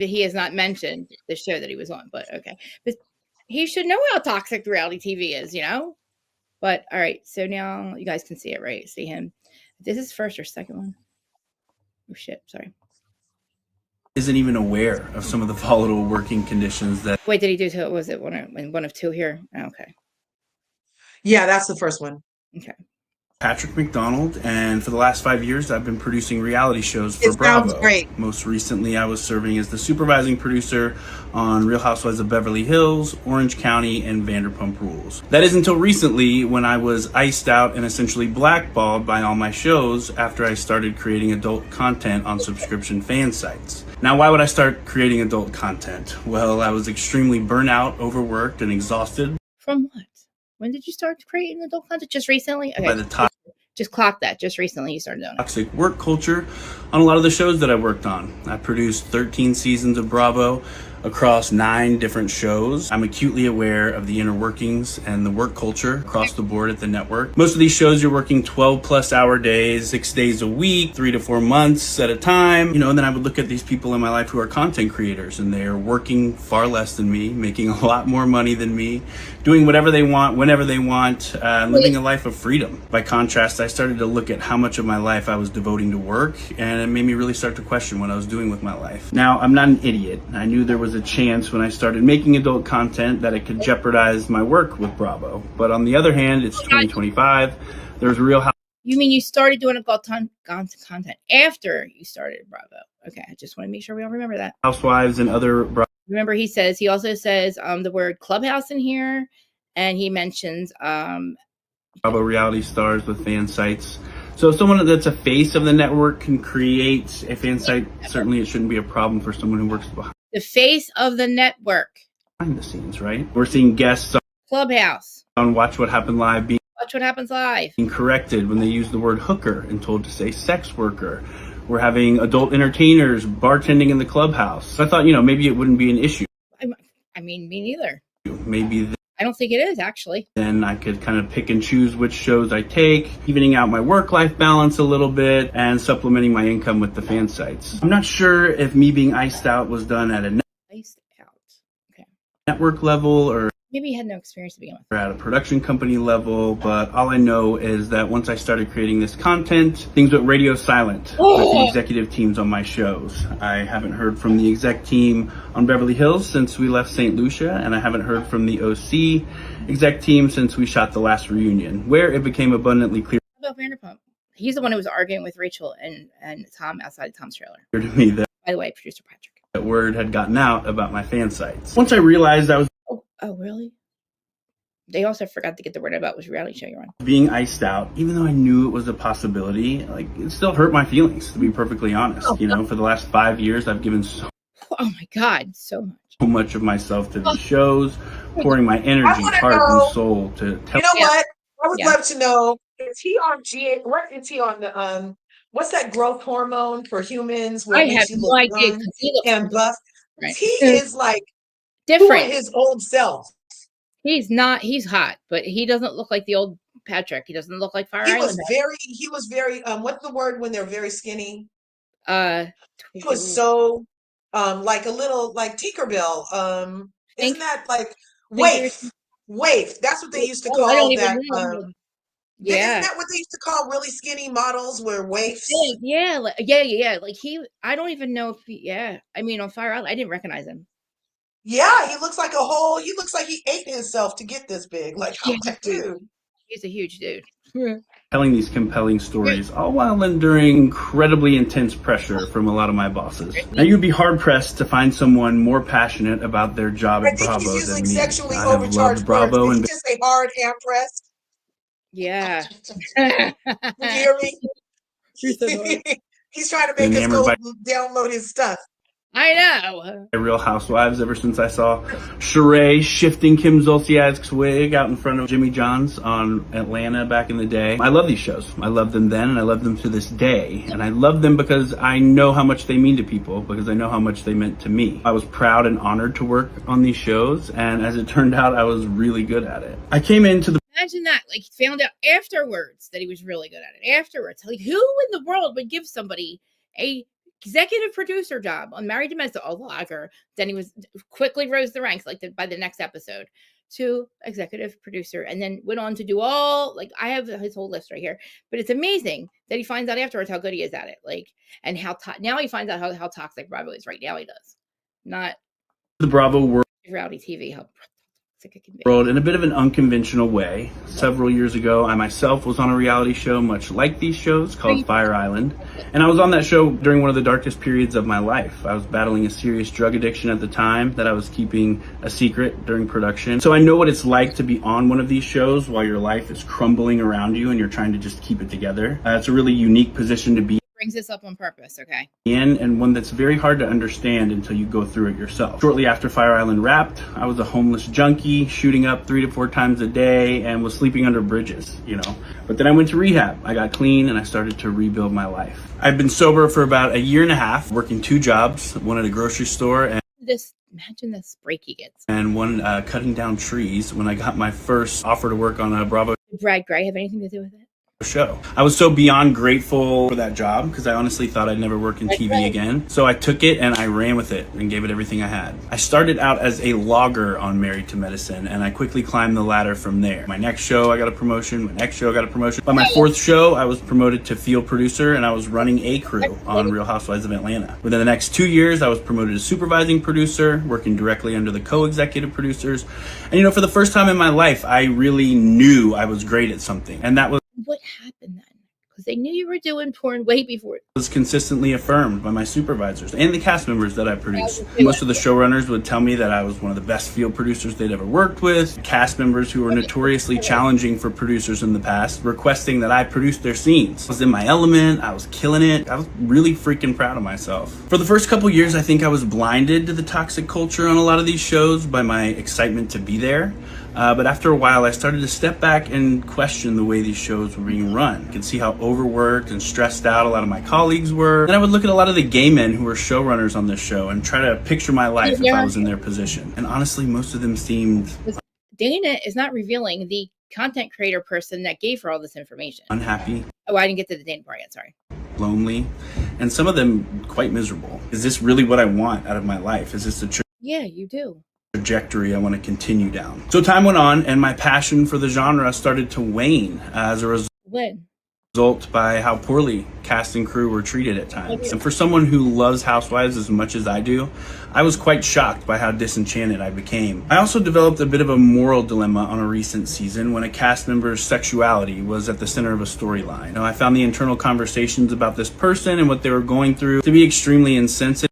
He has not mentioned the show that he was on, but okay. But he should know how toxic reality TV is, you know? But all right, so now you guys can see it, right? See him. This is first or second one. Oh shit, sorry. Isn't even aware of some of the volatile working conditions that. Wait, did he do two? Was it one of two here? Oh, okay. Yeah, that's the first one. Okay. Patrick McDonald, and for the last 5 years, I've been producing reality shows for It Bravo. sounds great. Most recently, I was serving as the supervising producer on Real Housewives of Beverly Hills, Orange County, and Vanderpump Rules. That is until recently, when I was iced out and essentially blackballed by all my shows after I started creating adult content on subscription fan sites. Now, why would I start creating adult content? Well, I was extremely burnt out, overworked, and exhausted. From what? When did you start creating adult content? Just recently? Okay. By the top. Just clock that. Just recently you started doing it. Toxic work culture on a lot of the shows that I worked on. I produced 13 seasons of Bravo across 9 different shows. I'm acutely aware of the inner workings and the work culture across the board at the network. Most of these shows, you're working 12+ hour days, 6 days a week, 3 to 4 months at a time. You know, and then I would look at these people in my life who are content creators, and they're working far less than me, making a lot more money than me, doing whatever they want, whenever they want, living a life of freedom. By contrast, I started to look at how much of my life I was devoting to work, and it made me really start to question what I was doing with my life. Now, I'm not an idiot. I knew there was a chance when I started making adult content that it could jeopardize my work with Bravo. But on the other hand, it's 2025. There's real. You mean you started doing adult content after you started Bravo? Okay, I just want to make sure we all remember that. Housewives and other. Remember, he also says the word clubhouse in here, and he mentions Bravo reality stars with fan sites. So someone that's a face of the network can create a fan site. Certainly it shouldn't be a problem for someone who works behind the face of the network. Behind the scenes, right? We're seeing guests on Clubhouse. On Watch What Happened Live being Watch What Happens Live. Being corrected when they use the word hooker and told to say sex worker. We're having adult entertainers bartending in the clubhouse. I thought, maybe it wouldn't be an issue. I mean, me neither. Maybe I don't think it is, actually. Then I could kind of pick and choose which shows I take, evening out my work-life balance a little bit, and supplementing my income with the fan sites. I'm not sure if me being iced out was done at a network level or maybe he had no experience to begin with. Or at a production company level, but all I know is that once I started creating this content, things went radio silent with the executive teams on my shows. I haven't heard from the exec team on Beverly Hills since we left St. Lucia, and I haven't heard from the OC exec team since we shot the last reunion, where it became abundantly clear. How about Vanderpump? He's the one who was arguing with Rachel and Tom outside Tom's trailer. To me that, by the way, producer Patrick. That word had gotten out about my fan sites. Once I realized I was Oh, really? They also forgot to get the word about which reality show you're on. Being iced out, even though I knew it was a possibility, it still hurt my feelings, to be perfectly honest. For the last 5 years, I've given so much of myself to these shows, pouring my energy, heart, and soul to tell. You know what? I would love to know, is he on GA? What is he on the what's that growth hormone for humans? I have no idea. And buff. Right. He is like different. His old self. He's not. He's hot, but he doesn't look like the old Patrick. He doesn't look like Fire Island. He was very. What's the word when they're very skinny? He was so like a little like Tinkerbell. Isn't that like waif? Waif. That's what they used to call that. Yeah. Isn't that what they used to call really skinny models? Were waifs? Yeah. Like I don't even know if I mean, on Fire Island, I didn't recognize him. Yeah, he looks like he looks like he ate himself to get this big. Like, dude. He's a huge dude. Telling these compelling stories, all while enduring incredibly intense pressure from a lot of my bosses. Now, you'd be hard-pressed to find someone more passionate about their job at Bravo than me. Sexually overcharged Bravo and just say hard and pressed. Yeah. You hear me? He's trying to make us go download his stuff. I know. Real Housewives ever since I saw Sheree shifting Kim Zolciak's wig out in front of Jimmy John's on Atlanta back in the day. I love these shows. I loved them then and I love them to this day. And I love them because I know how much they mean to people, because I know how much they meant to me. I was proud and honored to work on these shows, and as it turned out, I was really good at it. I came into the Imagine that, like, found out afterwards that he was really good at it. Afterwards, like, who in the world would give somebody a executive producer job on Married to Medicine, a logger. Then he was quickly rose the ranks by the next episode to executive producer, and then went on to do all, like, I have his whole list right here. But it's amazing that he finds out afterwards how good he is at it, like, and how now he finds out how toxic Bravo is. Right now he does. Not the Bravo world. Reality TV, how world in a bit of an unconventional way. Several years ago, I myself was on a reality show much like these shows called Fire Island, and I was on that show during one of the darkest periods of my life. I was battling a serious drug addiction at the time that I was keeping a secret during production. So I know what it's like to be on one of these shows while your life is crumbling around you and you're trying to just keep it together. It's a really unique position to be brings this up on purpose, okay? And one that's very hard to understand until you go through it yourself. Shortly after Fire Island wrapped, I was a homeless junkie, shooting up 3 to 4 times a day, and was sleeping under bridges, But then I went to rehab. I got clean, and I started to rebuild my life. I've been sober for about a year and a half, working 2 jobs, one at a grocery store, and imagine this break he gets. And one cutting down trees when I got my first offer to work on a Bravo. Did Brad Gray have anything to do with it? Show. I was so beyond grateful for that job because I honestly thought I'd never work in TV again. So I took it and I ran with it and gave it everything I had. I started out as a logger on Married to Medicine, and I quickly climbed the ladder from there. My next show, I got a promotion. My next show, I got a promotion. By my 4th show, I was promoted to field producer, and I was running a crew on Real Housewives of Atlanta. Within the next 2 years, I was promoted to supervising producer, working directly under the co-executive producers. And for the first time in my life, I really knew I was great at something. And that was what happened then? Because they knew you were doing porn way before. It was consistently affirmed by my supervisors and the cast members that I produced. Most of the showrunners would tell me that I was one of the best field producers they'd ever worked with. Cast members who were notoriously challenging for producers in the past, requesting that I produce their scenes. I was in my element. I was killing it. I was really freaking proud of myself. For the first couple years, I think I was blinded to the toxic culture on a lot of these shows by my excitement to be there. But after a while, I started to step back and question the way these shows were being run. I could see how overworked and stressed out a lot of my colleagues were. And I would look at a lot of the gay men who were showrunners on this show and try to picture my life if I was in their position. And honestly, most of them seemed... Dana is not revealing the content creator person that gave her all this information. Unhappy. Oh, I didn't get to the Dana part yet, sorry. Lonely. And some of them quite miserable. Is this really what I want out of my life? Is this the Yeah, you do. Trajectory I want to continue down? So time went on, and my passion for the genre started to wane as a result by how poorly cast and crew were treated at times. And for someone who loves Housewives as much as I do, I was quite shocked by how disenchanted I became. I also developed a bit of a moral dilemma on a recent season when a cast member's sexuality was at the center of a storyline. I found the internal conversations about this person and what they were going through to be extremely insensitive,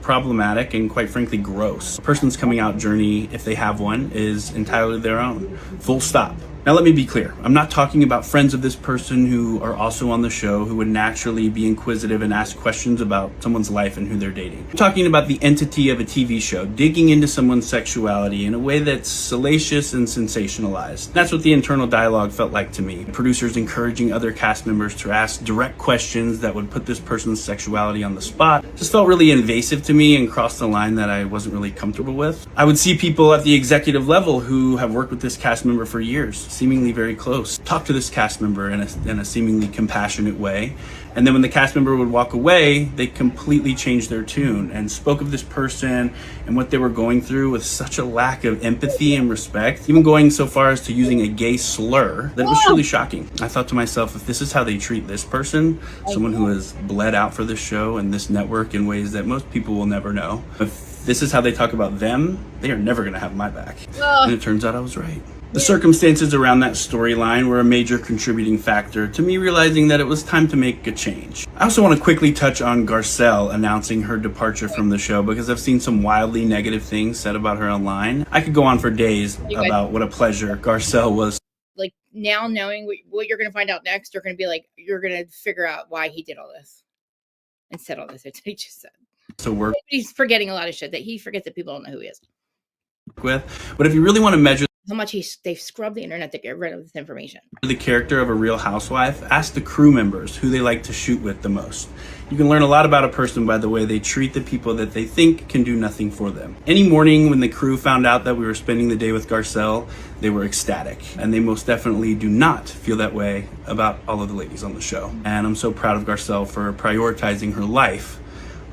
problematic, and quite frankly gross. A person's coming out journey, if they have one, is entirely their own. Full stop. Now let me be clear. I'm not talking about friends of this person who are also on the show who would naturally be inquisitive and ask questions about someone's life and who they're dating. I'm talking about the entity of a TV show digging into someone's sexuality in a way that's salacious and sensationalized. That's what the internal dialogue felt like to me. Producers encouraging other cast members to ask direct questions that would put this person's sexuality on the spot just felt really invasive to me and crossed the line that I wasn't really comfortable with. I would see people at the executive level who have worked with this cast member for years, seemingly very close, talk to this cast member in a seemingly compassionate way. And then when the cast member would walk away, they completely changed their tune and spoke of this person and what they were going through with such a lack of empathy and respect, even going so far as to using a gay slur, that it was truly shocking. I thought to myself, if this is how they treat this person, someone who has bled out for this show and this network in ways that most people will never know, if this is how they talk about them, they are never going to have my back. And it turns out I was right. The circumstances around that storyline were a major contributing factor to me realizing that it was time to make a change. I also want to quickly touch on Garcelle announcing her departure from the show because I've seen some wildly negative things said about her online. I could go on for days about what a pleasure Garcelle was. Like, now knowing what you're going to find out next, you're going to be like, you're going to figure out why he did all this and said all this. That's what he just said. So he's forgetting a lot of shit that he forgets that people don't know who he is. But if you really want to measure how much they've scrubbed the internet to get rid of this information. The character of a Real Housewife, ask the crew members who they like to shoot with the most. You can learn a lot about a person by the way they treat the people that they think can do nothing for them. Any morning when the crew found out that we were spending the day with Garcelle, they were ecstatic. And they most definitely do not feel that way about all of the ladies on the show. And I'm so proud of Garcelle for prioritizing her life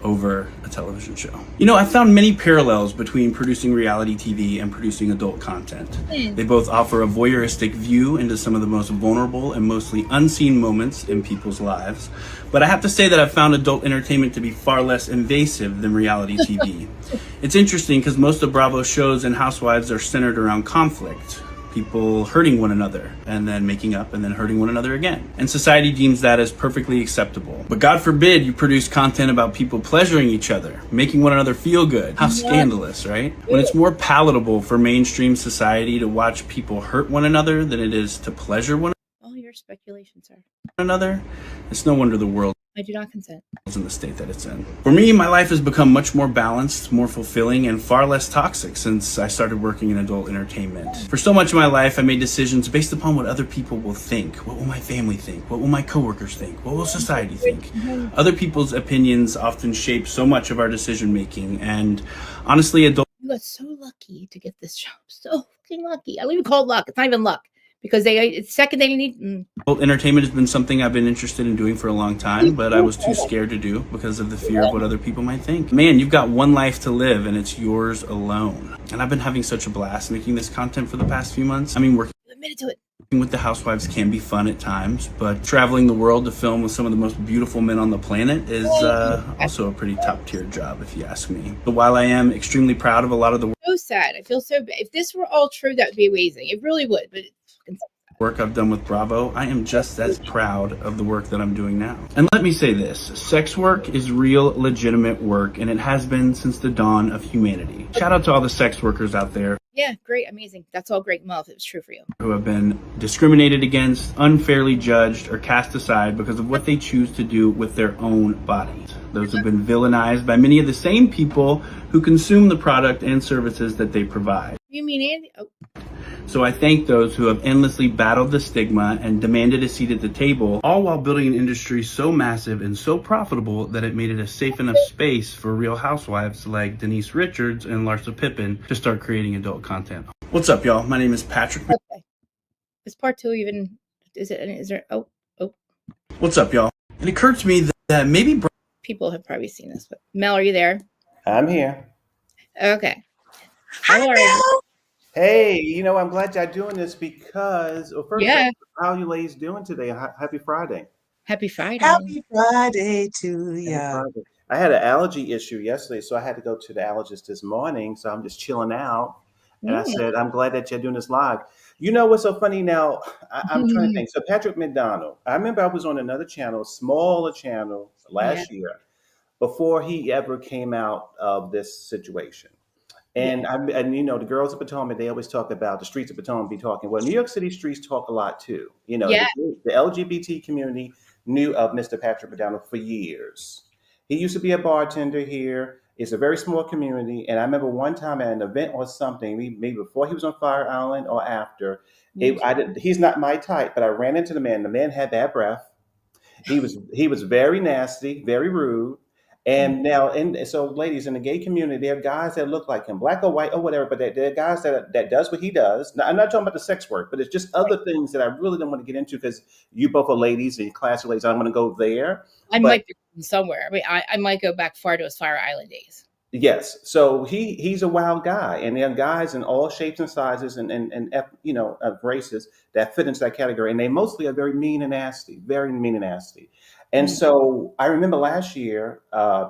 over a television show. You know, I found many parallels between producing reality TV and producing adult content. They both offer a voyeuristic view into some of the most vulnerable and mostly unseen moments in people's lives. But I have to say that I've found adult entertainment to be far less invasive than reality TV. It's interesting because most of Bravo's shows and Housewives are centered around conflict. People hurting one another and then making up and then hurting one another again. And society deems that as perfectly acceptable. But God forbid you produce content about people pleasuring each other, making one another feel good. How scandalous, right? When it's more palatable for mainstream society to watch people hurt one another than it is to pleasure one your speculation, sir. another, it's no wonder the world I do not consent. is in the state that it's in. For me, my life has become much more balanced, more fulfilling, and far less toxic since I started working in adult entertainment. For so much of my life, I made decisions based upon what other people will think. What will my family think? What will my coworkers think? What will society think? Other people's opinions often shape so much of our decision making, and honestly, adult. You got so lucky to get this job. So fucking lucky. I don't even call it luck. It's not even luck. Because it's second they need. Entertainment has been something I've been interested in doing for a long time, but I was too scared to do because of the fear of what other people might think. Man, you've got one life to live and it's yours alone. And I've been having such a blast making this content for the past few months. I mean, working to it. with the Housewives can be fun at times, but traveling the world to film with some of the most beautiful men on the planet is also a pretty top tier job, if you ask me. But while I am extremely proud of a lot of the so sad, I feel so bad. If this were all true, that would be amazing. It really would, but work I've done with Bravo, I am just as proud of the work that I'm doing now. And let me say this, sex work is real, legitimate work, and it has been since the dawn of humanity. Shout out to all the sex workers out there. Yeah, great, amazing. That's all great. Well, if it was true for you. Who have been discriminated against, unfairly judged, or cast aside because of what they choose to do with their own bodies. Those have been villainized by many of the same people who consume the product and services that they provide. You mean Andy? Oh. So I thank those who have endlessly battled the stigma and demanded a seat at the table, all while building an industry so massive and so profitable that it made it a safe enough space for Real Housewives like Denise Richards and Larsa Pippen to start creating adult content. What's up, y'all? My name is Patrick. Okay. Is part two even, is there, oh. What's up, y'all? It occurred to me that maybe people have probably seen this, but Mel, are you there? I'm here. Okay. Hi, Mel. Hey, I'm glad y'all doing this because, first, how are you ladies doing today? Happy Friday. Happy Friday. Happy Friday to you. I had an allergy issue yesterday, so I had to go to the allergist this morning. So I'm just chilling out. And I said, I'm glad that you're doing this live. You know what's so funny now? I'm trying to think. So Patrick McDonald, I remember I was on another channel, smaller channel last year, before he ever came out of this situation. And the girls of Potomac, they always talk about the streets of Potomac be talking. Well, New York City streets talk a lot too. The LGBT community knew of Mr. Patrick McDonald for years. He used to be a bartender here. It's a very small community. And I remember one time at an event or something, maybe before he was on Fire Island or after, he's not my type, but I ran into the man. The man had bad breath. He was very nasty, very rude. And now, so ladies, in the gay community, there are guys that look like him, black or white or whatever, but there are guys that does what he does. Now, I'm not talking about the sex work, but it's just other things that I really don't want to get into because you both are ladies and your class of ladies. I'm going to go there. I might be somewhere. I mean, I might go back far to his Fire Island days. Yes. So he's a wild guy, and there are guys in all shapes and sizes and races that fit into that category. And they mostly are very mean and nasty, very mean and nasty. And so I remember last year,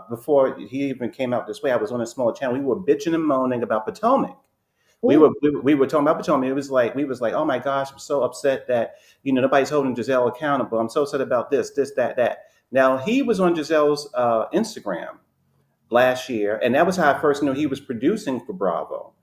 before he even came out this way, I was on a small channel. We were bitching and moaning about Potomac. We were talking about Potomac. We was like, oh my gosh, I'm so upset that nobody's holding Giselle accountable. I'm so upset about this, that. Now he was on Giselle's Instagram last year, and that was how I first knew he was producing for Bravo.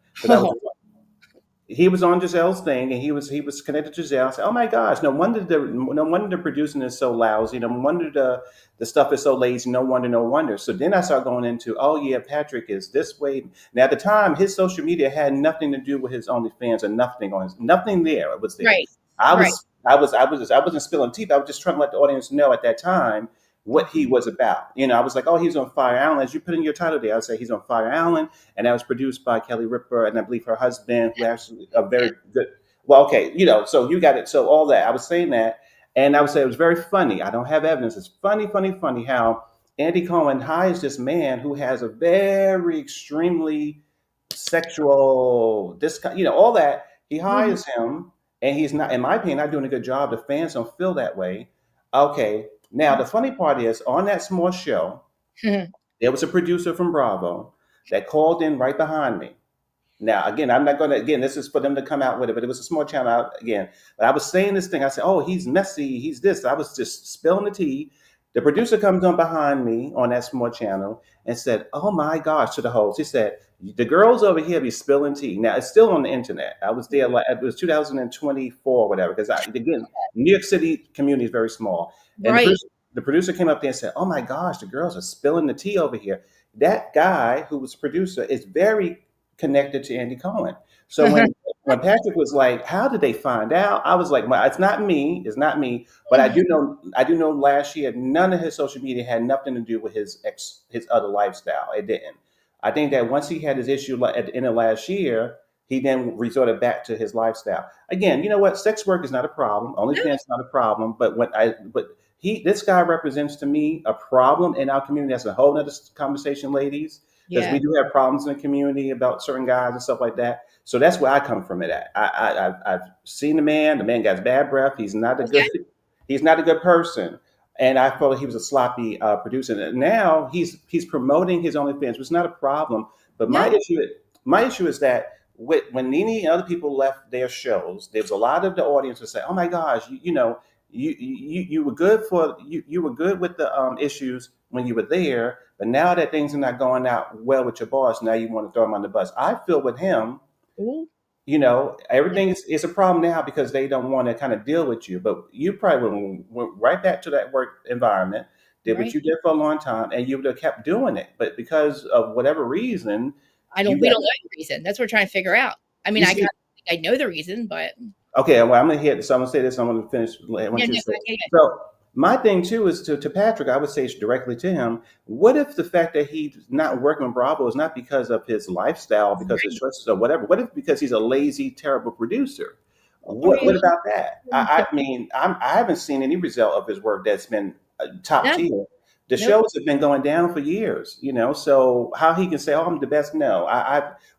he was on Giselle's thing, and he was connected to Giselle. I said, "Oh my gosh, no wonder the producing is so lousy. No wonder the stuff is so lazy. No wonder, no wonder." So then I started going into, "Oh yeah, Patrick is this way." Now at the time, his social media had nothing to do with his OnlyFans or nothing there. It was there. Right. Right. I wasn't spilling teeth. I was just trying to let the audience know at that time what he was about. I was like, "Oh, he's on Fire Island." As you put in your title there, I would say he's on Fire Island, and that was produced by Kelly Ripa, and I believe her husband, who actually a very good. Well, okay, so you got it. So all that I was saying that, and I would say it was very funny. I don't have evidence. It's funny, funny, funny how Andy Cohen hires this man who has a very extremely sexual, all that. He hires him, and he's not, in my opinion, not doing a good job. The fans don't feel that way. Okay. Now, the funny part is on that small show, there was a producer from Bravo that called in right behind me. Now, again, I'm not going to, again, this is for them to come out with it, but it was a small channel again. But I was saying this thing. I said, "Oh, he's messy. He's this." I was just spilling the tea. The producer comes on behind me on that small channel and said, "Oh my gosh," to the host. He said, "The girls over here be spilling tea." Now, it's still on the internet. I was there, it was 2024 or whatever, because again, New York City community is very small. And Right. the producer came up there and said, "Oh my gosh, the girls are spilling the tea over here." That guy who was producer is very connected to Andy Cohen. So when Patrick was like, "How did they find out?" I was like, "Well, it's not me. It's not me." But I do know last year, none of his social media had nothing to do with his other lifestyle. It didn't. I think that once he had his issue at the end of last year, he then resorted back to his lifestyle. Again, you know what? Sex work is not a problem. OnlyFans is not a problem. But this guy represents to me a problem in our community. That's a whole other conversation, ladies, because we do have problems in the community about certain guys and stuff like that. So that's where I come from it at. I've seen the man. The man got bad breath. He's not a good person. And I felt he was a sloppy producer. And now he's promoting his OnlyFans, which is not a problem. But my issue is that when Nene and other people left their shows, there's a lot of the audience would say, "Oh my gosh, you were good you were good with the issues when you were there, but now that things are not going out well with your boss, now you want to throw him on the bus." I feel with him, everything is a problem now because they don't want to kind of deal with you. But you probably went right back to that work environment, did what you did for a long time, and you would have kept doing it. But because of whatever reason, we don't know the reason. That's what we're trying to figure out. I mean, I know the reason, but okay. Well, I'm gonna so I'm gonna say this. I'm gonna finish. So my thing too is to Patrick. I would say directly to him. What if the fact that he's not working with Bravo is not because of his lifestyle, because of his choices or whatever? What if because he's a lazy, terrible producer? What about that? I mean, I haven't seen any result of his work that's been top tier. The shows have been going down for years, so how he can say, "Oh, I'm the best." No,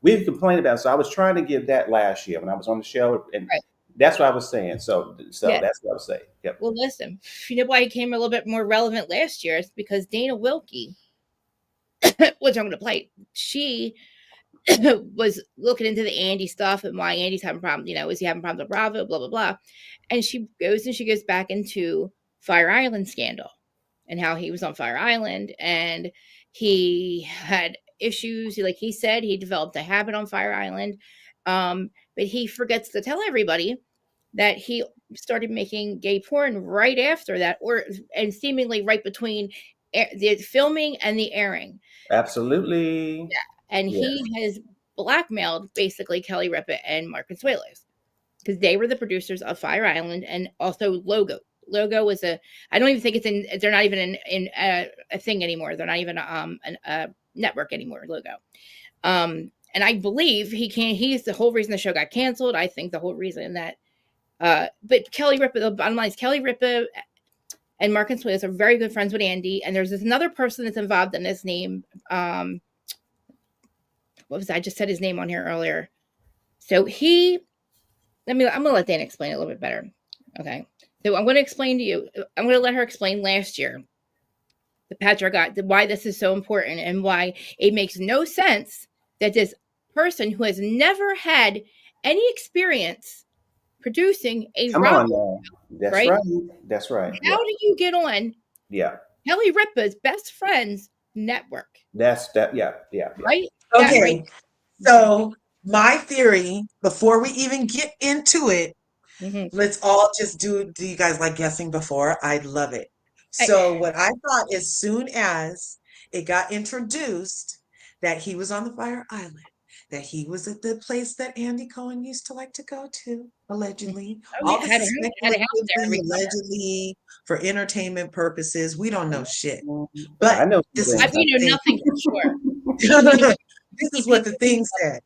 we've complained about it. So I was trying to give that last year when I was on the show, and that's what I was saying. So that's what I was saying. Yep. Well, listen, you know why he came a little bit more relevant last year? It's because Dana Wilkie, which I'm going to play, she was looking into the Andy stuff and why Andy's having problems. Is he having problems with Bravo? Blah blah blah. And she goes back into Fire Island scandal and how he was on Fire Island and he had issues. Like he said, he developed a habit on Fire Island, but he forgets to tell everybody that he started making gay porn right after that, and seemingly right between the filming and the airing. Absolutely. Yeah. And he has blackmailed basically Kelly Ripa and Mark Consuelos because they were the producers of Fire Island and also Logo. Logo was I don't even think they're not even in a thing anymore. They're not even a network anymore, Logo. And I believe he's the whole reason the show got canceled. I think the whole reason that, but Kelly Ripa, the bottom line is Kelly Ripa and Mark Consuelos are very good friends with Andy. And there's this another person that's involved in this name. What was that? I just said his name on here earlier. So I'm going to let Dan explain it a little bit better. Okay. So I'm going to explain to you, I'm going to let her explain last year, the Patrick got why this is so important and why it makes no sense that this person who has never had any experience producing a That's right. That's right. How do you get on Kelly Ripa's best friend's network? That's that. Yeah. Right? Okay. So My theory, before we even get into it, let's all just do you guys like guessing before? I'd love it. So what I thought, as soon as it got introduced that he was on the Fire Island, that he was at the place that Andy Cohen used to like to go to, allegedly. All this is speculatively, allegedly, for entertainment purposes. We don't know shit. But I know this is we know nothing for sure. This is what the thing said.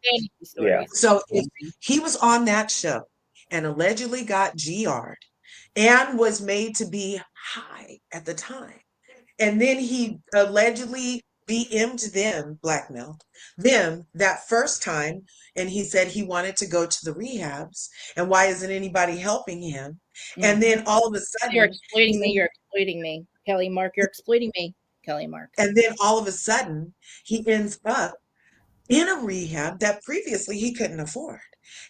Yeah. So if he was on that show and allegedly got GR'd and was made to be high at the time, and then he allegedly BM'd them, blackmailed them that first time, and he said he wanted to go to the rehabs, and why isn't anybody helping him? And then all of a sudden, you're exploiting me, Kelly Mark. You're exploiting me, Kelly Mark. And then all of a sudden, he ends up in a rehab that previously he couldn't afford.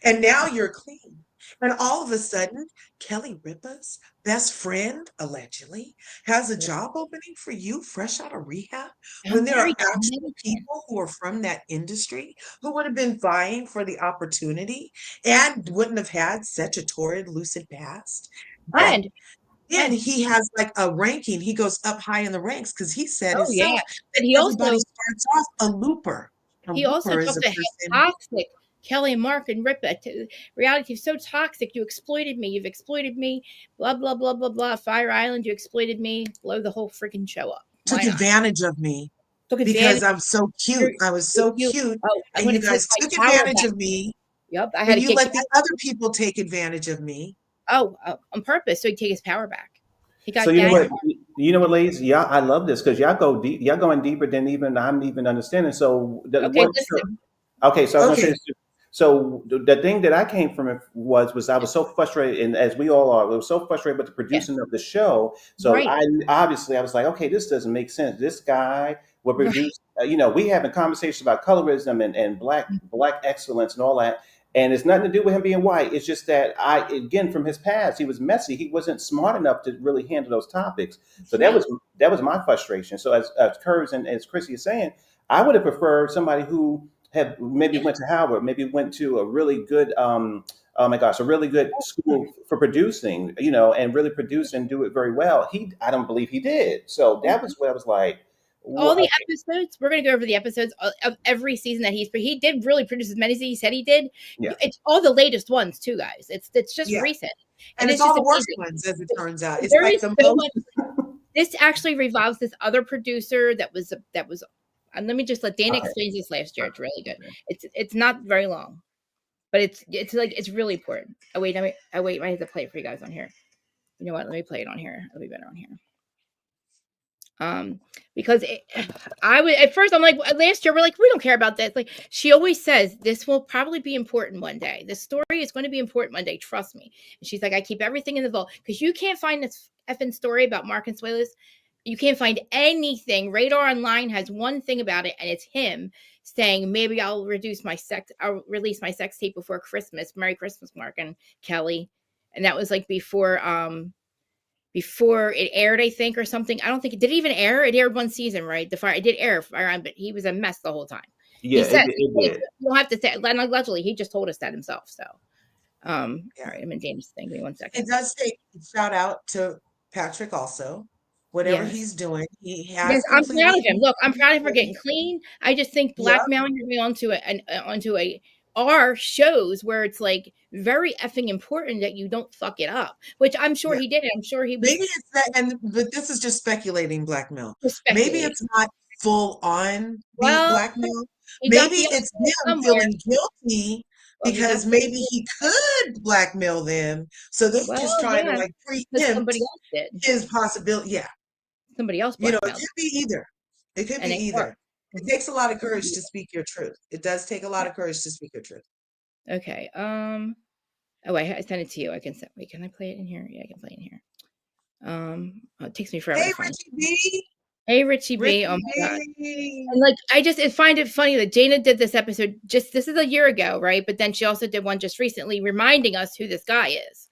And now you're clean. And all of a sudden, Kelly Ripa's best friend, allegedly, has a job opening for you fresh out of rehab, when there are actual people who are from that industry who would have been vying for the opportunity and wouldn't have had such a torrid, lucid past. And he has like a ranking. He goes up high in the ranks because he said himself that everybody starts off a looper. He also talked to toxic Kelly and Mark and Ripa. Reality is so toxic. You exploited me. You've exploited me. Blah, blah, blah, blah, blah. Fire Island, you exploited me. Blow the whole freaking show up. Took advantage of me. Because I'm so cute. I was so cute. And you guys took advantage of me. Yep. And you let the other people take advantage of me. Oh, on purpose. So he'd take his power back. He got so you know what, ladies? Yeah, I love this because y'all go deep. Y'all going deeper than even I'm even understanding. So so I was gonna say this too. So the thing that I came from was I was so frustrated, and as we all are, I was so frustrated with the producing of the show. So I was like, okay, this doesn't make sense. This guy will produce. We having conversations about colorism and black excellence and all that. And it's nothing to do with him being white. It's just that again, from his past, he was messy. He wasn't smart enough to really handle those topics. So that was my frustration. So as Curves and as Chrissy is saying, I would have preferred somebody who had maybe went to Howard, maybe went to a really good, a really good school for producing, and really produce and do it very well. I don't believe he did. So that was what I was like. All the episodes, we're going to go over the episodes of every season that he did really produce as many as he said he did. Yeah. It's all the latest ones too, guys. It's just recent. And it's all the worst ones, as it turns out. It's like the most. This actually revolves this other producer that was and let me just let Dana explain this last year. It's really good. It's not very long, but it's really important. I have to play it for you guys on here. You know what? Let me play it on here. It'll be better on here. Because at first I'm like, last year we're like, we don't care about this. Like, she always says this will probably be important one day. This story is going to be important one day. Trust me. And she's like, I keep everything in the vault because you can't find this effing story about Mark and Suelas. You can't find anything. Radar Online has one thing about it, and it's him saying, maybe I'll release my sex tape before Christmas. Merry Christmas, Mark and Kelly. And that was like before it aired, I think, or something. I don't think it did even air. It aired one season, right? It did air, but he was a mess the whole time. Yeah, he said, it did. You don't have to say, allegedly, he just told us that himself. So, all right, I'm in Dana's thing. Give me 1 second. It does say shout out to Patrick also. Whatever he's doing, he has. Yes, I'm proud of him. Look, I'm proud of him for getting clean. I just think blackmailing me onto our shows where it's like very effing important that you don't fuck it up, which I'm sure he did. I'm sure he was. Maybe it's that, but this is just speculating blackmail. Maybe it's not full on blackmail. Maybe it's him feeling guilty because maybe he could blackmail them. So they're just trying to like preempt his possibility. Yeah. Somebody else. It could be either. It could be either. It takes a lot of courage to speak your truth. It does take a lot of courage to speak your truth. Okay. Oh, I sent it to you. Wait, can I play it in here? Yeah, I can play it in here. It takes me forever to find it. Hey, Richie B. Oh my God. And like, I find it funny that Dana did this episode this is a year ago, right? But then she also did one just recently reminding us who this guy is.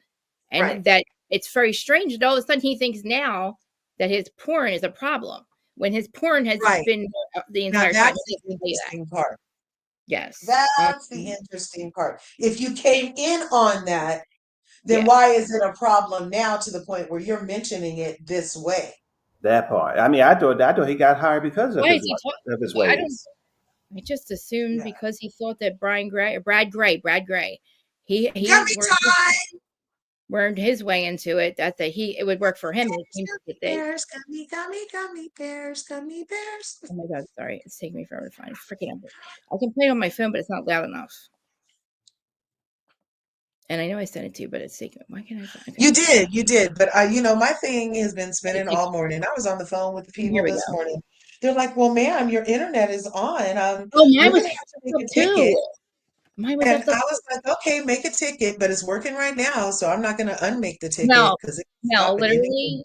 And that it's very strange that all of a sudden he thinks now that his porn is a problem when his porn has been the entire time. That's the interesting part. Yes. That's the interesting part. If you came in on that, then Yeah. why is it a problem now to the point where you're mentioning it this way? That part. I mean, I thought he got hired because of Why is he talking? his I don't. ways. I just assumed Yeah. because he thought that Brad Gray, he Gummy time. wormed his way into it that it would work for him. Gummy bears, gummy bears, gummy bears. Oh my God, sorry. It's taking me forever to find freaking number. I can play it on my phone, but it's not loud enough. And I know I sent it to you, but it's taking. Why can't I find it? Okay. You did. But my thing has been spinning all morning. I was on the phone with the people this morning. They're like, "Well, ma'am, your internet is on. Mine was gonna have to make a ticket." Mine was And I was like, "Okay, make a ticket, but it's working right now, so I'm not gonna unmake the ticket because no, literally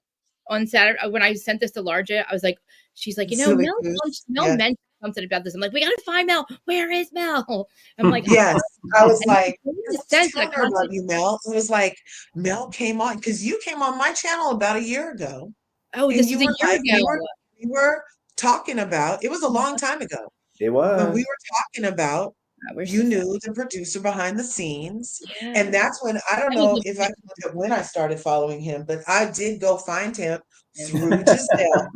on Saturday when I sent this to Larja, I was like, she's like, Mel mentioned something about this. I'm like, we gotta find Mel. Where is Mel? I'm like, yes. I was like, about you, Mel. It was like Mel came on because you came on my channel about a year ago. Oh, this was a year ago. We were talking about. It was a long time ago. It was. When we were talking about. You knew the producer behind the scenes. Yeah. And that's when, I don't know if I look at when I started following him, but I did go find him through Giselle.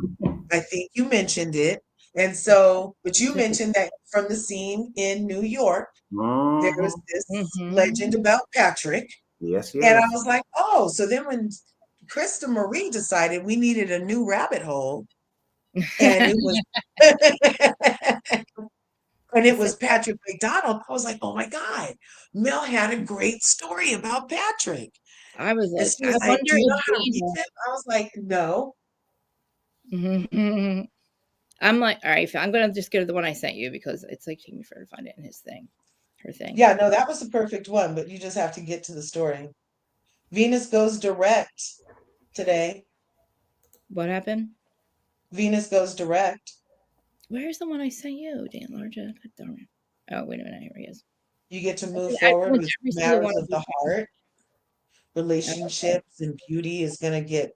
I think you mentioned it. And so, but you mentioned that from the scene in New York, there was this legend about Patrick. Yes. And I was like, oh, so then when Krista Marie decided we needed a new rabbit hole, and it was and it was Patrick McDonald, I was like, oh my God, Mel had a great story about Patrick. I was like, I wonder, do you know how to reach him? I was like, no. I'm like, all right, I'm gonna just go to the one I sent you because it's like taking me forever to find it in her thing. Yeah, no, that was the perfect one, but you just have to get to the story. Venus goes direct today. What happened? Venus goes direct. Where's the one I sent you, Dan Larja? God darn it. Oh, wait a minute. Here he is. You get to move forward with matters of the heart. Relationships and beauty is going to get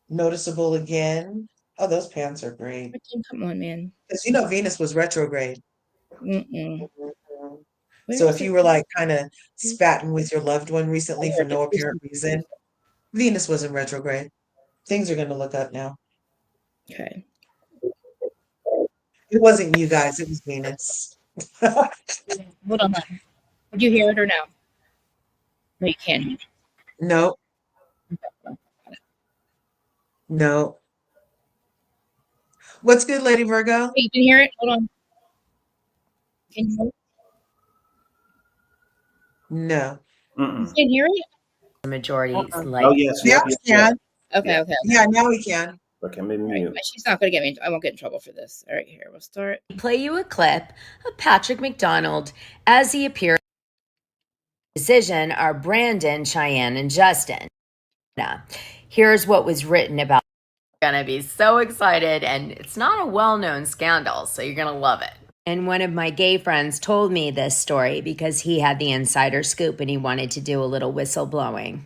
noticeable again. Oh, those pants are great. Come on, man. Because Venus was retrograde. Mm-mm. So if you were like kind of spatting with your loved one recently for no apparent reason, Venus was in retrograde. Things are going to look up now. Okay. It wasn't you guys. It was Venus. Hold on. Did you hear it or no? No, you can't. No. No. What's good, Lady Virgo? Hey, you can hear it? Hold on. Can you hear it? No. You can hear it? The majority like. Oh, yes. Yeah, we can. Okay. Yeah, now we can. Okay, maybe right. She's not going to get me. I won't get in trouble for this. All right, here we'll start. Play you a clip of Patrick McDonald as he appears. Decision are Brandon, Cheyenne, and Justin. Now, here's what was written about. You're gonna be so excited, and it's not a well-known scandal, so you're gonna love it. And one of my gay friends told me this story because he had the insider scoop and he wanted to do a little whistleblowing.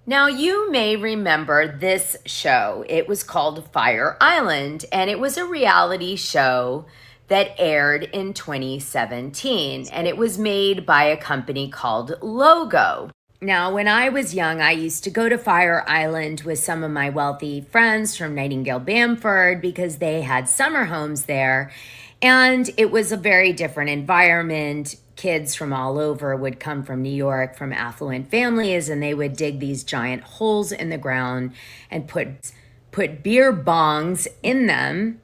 Now, you may remember this show. It was called Fire Island, and it was a reality show that aired in 2017, and it was made by a company called Logo. Now, when I was young, I used to go to Fire Island with some of my wealthy friends from Nightingale Bamford because they had summer homes there, and it was a very different environment. Kids from all over would come from New York, from affluent families, and they would dig these giant holes in the ground and put beer bongs in them.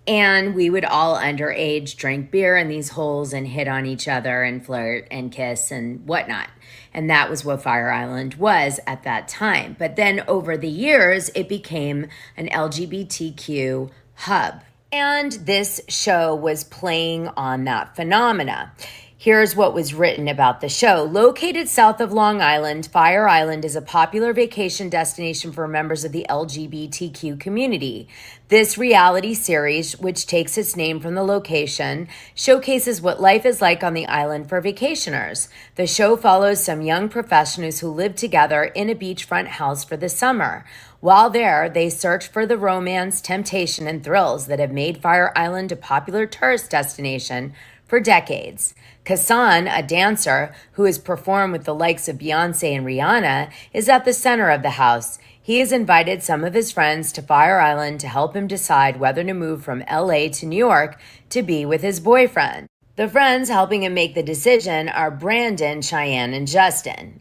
And we would all underage drink beer in these holes and hit on each other and flirt and kiss and whatnot. And that was what Fire Island was at that time. But then over the years, it became an LGBTQ hub. And this show was playing on that phenomena. Here's what was written about the show. Located south of Long Island, Fire Island is a popular vacation destination for members of the LGBTQ community. This reality series, which takes its name from the location, showcases what life is like on the island for vacationers. The show follows some young professionals who live together in a beachfront house for the summer. While there, they search for the romance, temptation, and thrills that have made Fire Island a popular tourist destination for decades. Kassan, a dancer who has performed with the likes of Beyonce and Rihanna, is at the center of the house. He has invited some of his friends to Fire Island to help him decide whether to move from LA to New York to be with his boyfriend. The friends helping him make the decision are Brandon, Cheyenne, and Justin.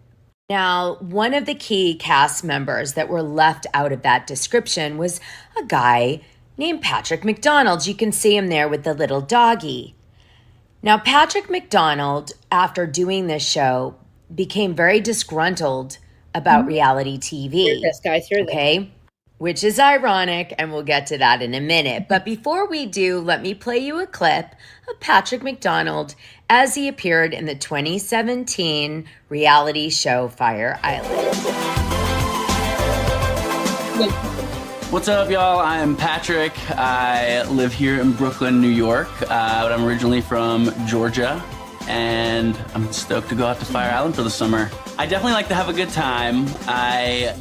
Now, one of the key cast members that were left out of that description was a guy named Patrick McDonald. You can see him there with the little doggy. Now, Patrick McDonald, after doing this show, became very disgruntled about reality TV. This guy, okay? Which is ironic, and we'll get to that in a minute. But before we do, let me play you a clip of Patrick McDonald as he appeared in the 2017 reality show Fire Island. What's up, y'all? I'm Patrick. I live here in Brooklyn, New York, but I'm originally from Georgia, and I'm stoked to go out to Fire Island for the summer. I definitely like to have a good time. I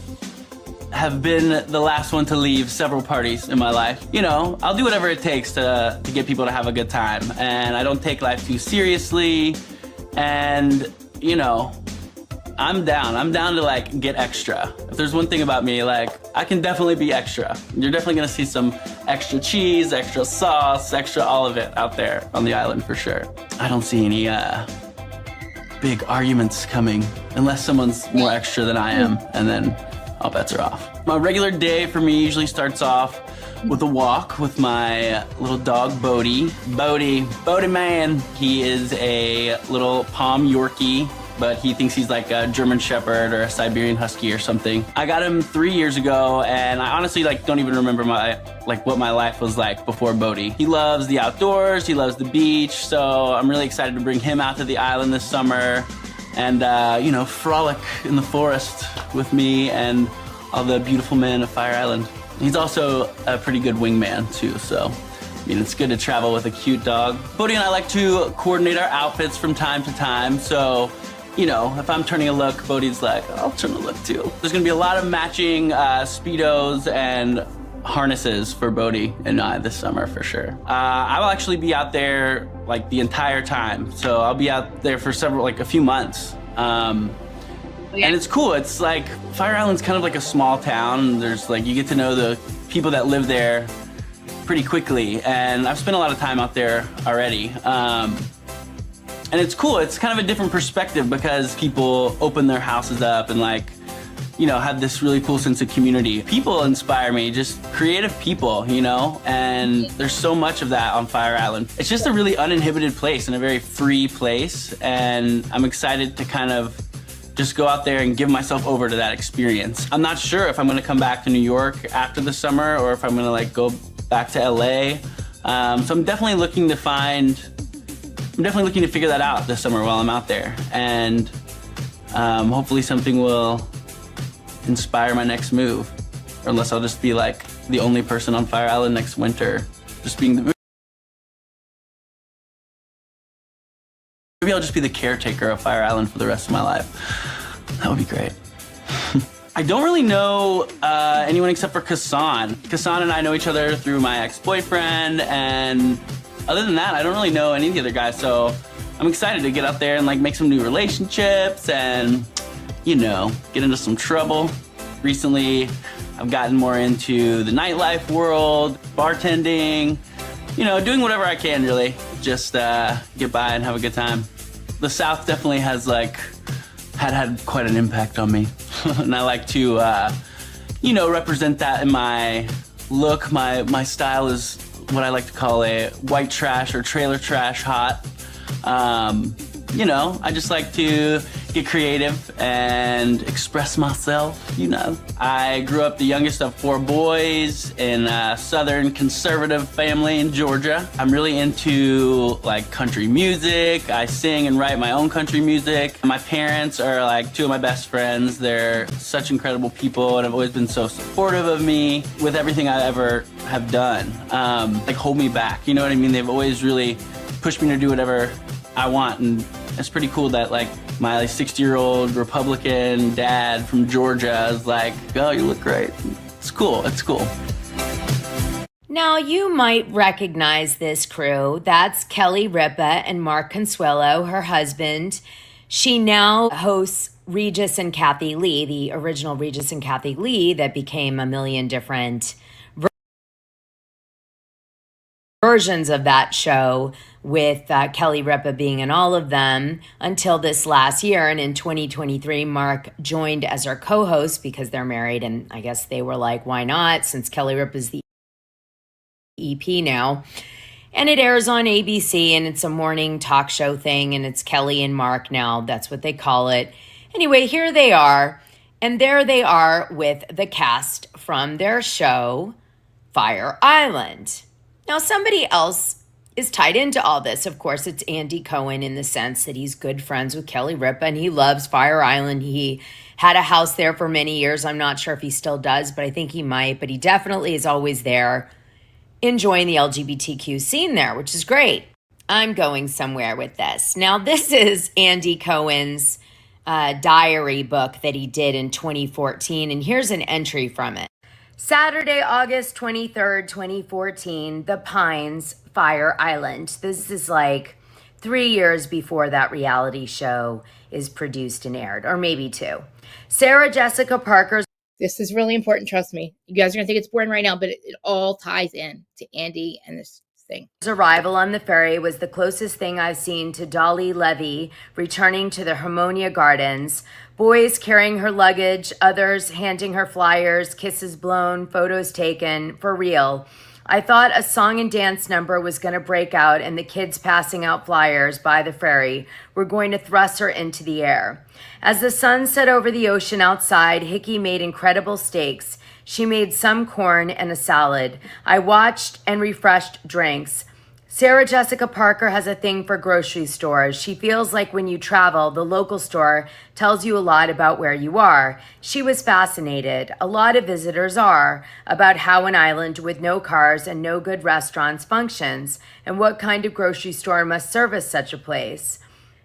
have been the last one to leave several parties in my life. You know, I'll do whatever it takes to get people to have a good time, and I don't take life too seriously, and, you know, I'm down. I'm down to, like, get extra. If there's one thing about me, like, I can definitely be extra. You're definitely gonna see some extra cheese, extra sauce, extra all of it out there on the island for sure. I don't see any big arguments coming unless someone's more extra than I am, and then all bets are off. My regular day for me usually starts off with a walk with my little dog, Bodie. Bodie man. He is a little Pom Yorkie, but he thinks he's like a German Shepherd or a Siberian Husky or something. I got him 3 years ago, and I honestly don't even remember what my life was like before Bodie. He loves the outdoors, he loves the beach, so I'm really excited to bring him out to the island this summer and, you know, frolic in the forest with me and all the beautiful men of Fire Island. He's also a pretty good wingman too, so I mean, it's good to travel with a cute dog. Bodie and I like to coordinate our outfits from time to time, so you know, if I'm turning a look, Bodie's like, I'll turn a look too. There's gonna be a lot of matching Speedos and harnesses for Bodie and I this summer for sure. I will actually be out there like the entire time. So I'll be out there for a few months. And it's cool. It's like, Fire Island's kind of like a small town. There's like, you get to know the people that live there pretty quickly. And I've spent a lot of time out there already. And it's cool. It's kind of a different perspective because people open their houses up and like, you know, have this really cool sense of community. People inspire me, just creative people, you know, and there's so much of that on Fire Island. It's just a really uninhibited place and a very free place. And I'm excited to kind of just go out there and give myself over to that experience. I'm not sure if I'm gonna come back to New York after the summer or if I'm gonna like go back to LA. So I'm definitely looking to figure that out this summer while I'm out there. And hopefully something will inspire my next move. Or unless I'll just be like the only person on Fire Island next winter, just being the... Maybe I'll just be the caretaker of Fire Island for the rest of my life. That would be great. I don't really know anyone except for Kassan. Kassan and I know each other through my ex-boyfriend, and other than that, I don't really know any of the other guys, so I'm excited to get out there and like make some new relationships and, you know, get into some trouble. Recently, I've gotten more into the nightlife world, bartending, you know, doing whatever I can really, just get by and have a good time. The South definitely has like, had quite an impact on me. And I like to, you know, represent that in my look. My style is what I like to call a white trash or trailer trash hot. You know, I just like to get creative and express myself, you know. I grew up the youngest of 4 boys in a Southern conservative family in Georgia. I'm really into like country music. I sing and write my own country music. My parents are like 2 of my best friends. They're such incredible people and have always been so supportive of me with everything I ever have done. Like hold me back, you know what I mean? They've always really pushed me to do whatever I want, and it's pretty cool that like my 60-year-old Republican dad from Georgia is like, oh, you look great. It's cool. It's cool. Now, you might recognize this crew. That's Kelly Ripa and Mark Consuelo, her husband. She now hosts Regis and Kathy Lee, the original Regis and Kathy Lee that became a million different versions of that show, with Kelly Ripa being in all of them until this last year. And in 2023, Mark joined as her co-host because they're married. And I guess they were like, why not? Since Kelly Ripa is the EP now. And it airs on ABC, and it's a morning talk show thing. And it's Kelly and Mark now. That's what they call it. Anyway, here they are. And there they are with the cast from their show, Fire Island. Now, somebody else is tied into all this. Of course, it's Andy Cohen, in the sense that he's good friends with Kelly Ripa and he loves Fire Island. He had a house there for many years. I'm not sure if he still does, but I think he might. But he definitely is always there enjoying the LGBTQ scene there, which is great. I'm going somewhere with this. Now, this is Andy Cohen's diary book that he did in 2014. And here's an entry from it. Saturday, August 23rd, 2014, The Pines, Fire Island. This is like 3 years before that reality show is produced and aired, or maybe 2. Sarah Jessica Parker's. This is really important, trust me. You guys are going to think it's boring right now, but it all ties in to Andy and this thing. Arrival on the ferry was the closest thing I've seen to Dolly Levy returning to the Harmonia Gardens. Boys carrying her luggage, others handing her flyers, kisses blown, photos taken, for real. I thought a song and dance number was going to break out and the kids passing out flyers by the ferry were going to thrust her into the air. As the sun set over the ocean outside, Hickey made incredible steaks. She made some corn and a salad. I watched and refreshed drinks. Sarah Jessica Parker has a thing for grocery stores. She feels like when you travel, the local store tells you a lot about where you are. She was fascinated, a lot of visitors are, about how an island with no cars and no good restaurants functions, and what kind of grocery store must service such a place.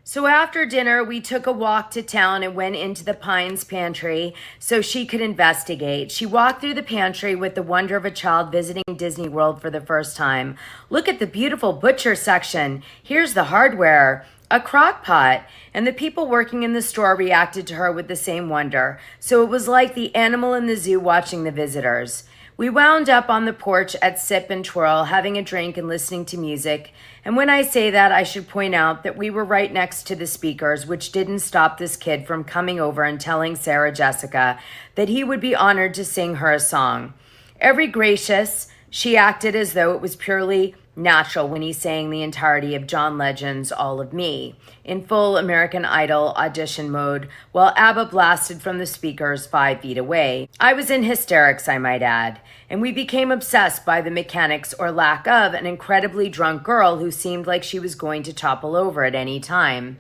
So after dinner, we took a walk to town and went into the Pines pantry so she could investigate. She walked through the pantry with the wonder of a child visiting Disney World for the first time. Look at the beautiful butcher section. Here's the hardware, a crock pot. And the people working in the store reacted to her with the same wonder. So it was like the animal in the zoo watching the visitors. We wound up on the porch at Sip and Twirl, having a drink and listening to music. And when I say that, I should point out that we were right next to the speakers, which didn't stop this kid from coming over and telling Sarah Jessica that he would be honored to sing her a song. Every gracious, she acted as though it was purely natural when he sang the entirety of John Legend's All of Me in full American Idol audition mode while ABBA blasted from the speakers 5 feet away. I was in hysterics, I might add, and we became obsessed by the mechanics or lack of an incredibly drunk girl who seemed like she was going to topple over at any time.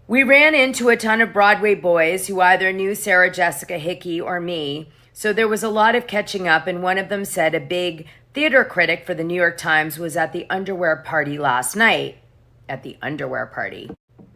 We ran into a ton of Broadway boys who either knew Sarah Jessica Hickey or me, so there was a lot of catching up, and one of them said a big theater critic for the New York Times was at the underwear party last night. At the underwear party.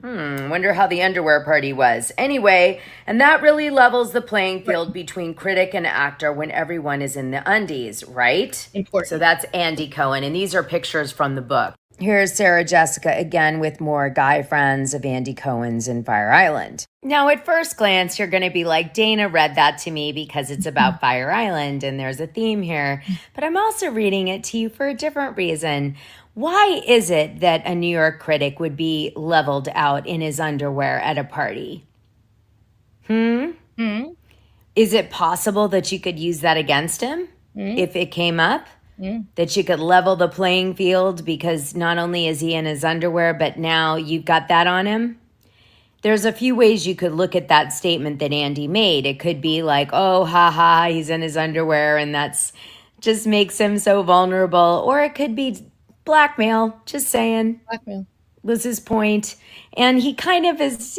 Wonder how the underwear party was. Anyway, and that really levels the playing field between critic and actor when everyone is in the undies, right? Important. So that's Andy Cohen, and these are pictures from the book. Here's Sarah Jessica again with more guy friends of Andy Cohen's in Fire Island. Now, at first glance, you're going to be like, Dana read that to me because it's about Fire Island and there's a theme here. But I'm also reading it to you for a different reason. Why is it that a New York critic would be leveled out in his underwear at a party? Is it possible that you could use that against him if it came up? That you could level the playing field because not only is he in his underwear, but now you've got that on him? There's a few ways you could look at that statement that Andy made. It could be like, oh, ha, he's in his underwear and that's just makes him so vulnerable. Or it could be blackmail, just saying. Blackmail was his point. And he kind of is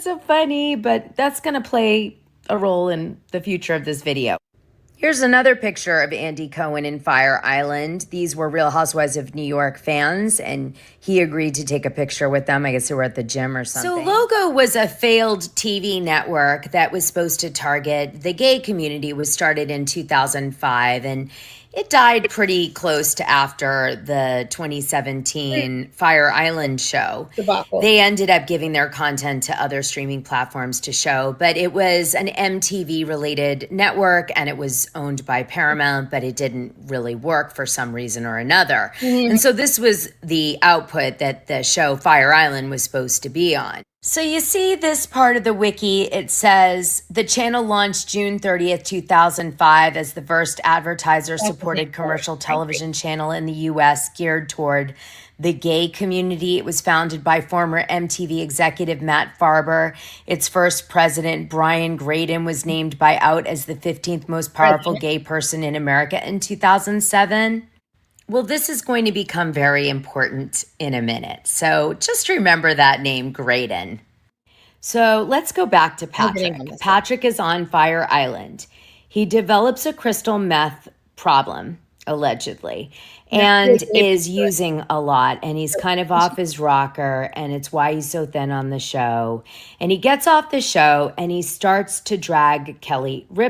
so funny, but that's going to play a role in the future of this video. Here's another picture of Andy Cohen in Fire Island. These were Real Housewives of New York fans, and he agreed to take a picture with them. I guess they were at the gym or something. So Logo was a failed TV network that was supposed to target the gay community. It was started in 2005, and it died pretty close to after the 2017 Fire Island show. debacle. They ended up giving their content to other streaming platforms to show, but it was an MTV-related network, and it was owned by Paramount, but it didn't really work for some reason or another. And so this was the output that the show Fire Island was supposed to be on. So you see this part of the wiki, it says the channel launched June 30th, 2005 as the first advertiser-supported commercial television channel in the U.S. geared toward the gay community. It was founded by former MTV executive Matt Farber. Its first president, Brian Graydon, was named by Out as the 15th most powerful gay person in America in 2007. Well, this is going to become very important in a minute. So just remember that name, Graydon. So let's go back to Patrick. Patrick is on Fire Island. He develops a crystal meth problem, allegedly, and is using a lot. And he's kind of off his rocker, and it's why he's so thin on the show. And he gets off the show, and he starts to drag Kelly Ripa.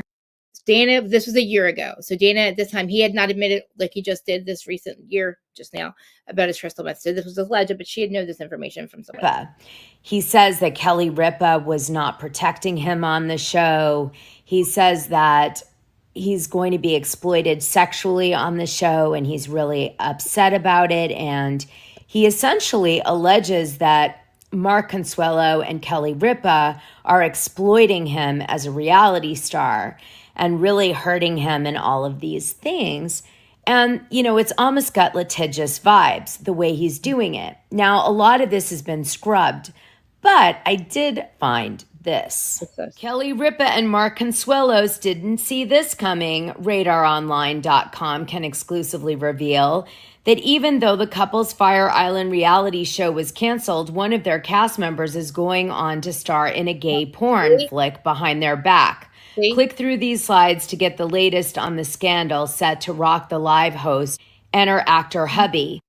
Dana, this was a year ago. So Dana, at this time, he had not admitted, like he just did this recent year just now, about his crystal meth. So this was alleged, but she had known this information from someone. He says that Kelly Ripa was not protecting him on the show. He says that he's going to be exploited sexually on the show, and he's really upset about it. And he essentially alleges that Mark Consuelo and Kelly Ripa are exploiting him as a reality star and really hurting him in all of these things. And, you know, it's almost got litigious vibes, the way he's doing it. Now, a lot of this has been scrubbed, but I did find this. Kelly Ripa and Mark Consuelos didn't see this coming. RadarOnline.com can exclusively reveal that even though the couple's Fire Island reality show was canceled, one of their cast members is going on to star in a gay porn flick behind their back. Click through these slides to get the latest on the scandal set to rock the live host and her actor hubby.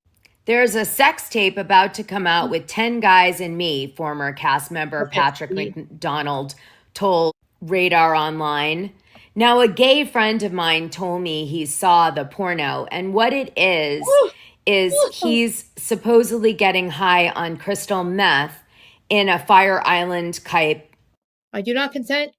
There's a sex tape about to come out with 10 guys and me, former cast member Patrick McDonald told Radar Online. Now, a gay friend of mine told me he saw the porno, and what it is he's supposedly getting high on crystal meth in a Fire Island type. I do not consent.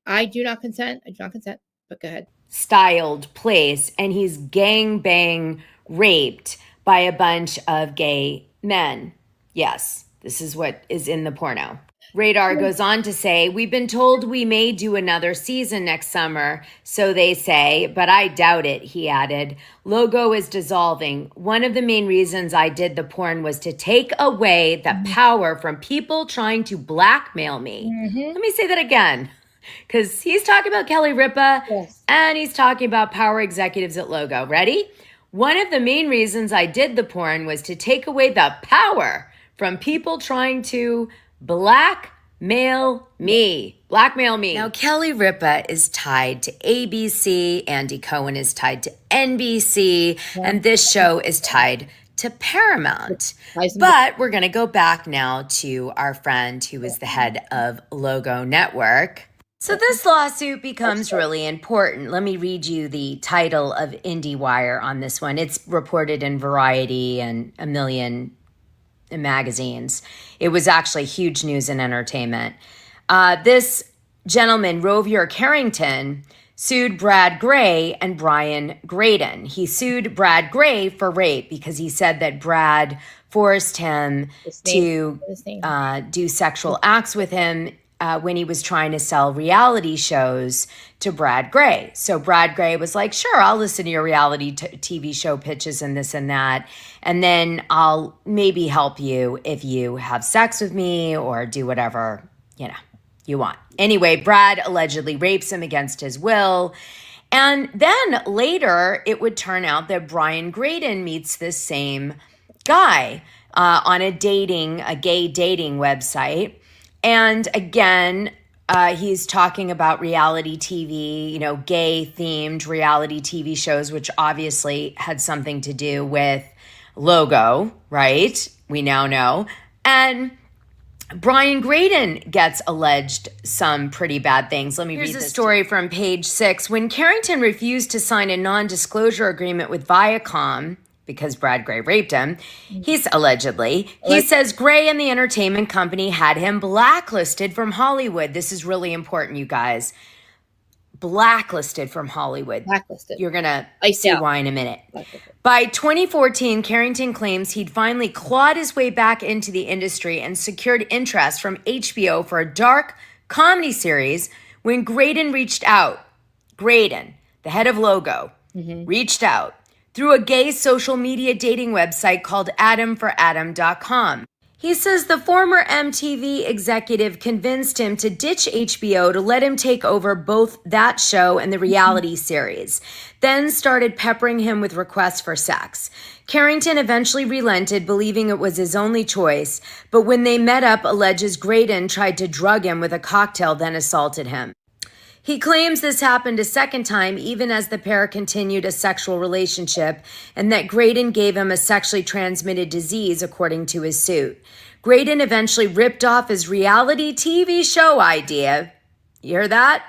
But go ahead. Styled place, and he's gangbang raped by a bunch of gay men. Yes, this is what is in the porno. Radar goes on to say, we've been told we may do another season next summer, so they say, but I doubt it, he added. Logo is dissolving. One of the main reasons I did the porn was to take away the power from people trying to blackmail me. Let me say that again, because he's talking about Kelly Ripa, and he's talking about power executives at Logo. Ready? One of the main reasons I did the porn was to take away the power from people trying to blackmail me. Now, Kelly Ripa is tied to ABC, Andy Cohen is tied to NBC, and this show is tied to Paramount. But we're going to go back now to our friend who is the head of Logo Network. So this lawsuit becomes really important. Let me read you the title of IndieWire on this one. It's reported in Variety and a million magazines. It was actually huge news and entertainment. This gentleman, Rovier Carrington, sued Brad Gray and Brian Graydon. He sued Brad Gray for rape because he said that Brad forced him to do sexual acts with him when he was trying to sell reality shows to Brad Gray. So Brad Gray was like, sure, I'll listen to your reality TV show pitches and this and that. And then I'll maybe help you if you have sex with me or do whatever you want. Anyway, Brad allegedly rapes him against his will. And then later, it would turn out that Brian Graydon meets this same guy on a gay dating website. And again, he's talking about reality TV, gay-themed reality TV shows, which obviously had something to do with Logo, right? We now know. And Brian Graydon gets alleged some pretty bad things. Let me read this story from page 6. When Carrington refused to sign a non-disclosure agreement with Viacom, because Brad Gray raped him, he says Gray and the entertainment company had him blacklisted from Hollywood. This is really important, you guys. Blacklisted from Hollywood. Blacklisted. You're going to see why in a minute. By 2014, Carrington claims he'd finally clawed his way back into the industry and secured interest from HBO for a dark comedy series when Graydon reached out. Graydon, the head of Logo, reached out through a gay social media dating website called AdamForAdam.com. He says the former MTV executive convinced him to ditch HBO to let him take over both that show and the reality series, then started peppering him with requests for sex. Carrington eventually relented, believing it was his only choice, but when they met up, alleges Graydon tried to drug him with a cocktail, then assaulted him. He claims this happened a second time, even as the pair continued a sexual relationship, and that Graydon gave him a sexually transmitted disease, according to his suit. Graydon eventually ripped off his reality TV show idea, you hear that?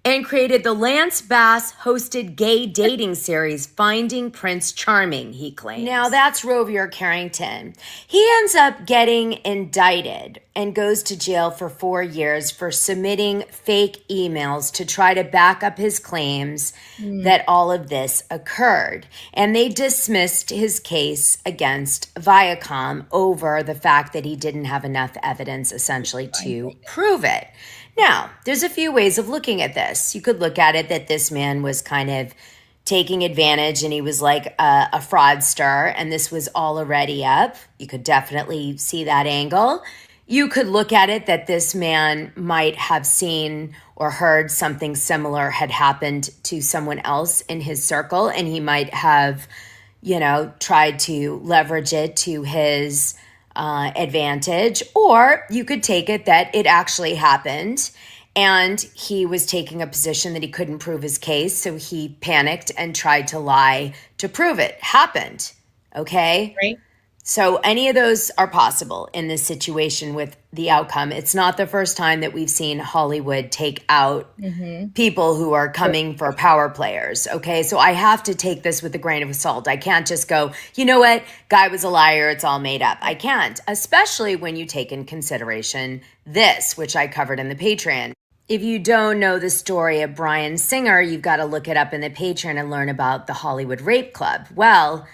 And created the Lance Bass hosted gay dating series, Finding Prince Charming, he claims. Now that's Rovier Carrington. He ends up getting indicted and goes to jail for 4 years for submitting fake emails to try to back up his claims that all of this occurred. And they dismissed his case against Viacom over the fact that he didn't have enough evidence, essentially, to prove it. Now, there's a few ways of looking at this. You could look at it that this man was kind of taking advantage and he was like a fraudster and this was all already up. You could definitely see that angle. You could look at it that this man might have seen or heard something similar had happened to someone else in his circle and he might have, tried to leverage it to his advantage, or you could take it that it actually happened and he was taking a position that he couldn't prove his case, so he panicked and tried to lie to prove it happened. Okay? Right. So any of those are possible in this situation with the outcome. It's not the first time that we've seen Hollywood take out people who are coming for power players. Okay, so I have to take this with a grain of salt. I can't just go, you know what, guy was a liar, it's all made up. I can't, especially when you take in consideration this, which I covered in the Patreon. If you don't know the story of Bryan Singer, you've got to look it up in the Patreon and learn about the Hollywood Rape Club. Well,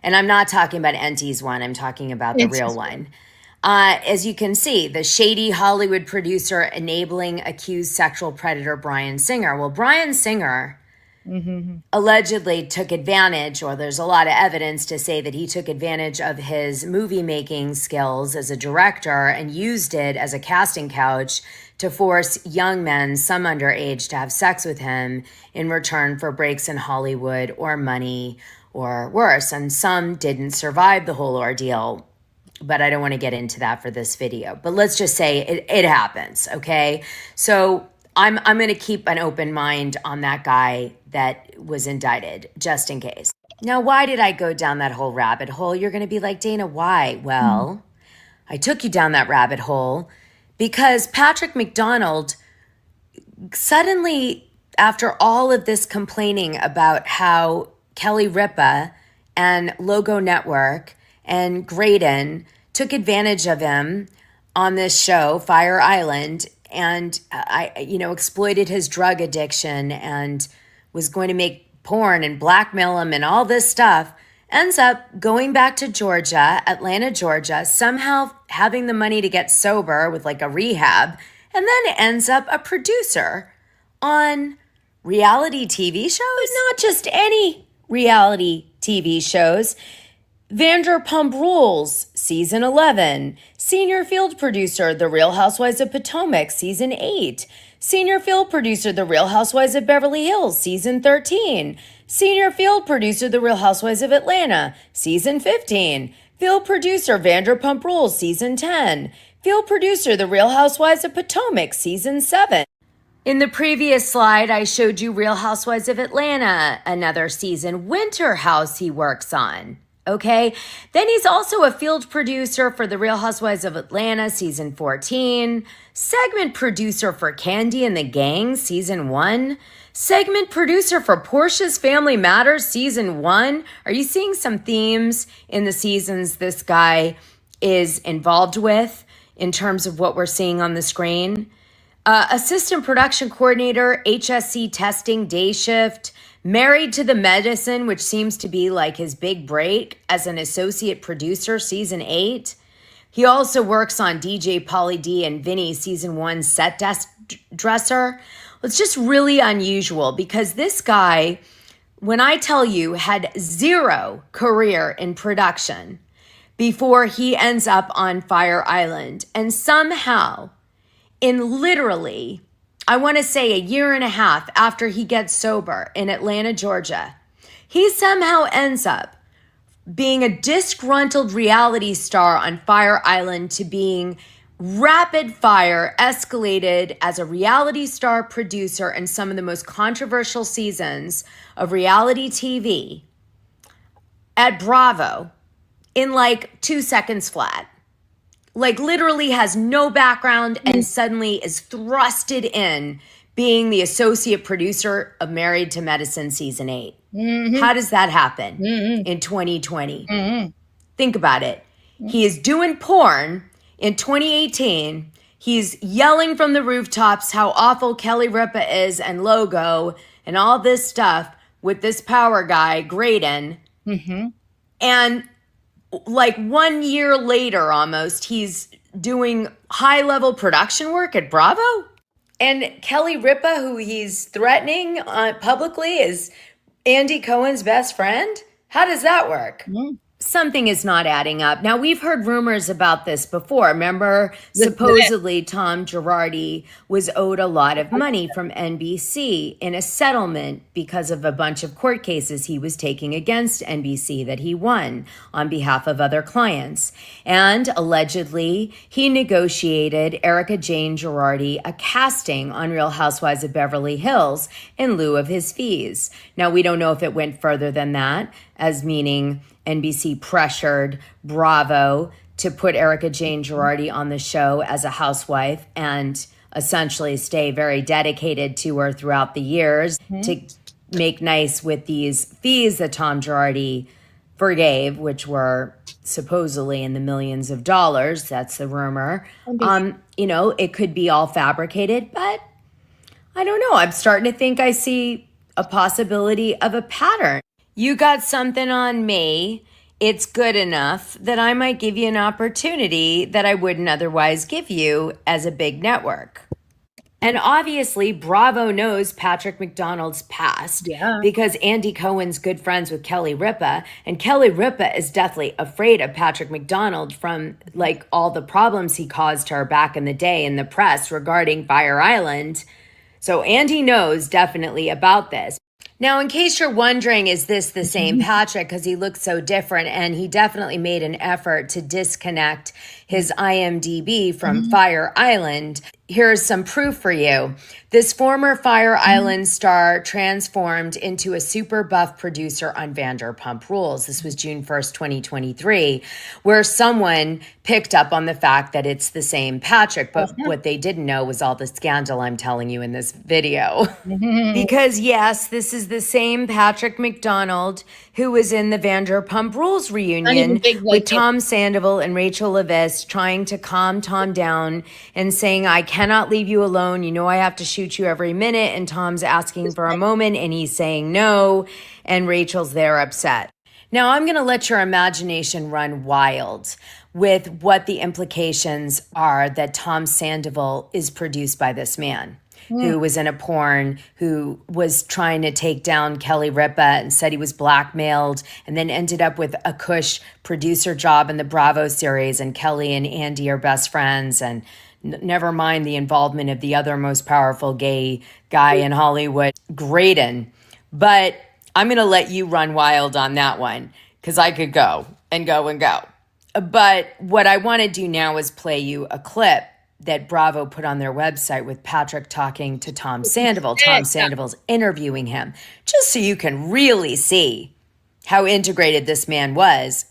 and I'm not talking about NT's one, I'm talking about the real one. As you can see, the shady Hollywood producer enabling accused sexual predator Bryan Singer. Well, Bryan Singer allegedly took advantage, or there's a lot of evidence to say that he took advantage of his movie-making skills as a director and used it as a casting couch to force young men, some underage, to have sex with him in return for breaks in Hollywood or money or worse. And some didn't survive the whole ordeal, but I don't want to get into that for this video. But let's just say it happens, okay? So I'm going to keep an open mind on that guy that was indicted, just in case. Now, why did I go down that whole rabbit hole? You're going to be like, Dana, why? Well, I took you down that rabbit hole because Patrick McDonald suddenly, after all of this complaining about how Kelly Ripa and Logo Network and Graydon took advantage of him on this show, Fire Island, and exploited his drug addiction and was going to make porn and blackmail him and all this stuff, ends up going back to Georgia, Atlanta, Georgia, somehow having the money to get sober with like a rehab, and then ends up a producer on reality TV shows. But not just any reality TV shows. Vanderpump Rules, Season 11, Senior field producer, The Real Housewives of Potomac, season 8. Senior field producer, The Real Housewives of Beverly Hills, season 13. Senior field producer, The Real Housewives of Atlanta, season 15. Field producer, Vanderpump Rules, season 10. Field producer, The Real Housewives of Potomac, season 7. In the previous slide, I showed you Real Housewives of Atlanta, another season, Winter House he works on. Okay, then he's also a field producer for The Real Housewives of Atlanta, season 14, segment producer for Candy and the Gang, season 1, segment producer for Portia's Family Matters, season 1. Are you seeing some themes in the seasons this guy is involved with in terms of what we're seeing on the screen? Assistant production coordinator, HSC testing, day shift, Married to the Medicine, which seems to be like his big break as an associate producer, season 8. He also works on DJ Pauly D and Vinny, season 1 set dresser. It's just really unusual because this guy, when I tell you, had zero career in production before he ends up on Fire Island. And somehow, in literally, I want to say a year and a half after he gets sober in Atlanta, Georgia, he somehow ends up being a disgruntled reality star on Fire Island to being rapid fire escalated as a reality star producer in some of the most controversial seasons of reality TV at Bravo in like 2 seconds flat. Like literally has no background and suddenly is thrusted in being the associate producer of Married to Medicine season 8. How does that happen in 2020? Think about it. He is doing porn in 2018. He's yelling from the rooftops how awful Kelly Ripa is and Logo and all this stuff with this power guy, Graydon. And like 1 year later almost, he's doing high-level production work at Bravo. And Kelly Ripa, who he's threatening publicly, is Andy Cohen's best friend? How does that work? Something is not adding up. Now, we've heard rumors about this before. Remember, supposedly Tom Girardi was owed a lot of money from NBC in a settlement because of a bunch of court cases he was taking against NBC that he won on behalf of other clients. And allegedly, he negotiated Erica Jane Girardi a casting on Real Housewives of Beverly Hills in lieu of his fees. Now, we don't know if it went further than that, as meaning NBC pressured Bravo to put Erica Jane Girardi on the show as a housewife and essentially stay very dedicated to her throughout the years to make nice with these fees that Tom Girardi forgave, which were supposedly in the millions of dollars. That's the rumor. You know, it could be all fabricated, but I don't know. I'm starting to think I see a possibility of a pattern. You got something on me, it's good enough that I might give you an opportunity that I wouldn't otherwise give you as a big network. And obviously, Bravo knows Patrick McDonald's past because Andy Cohen's good friends with Kelly Ripa, and Kelly Ripa is deathly afraid of Patrick McDonald from like all the problems he caused her back in the day in the press regarding Fire Island. So Andy knows definitely about this. Now, in case you're wondering, is this the same Patrick? Because he looks so different, and he definitely made an effort to disconnect his IMDb from Fire Island. Here's some proof for you. This former Fire Island star transformed into a super buff producer on Vanderpump Rules. This was June 1st, 2023, where someone picked up on the fact that it's the same Patrick. But what they didn't know was all the scandal I'm telling you in this video. Because yes, this is the same Patrick McDonald who was in the Vanderpump Rules reunion with Tom Sandoval and Rachel Leviss trying to calm Tom down and saying, I cannot leave you alone. You know I have to shoot you every minute. And Tom's asking for a moment and he's saying no. And Rachel's there upset. Now I'm going to let your imagination run wild with what the implications are that Tom Sandoval is produced by this man. who was in a porn, who was trying to take down Kelly Ripa and said he was blackmailed, and then ended up with a cush producer job in the Bravo series. And Kelly and Andy are best friends. And never mind the involvement of the other most powerful gay guy in Hollywood, Graydon. But I'm going to let you run wild on that one because I could go and go and go. But what I want to do now is play you a clip that Bravo put on their website with Patrick talking to Tom Sandoval. Tom Sandoval's interviewing him, just so you can really see how integrated this man was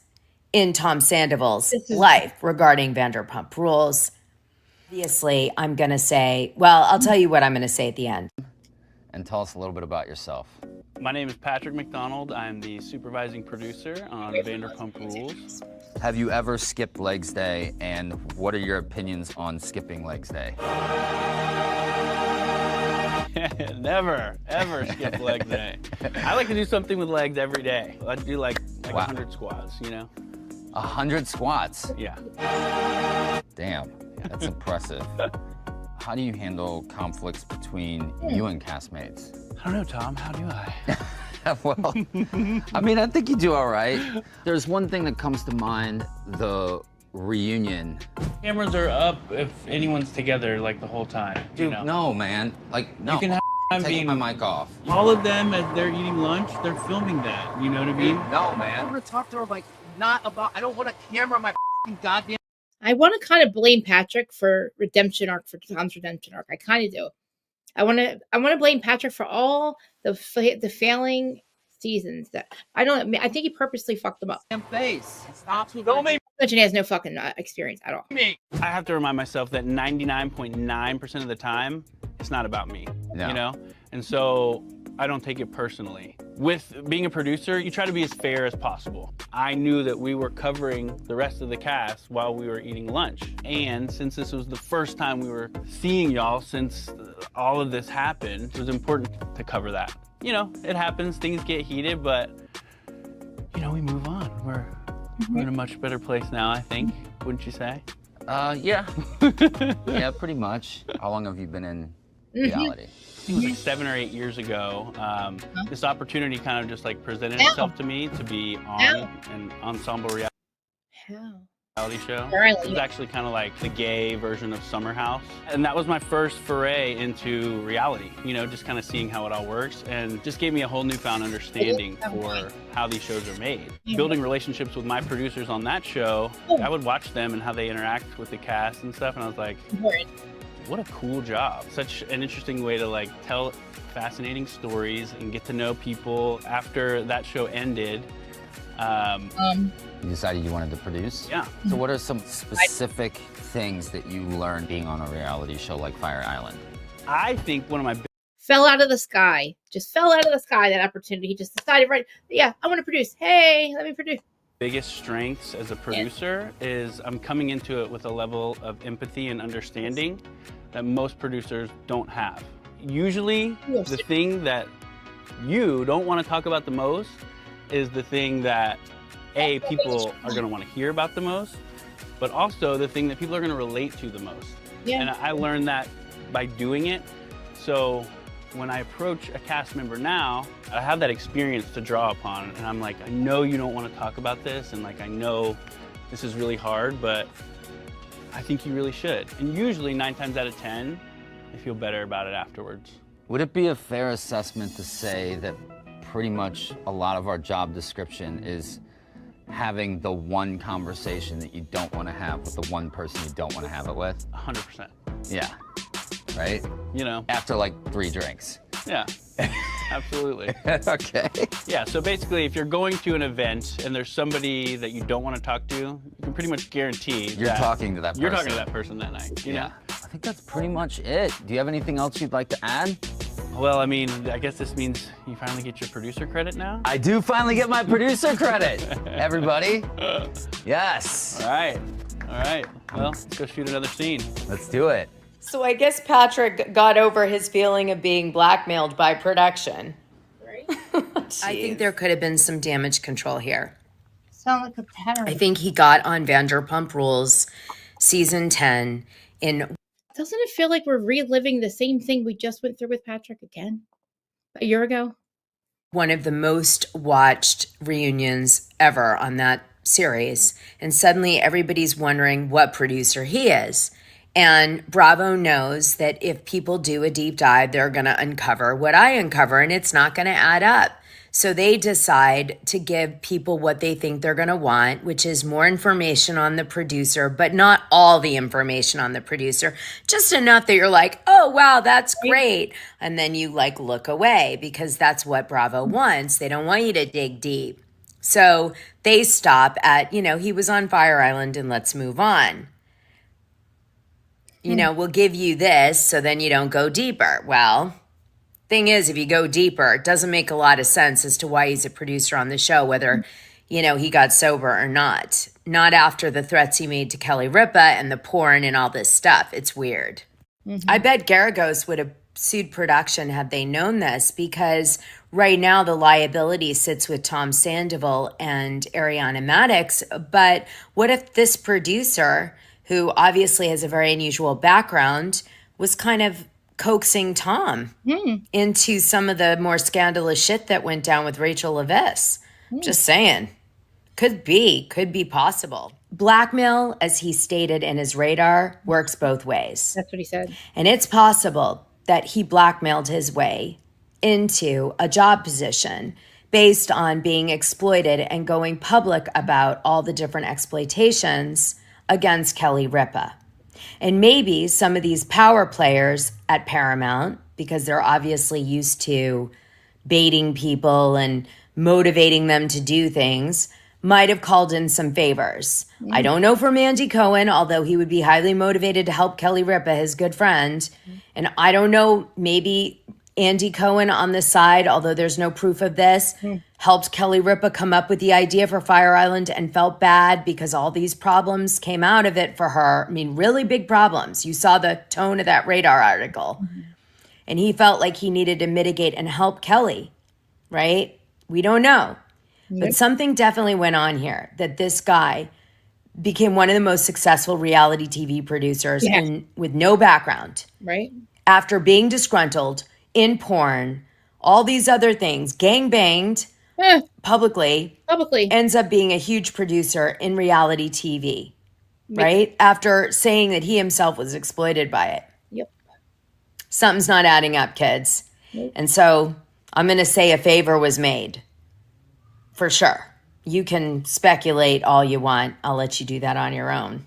in Tom Sandoval's life regarding Vanderpump Rules. Obviously, I'm going to say, well, I'll tell you what I'm going to say at the end. And tell us a little bit about yourself. My name is Patrick McDonald. I'm the supervising producer on Vanderpump Rules. Have you ever skipped Legs Day, and what are your opinions on skipping Legs Day? Never, ever skip Legs Day. I like to do something with legs every day. I do like 100 squats, you know? 100 squats? Yeah. Damn, that's impressive. How do you handle conflicts between you and castmates? I don't know, Tom. How do I? Well, I mean, I think you do all right. There's one thing that comes to mind, the reunion. Cameras are up if anyone's together, like, the whole time. Dude, you know? no, man. Like, no. You can have I'm taking my mic off. All of them, as they're eating lunch, they're filming that. You know what I mean? No, man. I want to talk to her, like, not about, I don't want a camera on my goddamn. I want to kind of blame Patrick for Tom's redemption arc. I kind of do. I want to blame Patrick for all the failing seasons that I think he purposely fucked them up. Face. Stop filming. He has no fucking experience at all. I have to remind myself that 99.9% of the time, it's not about me. No. You know? And so I don't take it personally. With being a producer, you try to be as fair as possible. I knew that we were covering the rest of the cast while we were eating lunch. And since this was the first time we were seeing y'all since all of this happened, it was important to cover that. You know, it happens, things get heated, but, you know, we move on. We're in a much better place now, I think, wouldn't you say? Yeah. Yeah, pretty much. How long have you been in reality? I think it was like 7 or 8 years ago. This opportunity kind of just like presented itself to me to be on an ensemble reality show. It was actually kind of like the gay version of Summer House. And that was my first foray into reality, you know, just kind of seeing how it all works, and just gave me a whole newfound understanding for how these shows are made. Building relationships with my producers on that show, I would watch them and how they interact with the cast and stuff, and I was like, what a cool job. Such an interesting way to like tell fascinating stories and get to know people. After that show ended, you decided you wanted to produce? Yeah. So what are some specific things that you learned being on a reality show like Fire Island? I think one of my Fell out of the sky. Just fell out of the sky, that opportunity. He just decided, right, yeah, I want to produce. Hey, let me produce. biggest strengths as a producer is I'm coming into it with a level of empathy and understanding that most producers don't have. Usually, the thing that you don't want to talk about the most is the thing that people are going to want to hear about the most, but also the thing that people are going to relate to the most. And I learned that by doing it. So when I approach a cast member now, I have that experience to draw upon, and I'm like, I know you don't want to talk about this, and like, I know this is really hard, but I think you really should. And usually 9 times out of 10, they feel better about it afterwards. Would it be a fair assessment to say that pretty much a lot of our job description is having the one conversation that you don't want to have with the one person you don't want to have it with? 100%. Yeah, right? You know. After like 3 drinks. Yeah, absolutely. Okay. Yeah, so basically if you're going to an event and there's somebody that you don't want to talk to, you can pretty much guarantee you're talking to that person. You're talking to that person that night, you know? I think that's pretty much it. Do you have anything else you'd like to add? Well, I mean, I guess this means you finally get your producer credit now? I do finally get my producer credit, everybody. Yes. All right. All right. Well, let's go shoot another scene. Let's do it. So I guess Patrick got over his feeling of being blackmailed by production. Right? I think there could have been some damage control here. Sound like a pattern. I think he got on Vanderpump Rules season 10 in... doesn't it feel like we're reliving the same thing we just went through with Patrick again a year ago? One of the most watched reunions ever on that series. And suddenly everybody's wondering what producer he is. And Bravo knows that if people do a deep dive, they're going to uncover what I uncover, and it's not going to add up. So they decide to give people what they think they're going to want, which is more information on the producer, but not all the information on the producer, just enough that you're like, oh, wow, that's great. And then you like look away because that's what Bravo wants. They don't want you to dig deep. So they stop at, he was on Fire Island and let's move on. We'll give you this so then you don't go deeper. Well, thing is, if you go deeper, it doesn't make a lot of sense as to why he's a producer on the show, whether, he got sober or not. Not after the threats he made to Kelly Ripa and the porn and all this stuff. It's weird. I bet Garagos would have sued production had they known this, because right now the liability sits with Tom Sandoval and Ariana Maddox. But what if this producer, who obviously has a very unusual background, was kind of coaxing Tom into some of the more scandalous shit that went down with Rachel Leviss? Just saying. Could be possible. Blackmail, as he stated in his radar, works both ways. That's what he said. And it's possible that he blackmailed his way into a job position based on being exploited and going public about all the different exploitations against Kelly Ripa. And maybe some of these power players at Paramount, because they're obviously used to baiting people and motivating them to do things, might have called in some favors. I don't know from Andy Cohen, although he would be highly motivated to help Kelly Ripa, his good friend. And I don't know, maybe Andy Cohen on the side, although there's no proof of this, helped Kelly Ripa come up with the idea for Fire Island and felt bad because all these problems came out of it for her. I mean, really big problems. You saw the tone of that Radar article. And he felt like he needed to mitigate and help Kelly, right? We don't know. But something definitely went on here, that this guy became one of the most successful reality TV producers with no background. Right. After being disgruntled in porn, all these other things, gang-banged publicly, ends up being a huge producer in reality TV, right? After saying that he himself was exploited by it. Yep. Something's not adding up, kids. And so I'm going to say a favor was made. For sure. You can speculate all you want. I'll let you do that on your own.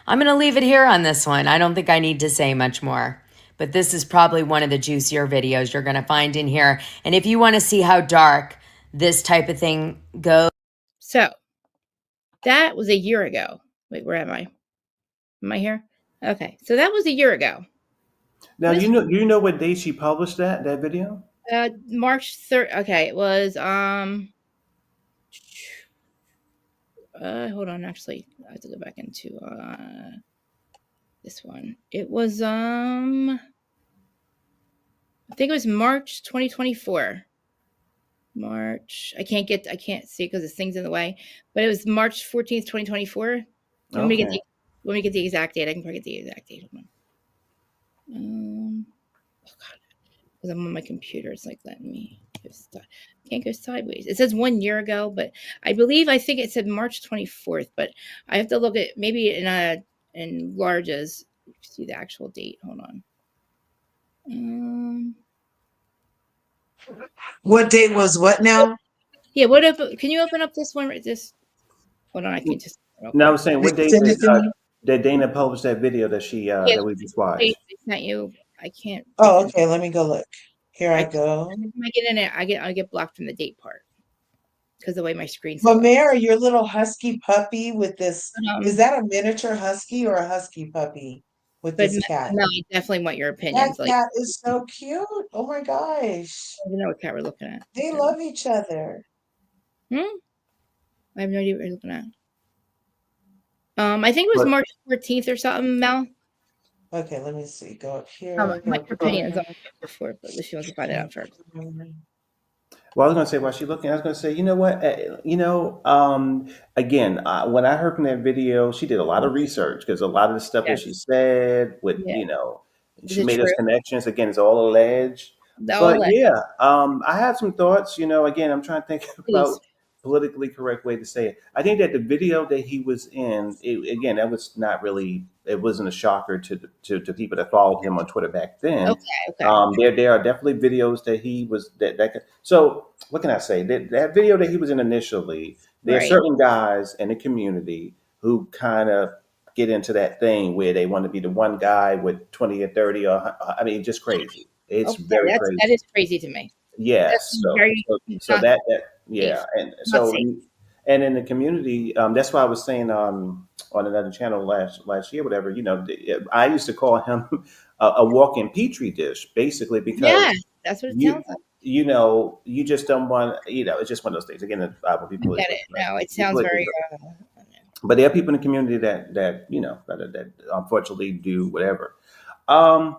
I'm going to leave it here on this one. I don't think I need to say much more. But this is probably one of the juicier videos you're going to find in here. And if you want to see how dark this type of thing goes. So, that was a year ago. Wait, where am I? Am I here? Okay. So that was a year ago. Now, you know what day she published that video? March 3rd. Okay, it was hold on, actually. I have to go back into this one. It was I think it was March 2024. March. I can't see it because this thing's in the way. But it was March 14th, 2024. Let me get the exact date. I can probably get the exact date. Hold on. Oh God. Because I'm on my computer. It's like letting me can't go sideways. It says 1 year ago, but I think it said March 24th, but I have to look at maybe in larges see the actual date. Hold on. What date was what now? Yeah, can you open up this one? Hold on, I can just. No, I was saying, what date did Dana publish that video that she that we just watched? It's not you. I can't. Oh, okay. Let me go look. Here I go. When I get in it, I get blocked from the date part because the way my screen's. But Mary, your little husky puppy with this, is that a miniature husky or a husky puppy with this cat? No, I definitely want your opinion. That cat is so cute. Oh my gosh. I don't know what cat we're looking at. They love each other. I have no idea what you're looking at. I think it was March 14th or something, Mel. Okay, let me see. Go up here. My opinion is on before, but she wants to find it out first. Well, I was going to say while she's looking, I was going to say, you know what? Again, when I heard from that video, she did a lot of research because a lot of the stuff that she Yes. said, with Yeah. Is she it made true? those connections. Again, it's all alleged. All But alleged. yeah, I have some thoughts. Again, I'm trying to think Please. about politically correct way to say it. I think that the video that he was in, again, that was not really. It wasn't a shocker to people that followed him on Twitter back then. Okay. Okay. There are definitely videos that he was so what can I say? That video that he was in initially, there are Right. certain guys in the community who kind of get into that thing where they want to be the one guy with 20 or 30 or I mean just crazy. It's Okay. very That crazy. is crazy to me. That's Yes. So very so, so not that yeah. safe. And Not so safe. and in the community, that's why I was saying on another channel last year, whatever, I used to call him a walking petri dish, basically, Yeah, because that's what it you sounds like. you just don't want, it's just one of those things. Again, the Bible I people is get it. No, it sounds very. but there are people in the community that unfortunately do whatever. Um,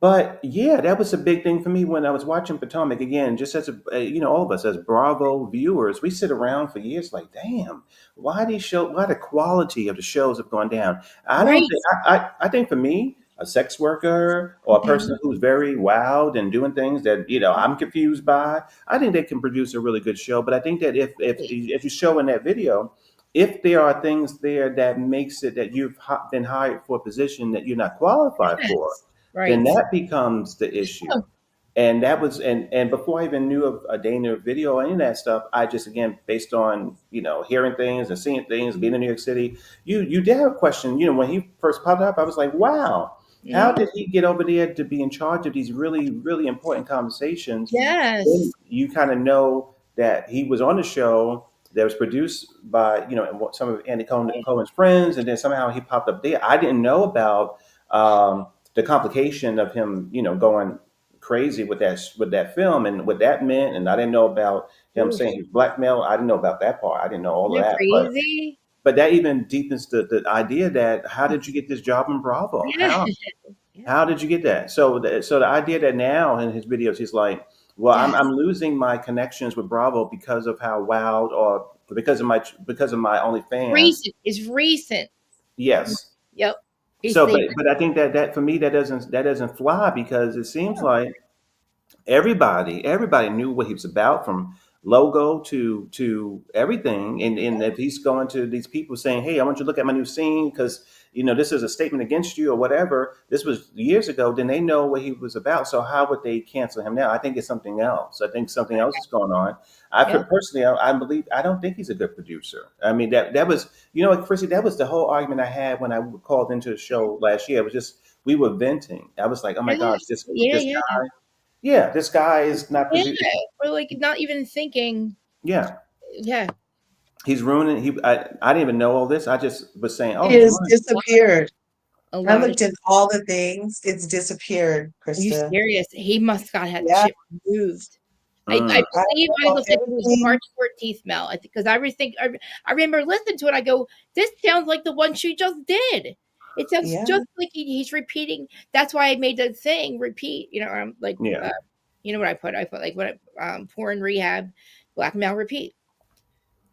but yeah, that was a big thing for me when I was watching Potomac again. Just as all of us as Bravo viewers, we sit around for years like, damn, why the quality of the shows have gone down? I don't Right. think I think for me, a sex worker or a person Mhm. who's very wild and doing things that I'm confused by, I think they can produce a really good show. But I think that if you show in that video, if there are things there that makes it that you've been hired for a position that you're not qualified for, Yes. then Right. that becomes the issue. Oh, And that was and before I even knew of a Dana video or any of that stuff, I just again based on hearing things and seeing things, being in New York City, you did have a question. When he first popped up, I was like, wow, how mhm. did he get over there to be in charge of these really really important conversations? Then Yes. you kind of know that he was on the show that was produced by some of Andy Cohen's friends, and then somehow he popped up there. I didn't know about the complication of him, going crazy with that film and what that meant, and I didn't know about him Oof. saying he was blackmailed. I didn't know about that part. I didn't know all of Isn't it that, crazy? but that even deepens the idea that how did you get this job in Bravo? Yeah. Yeah. How did you get that? So the idea that now in his videos he's like, well, I'm Yes. I'm losing my connections with Bravo because of how wild or because of my OnlyFans. Recent. It's recent. Yes. Yep. He's So, but thinking. but I think that for me that doesn't fly because it seems like everybody knew what he was about, from logo to everything. And if he's going to these people saying, hey, I want you to look at my new scene because this is a statement against you or whatever, this was years ago, then they know what he was about. So how would they cancel him now? I think it's something else. I think something else is going on. Yep. Personally, I don't think he's a good producer. I mean, that was, what, Chrissy, that was the whole argument I had when I called into the show last year. It was just we were venting. I was like, oh my gosh, Yes. this Yeah. this Yeah. yeah, this guy is not Yeah. producing. We're like not even thinking. Yeah, Yeah. he's ruining. I didn't even know all this. I just was saying, oh, It he's has ruining. disappeared. A I lot of. looked at all the things. It's disappeared, Are you Krista. serious? He must have had Yeah. shit removed. I Mm, I believe don't I know looked at it was everything. March 14th, Mel. I think because I was think I remember listening to it. I go, this sounds like the one she just did. It sounds Yeah. just like he's repeating. That's why I made the thing repeat. Like yeah. what I put? I put like what porn rehab, blackmail repeat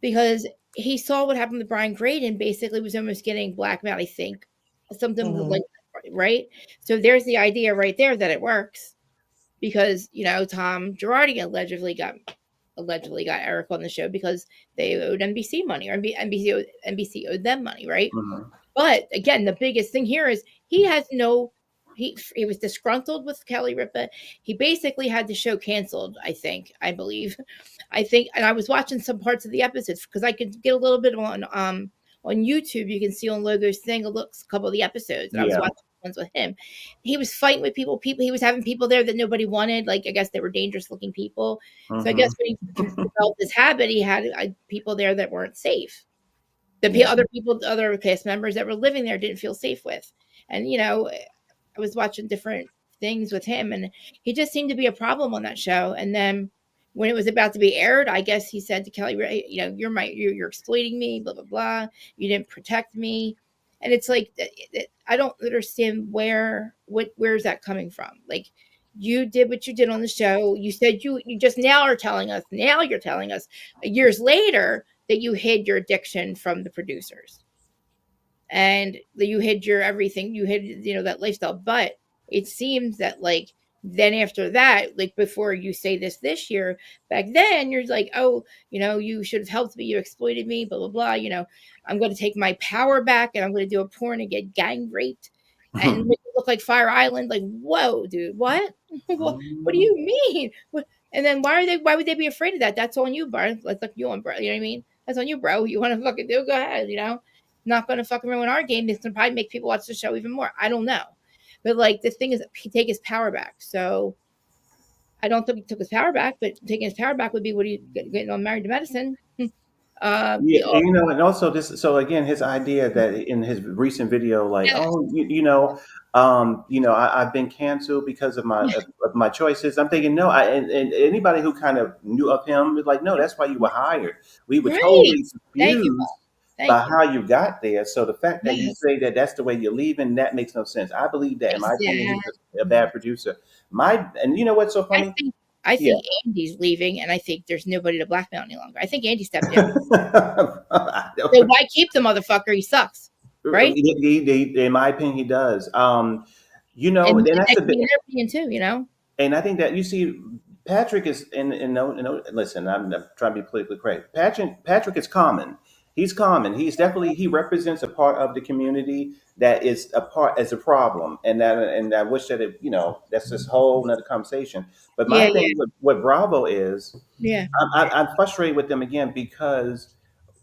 because he saw what happened to Brian Graydon. Basically, was almost getting blackmailed. I think something Hmm. like right. So there's the idea right there that it works because Tom Girardi allegedly got Eric on the show because they owed NBC money or NBC owed them money, right? Hmm. But again, the biggest thing here is he has no. He was disgruntled with Kelly Ripa. He basically had the show canceled. I believe, and I was watching some parts of the episodes because I could get a little bit on YouTube. You can see on Logo's thing a couple of the episodes, and I was Yeah. watching ones with him. He was fighting with people. He was having people there that nobody wanted. Like I guess they were dangerous looking people. So I guess Hmm. when he developed this habit, he had people there that weren't safe. Yeah. Other people, the other cast members that were living there didn't feel safe with. And I was watching different things with him, and he just seemed to be a problem on that show. And then when it was about to be aired, I guess he said to Kelly, you're exploiting me, blah blah blah. You didn't protect me, and it's like I don't understand where's that coming from. Like you did what you did on the show. You said you just now are telling us, now you're telling us years later that you hid your addiction from the producers and that you hid your everything. You hid, that lifestyle. But it seems that like then after that, like before you say this year, back then you're like, oh, you should have helped me. You exploited me, blah, blah, blah. I'm going to take my power back and I'm going to do a porn and get gang raped and make it look like Fire Island. Like, whoa, dude, what? What do you mean? And then why would they be afraid of that? That's on you, bro. Let's look you on, bro. You know what I mean? That's on you, bro. You want to fucking do it? Go ahead, not going to fucking ruin our game. It's going to probably make people watch the show even more. I don't know. But like the thing is, he take his power back. So I don't think he took his power back, but taking his power back would be what he getting on Married to Medicine. Yeah, and also this. So again, his idea that in his recent video, like, Yes. oh, I've been canceled because of my choices. I'm thinking, no, and anybody who kind of knew of him was like, no, that's why you were hired. We were Right. totally Thank you, confused Thank by you. how you got there. So the fact that you Yes. say that that's the way you're leaving, that makes no sense. I believe that. In my opinion, he's a Exactly. bad producer. And you know what's so funny? I Yeah. think Andy's leaving, and I think there's nobody to blackmail any longer. I think Andy stepped down. So why keep the motherfucker? He sucks, right? In my opinion, he does. And That's that can be their opinion too, And I think that you see, Patrick is no. Listen, I'm not trying to be politically correct. Patrick is common. He's common. He represents a part of the community that is a part as a problem, and I wish that that's this whole another conversation. But my Yeah, thing with Bravo is yeah. I'm frustrated with them again because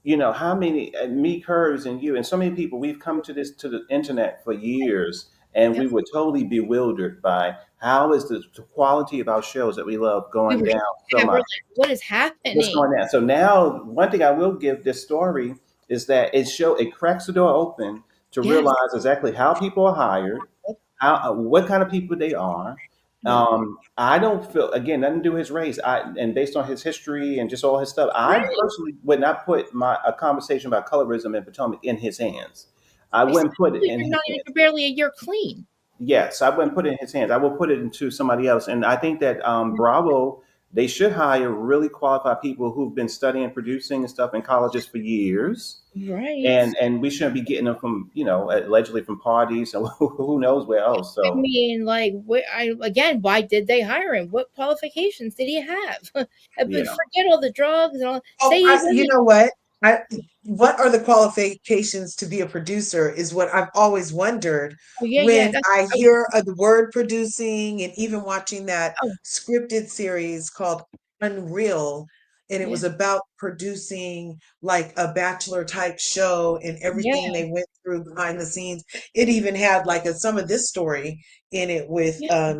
how many me, Curves, and you, and so many people, we've come to the internet for years, and we Yep. were totally bewildered by how is the quality of our shows that we love going down so We're much. like, what is What's happening? going down? So now, one thing I will give this story is that it cracks the door open to Yes. realize exactly how people are hired, what kind of people they are. Yep. I don't feel, again, nothing to do with his race. And based on his history and just all his stuff, I Right. personally would not put a conversation about colorism in Potomac in his hands. I wouldn't put it in his hands. You're barely a year clean. Yes, I wouldn't put it in his hands. I will put it into somebody else. And I think that Bravo, they should hire really qualified people who've been studying producing and stuff in colleges for years. Right. And we shouldn't be getting them from, allegedly from parties and who knows where else. I So mean, like, why did they hire him? What qualifications did he have? But yeah. forget all the drugs and all. You know what? What are the qualifications to be a producer is what I've always wondered Oh, yeah. when I hear of the word producing and even watching that Oh, scripted series called Unreal. And it yeah. was about producing like a bachelor type show and Yeah. everything they went through behind the scenes. It even had like some of this story in it with, Yeah.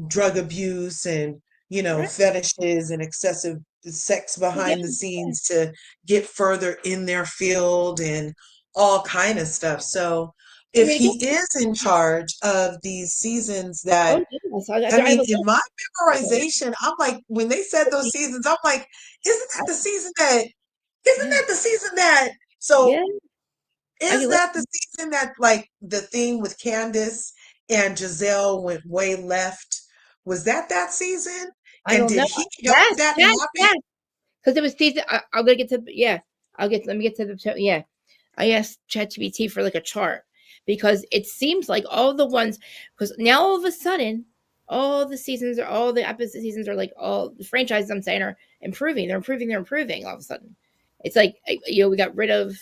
drug abuse and, Right. fetishes and excessive sex Yeah. behind the scenes to get further in their field and all kind of stuff. So I if mean, he is in charge of these seasons oh, that, yes. I I mean, looked in my up it. memorization, I'm like, when they said those seasons, I'm like, isn't Yeah. that the season that, so Yeah. I is can look. that the season that like the thing with Candace and Giselle went way left? Was that season? I And don't know. did he help Yes. that Yes. happen? Yes. Because it was season. I'm gonna get to. Yeah. Let me get to the. Yeah. I asked ChatGPT for like a chart because it seems like all the ones, because now all of a sudden, all the episode seasons are like all the franchises I'm saying are improving. They're improving. They're improving. All of a sudden, it's like we got rid of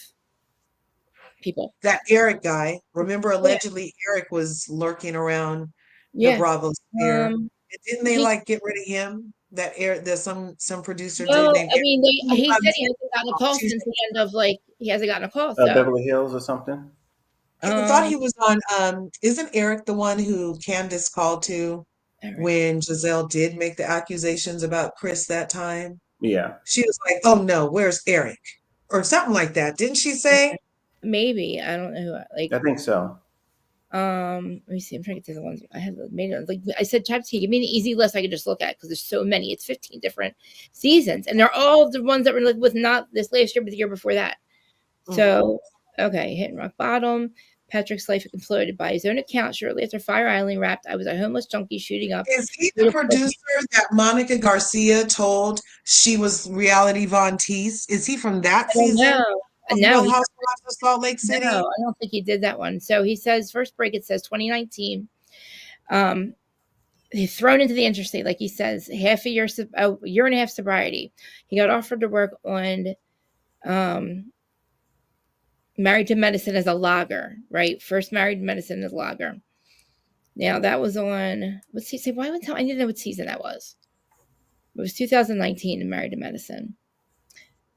people. That Eric guy, remember Yeah, allegedly Eric was lurking around the yeah. Bravo sphere. Um, And didn't they he like get rid of him? That Eric, there's some producer dude no, named I Eric. mean he said he hasn't gotten a call Tuesday. since the end of he hasn't gotten a call. So Beverly Hills or something. I thought he was on isn't Eric the one who Candace called to Eric, when Giselle did make the accusations about Chris that time? Yeah. She was like, "Oh no, where's Eric?" Or something like that. Didn't she say? maybe I don't know I think so. Let me see. I'm trying to get to the ones I have made it. Like I said, ChatGPT, give me an easy list I could just look at because there's so many. It's 15 different seasons, and they're all the ones that were with not this last year, but the year before that. So okay, hitting rock bottom. Patrick's life imploded. By his own account, shortly after Fire Island wrapped, I was a homeless junkie shooting up. Is he the producer that Monica Garcia told she was reality Von Teese? Is he from that season of No, Real Housewives of Salt Lake City? No, I don't think he did that one. So he says, first break, it says 2019. He's thrown into the interstate, like he says, a year and a half sobriety. He got offered to work on Married to Medicine as a logger, right? First Married to Medicine as a logger. Now that was on, what season? I need to know what season that was. It was 2019 in Married to Medicine.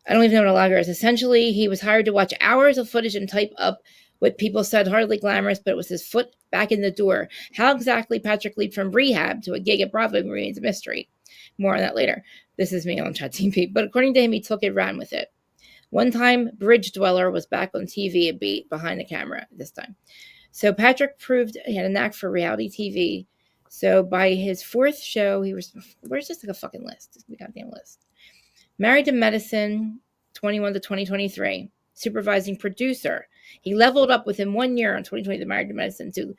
I don't even know what a logger is. Essentially, he was hired to watch hours of footage and type up what people said hardly glamorous, but it was his foot back in the door. How exactly Patrick leaped from rehab to a gig at Bravo remains a mystery. More on that later. This is me on ChatGPT, but according to him, he took it, ran with it. One time, Bridge Dweller was back on TV a beat behind the camera this time. So Patrick proved he had a knack for reality TV. So by his fourth show, he was, where's this like a fucking list? This goddamn list. Married to Medicine, 21 to 2023. Supervising producer. He leveled up within 1 year on 2020 to Married to Medicine to,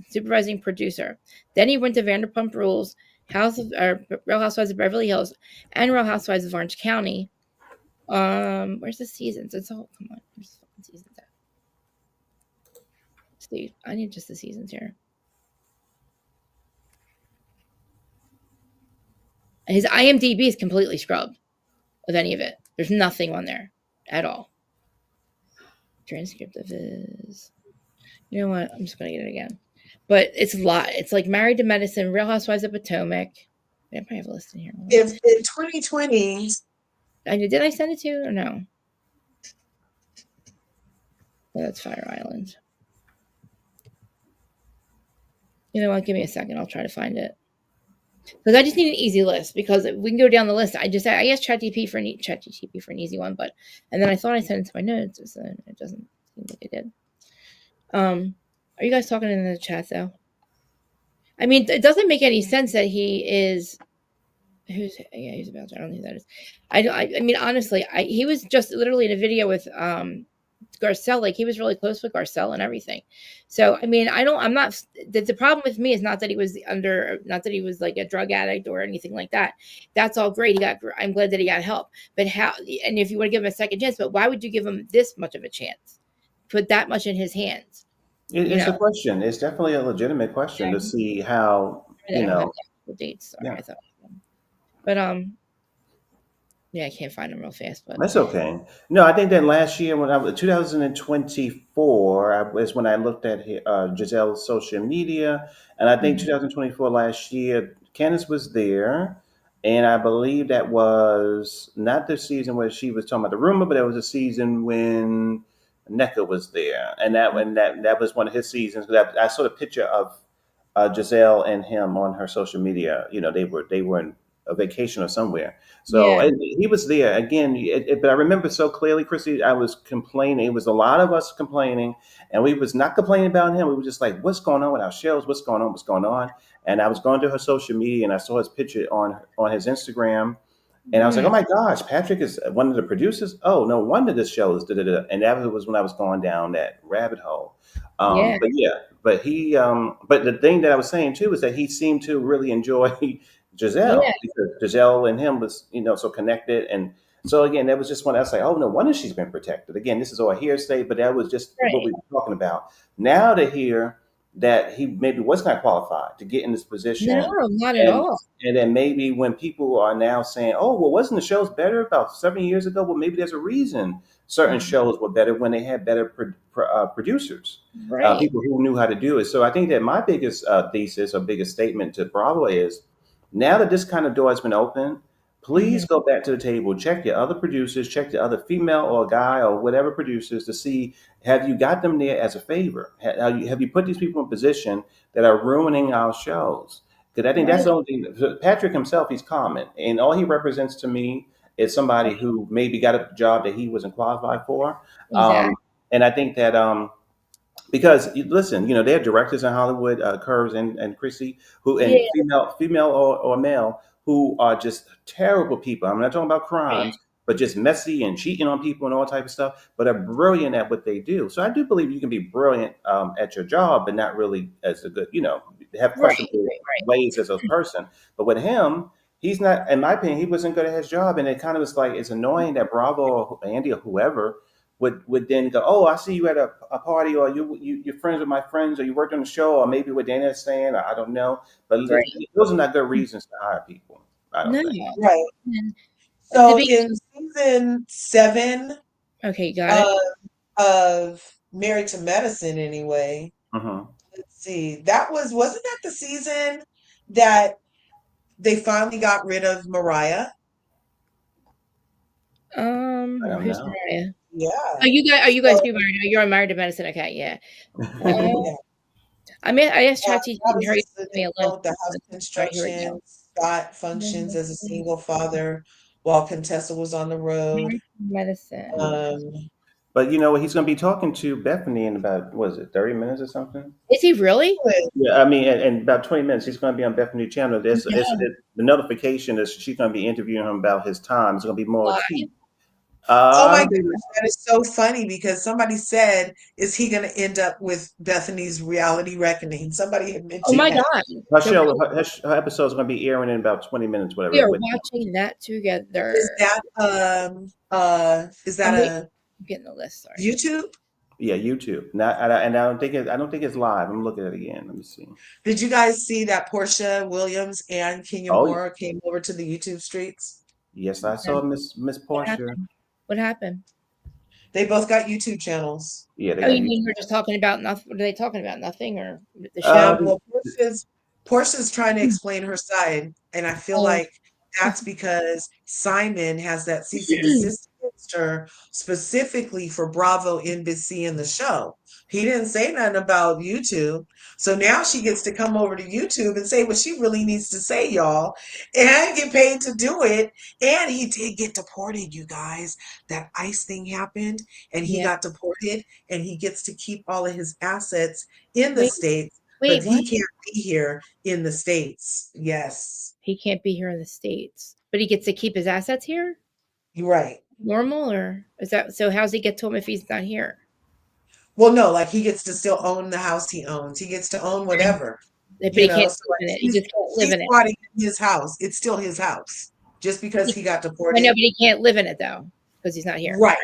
supervising producer. Then he went to Vanderpump Rules, Real Housewives of Beverly Hills, and Real Housewives of Orange County. Where's the seasons? It's all, come on, where's the fucking seasons at? Steve, I need just the seasons here. His IMDb is completely scrubbed of any of it. There's nothing on there at all. Transcript of his. You know what? I'm just going to get it again. But it's a lot. It's like Married to Medicine, Real Housewives of Potomac. I probably have a list in here. If in 2020. Did I send it to you or no? Oh, that's Fire Island. You know what? Give me a second. I'll try to find it. Because I just need an easy list. Because we can go down the list. I asked ChatGPT for an easy one, and then I thought I sent it to my notes, so it doesn't seem like it did. Are you guys talking in the chat though? I mean, it doesn't make any sense that he is. He's about. I don't know who that is. I mean, honestly, he was just literally in a video with Garcelle. Like he was really close with Garcelle and everything. So I mean, I'm not. The problem with me is not that he was not that he was like a drug addict or anything like that. That's all great. I'm glad that he got help. But how? And if you want to give him a second chance, but why would you give him this much of a chance? Put that much in his hands. It's a question. It's definitely a legitimate question to see how the dates. Sorry, I thought. But yeah, I can't find them real fast. But that's okay. No, I think that last year when I was 2024 was when I looked at Giselle's social media, and I think 2024 last year, Candace was there, and I believe that was not the season where she was talking about the rumor, but it was a season when NECA was there, and that was one of his seasons. I saw the picture of Giselle and him on her social media. They were in a vacation or somewhere. So he was there again. But I remember so clearly, Chrissy, I was complaining. It was a lot of us complaining, and we was not complaining about him. We were just like, what's going on with our shows? What's going on? What's going on? And I was going to her social media, and I saw his picture on his Instagram. And I was like, oh my gosh, Patrick is one of the producers. Oh, no wonder this show is da-da-da. And that was when I was going down that rabbit hole. But the thing that I was saying too is that he seemed to really enjoy Giselle because Giselle and him was, so connected. And so again, that was just when I was like, oh, no wonder she's been protected. Again, this is all hearsay, but that was just what we were talking about. Now to hear that he maybe was not qualified to get in this position. No, not at all. And then maybe when people are now saying, oh, well, wasn't the shows better about 7 years ago? Well, maybe there's a reason certain shows were better when they had better producers, people who knew how to do it. So I think that my biggest thesis or biggest statement to Bravo is now that this kind of door has been opened, please go back to the table, check your other producers, check the other female or guy or whatever producers to see, have you got them there as a favor? Have you put these people in position that are ruining our shows? Because I think that's the only thing. Patrick himself, he's common. And all he represents to me is somebody who maybe got a job that he wasn't qualified for. Exactly. And I think that because listen, there are directors in Hollywood, Curves and Chrissy, who female or male, who are just terrible people. I'm not talking about crimes, but just messy and cheating on people and all type of stuff, but are brilliant at what they do. So I do believe you can be brilliant at your job, but not really as a good, have questionable ways as a person. But with him, he's not, in my opinion, he wasn't good at his job. And it kind of was like, it's annoying that Bravo or Andy or whoever would then go, oh, I see you at a party, or you're friends with my friends, or you worked on the show, or maybe what Dana is saying, or I don't know. But those are not good reasons to hire people. I don't think. Right. So in season 7, okay, got it. Of Married to Medicine, anyway. Uh-huh. Let's see. Wasn't that the season that they finally got rid of Mariah? Who's know. Mariah? Yeah. Oh, you guys do married? You're on Married to Medicine. Okay, yeah. Yeah. I mean, I asked ChatGPT That her was the house right construction. now. Scott functions as a single father while Contessa was on the road. Medicine. But you know what? He's going to be talking to Bethany in about, what is it, 30 minutes or something? Is he really? Yeah, I mean, in about 20 minutes, he's going to be on Bethany's channel. The notification is she's going to be interviewing him about his time. It's going to be more tea. Oh my goodness, that is so funny because somebody said, "Is he going to end up with Bethany's reality reckoning?" Somebody had mentioned. Oh my that. God! Her episode is going to be airing in about 20 minutes, whatever. We are watching that together. Is that I'm getting the list? Sorry. YouTube? Yeah, YouTube. I don't think it's live. I'm looking at it again. Let me see. Did you guys see that Portia Williams and Kenya Moore came over to the YouTube streets? Yes, I saw Miss Portia. What happened? They both got YouTube channels. Yeah, they got you mean we're just talking about nothing? What are they talking about? Nothing or the show? Well, Portia's trying to explain her side, and I feel like that's because Simon has that cease and desist against her specifically for Bravo, NBC, and the show. He didn't say nothing about YouTube. So now she gets to come over to YouTube and say what she really needs to say, y'all, and get paid to do it. And he did get deported, you guys. That ICE thing happened, and he got deported, and he gets to keep all of his assets in the States. But he can't be here in the States. Yes. He can't be here in the States, but he gets to keep his assets here? You're right. Normal, or is that so? How's he get to him if he's not here? Well, no, like he gets to still own the house he owns. He gets to own whatever. But he can't live in it. He just can't live in it. In his house. It's still his house. Just because he got deported. I know, but he can't live in it though, because he's not here. Right.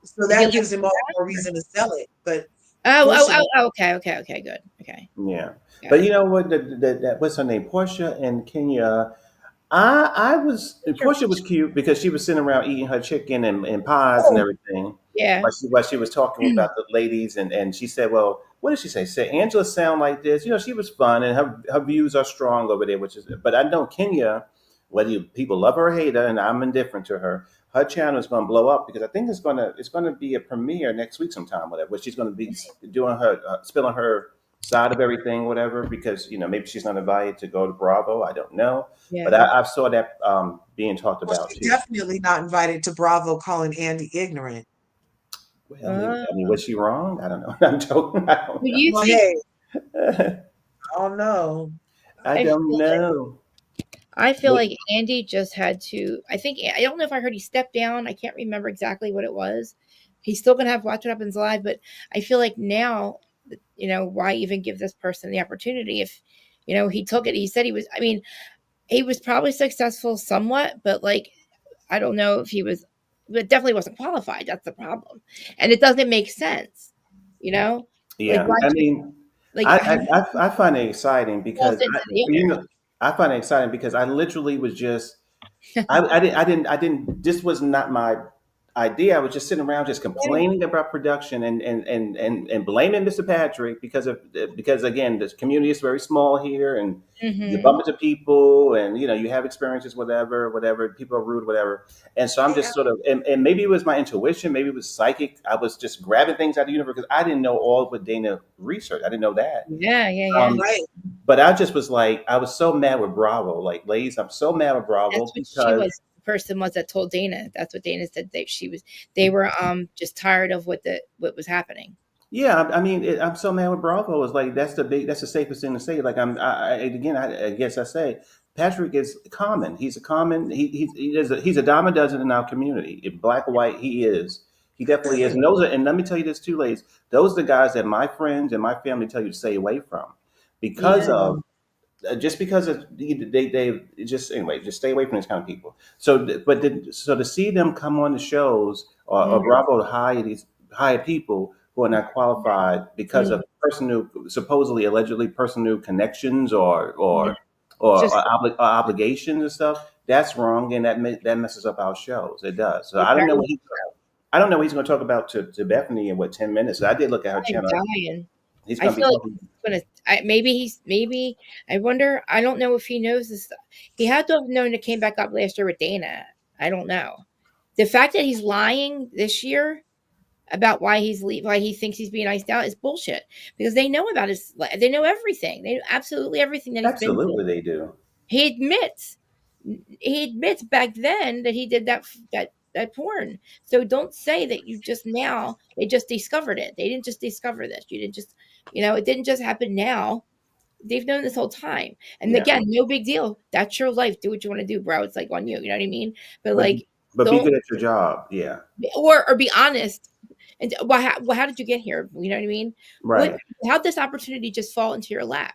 So that gives him all more reason to sell it. But okay, good. Okay. Yeah. But you know what? That what's her name? Portia and Kenya. Portia was cute because she was sitting around eating her chicken and pies and everything. Yeah. While she was talking about the ladies, and she said, well, what did she say? Said Angela sound like this. You know, she was fun, and her views are strong over there, but I know Kenya, whether people love her or hate her, and I'm indifferent to her, her channel is going to blow up because I think it's going to be a premiere next week sometime, whatever, where she's going to be doing her, spilling her side of everything, whatever, because, you know, maybe she's not invited to go to Bravo. I don't know. Yeah. But I saw that being talked about too. Definitely not invited to Bravo calling Andy ignorant. Well, I mean, was she wrong? I don't know. I'm joking. I don't know. I don't know. I don't know. I feel like Andy just had to, I don't know if I heard he stepped down. I can't remember exactly what it was. He's still going to have Watch What Happens Live, but I feel like now, you know, why even give this person the opportunity if, you know, he took it. He said he was probably successful somewhat, but like, I don't know if he was, but definitely wasn't qualified. That's the problem. And it doesn't make sense, you know? Yeah. Like, I mean, I find it exciting because I find it exciting because I literally was just, this was not my idea. I was just sitting around just complaining about production and blaming Mr. Patrick because again, this community is very small here and you bump into people and, you know, you have experiences, whatever, people are rude, whatever. And so I'm just sort of, and maybe it was my intuition, maybe it was psychic. I was just grabbing things out of the universe because I didn't know all of what Dana researched. I didn't know that. Yeah. Right. But I just was like, I was so mad with Bravo. Like, ladies, I'm so mad with Bravo. That's what she was. The person was that told Dana. That's what Dana said. They were just tired of what was happening. Yeah, I mean, I'm so mad with Bravo. It's like that's the safest thing to say. Like I guess I say Patrick is common. He's a common. He's a dime a dozen in our community. In black or white, he is. He definitely is. And let me tell you this too, ladies. Those are the guys that my friends and my family tell you to stay away from, because Yeah. of just because of, they just anyway, just stay away from these kind of people. So to see them come on the shows, or Mm, Bravo to hire people who are not qualified because mm, of personal, supposedly allegedly personal connections, mm. or Just obligations and stuff, that's wrong, and that messes up our shows. It does. So it's very I don't know what he's going to talk about to Bethany in what 10 minutes. I did look at her I'm channel. dying. He's I going to be feel like talking. he's gonna. Maybe. I wonder. I don't know if he knows this stuff. He had to have known it came back up last year with Dana. I don't know. The fact that he's lying this year about why he thinks he's being iced out is bullshit. Because they know about his. They know everything. They know absolutely everything that he's been through. Absolutely, they do. He admits. He admits back then that he did that porn. So don't say that you just now they just discovered it. They didn't just discover this. You didn't just it didn't just happen now. They've known this whole time. And Yeah, again, no big deal. That's your life. Do what you want to do, bro. It's like on you. You know what I mean? But but like, be don't good at your job. Yeah, or be honest. And how did you get here? You know what I mean? What right. How'd this opportunity just fall into your lap?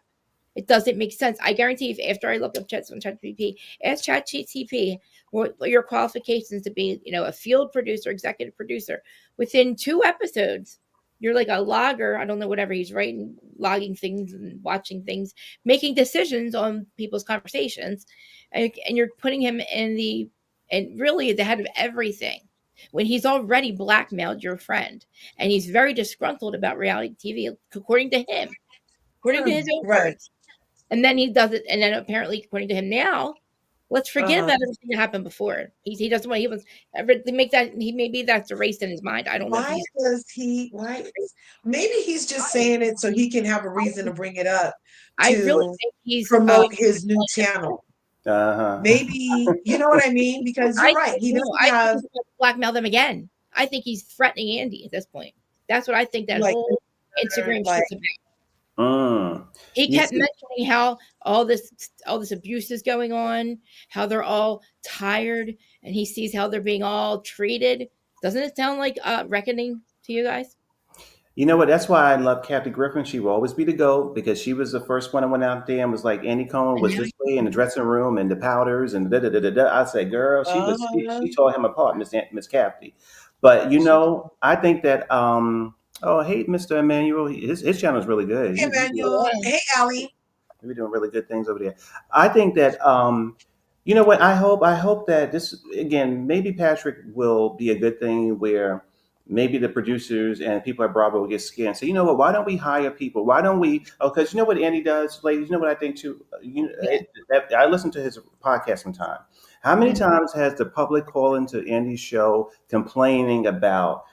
It doesn't make sense. I guarantee if after I look up chats on ChatGPT, ask ChatGPT what your qualifications to be, a field producer, executive producer. Within 2 episodes, you're like a logger. I don't know, whatever he's writing, logging things and watching things, making decisions on people's conversations. And you're putting him and really the head of everything when he's already blackmailed your friend and he's very disgruntled about reality TV, according to his own Right. words. And then he does it, and then apparently, according to him now, let's forget Uh-huh. about everything that happened before. He doesn't want he was ever to make that he maybe that's erased in his mind. I don't know if Why he's does he? Why? crazy. Maybe he's just saying it so he can have a reason to bring it up I really to think he's promote his new channel. Uh huh. Maybe, you know what I mean? Because you're I right. think He no, doesn't I think have he's going to blackmail them again. I think he's threatening Andy at this point. That's what I think that like whole Instagram like shit's about. Mm. He You kept see, mentioning how all this abuse is going on, how they're all tired, and he sees how they're being all treated. Doesn't it sound like reckoning to you guys? you know what? That's why I love Kathy Griffin. She will always be the GOAT, because she was the first one that went out there and was like, Andy Cohen And was now, this way in the dressing room and the powders and da da da da da. I said, girl, uh-huh. she tore him apart, Miss Kathy. But I think that oh, hey, Mr. Emmanuel, his channel is really good. Hey Manuel. yeah, Hey Allie. We're doing really good things over there. I think that you know what? I hope that this again, maybe Patrick will be a good thing where maybe the producers and people at Bravo will get scared and say, you know what? Why don't we hire people? Why don't we? Oh, because you know what Andy does, ladies. You know what I think too. yeah. I listen to his podcast sometime. How many Mhm. times has the public called into Andy's show complaining about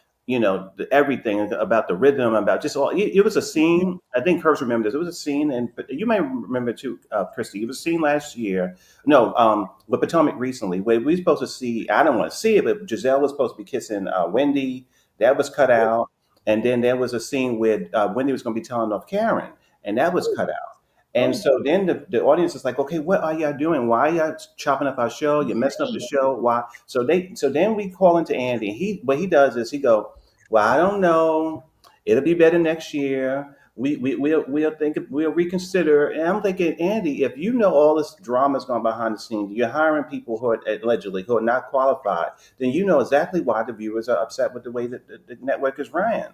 everything about the rhythm, about just all. It was a scene. I think Kurtz remembers. It was a scene, and you may remember too, Christy. It was a scene last year. No, with Potomac recently, where we were supposed to see. I don't want to see it, but Giselle was supposed to be kissing Wendy. That was cut out, and then there was a scene where Wendy was going to be telling off Karen, and that was cut out. And Oh, so then the audience is like, okay, what are y'all doing? Why are y'all chopping up our show? You're messing up the right. show. Why? So then we call into Andy. What he does is he go, well, I don't know. It'll be better next year. We'll reconsider. And I'm thinking, Andy, if you know all this drama is going behind the scenes, you're hiring people who are allegedly who are not qualified, then you know exactly why the viewers are upset with the way that the network is ran.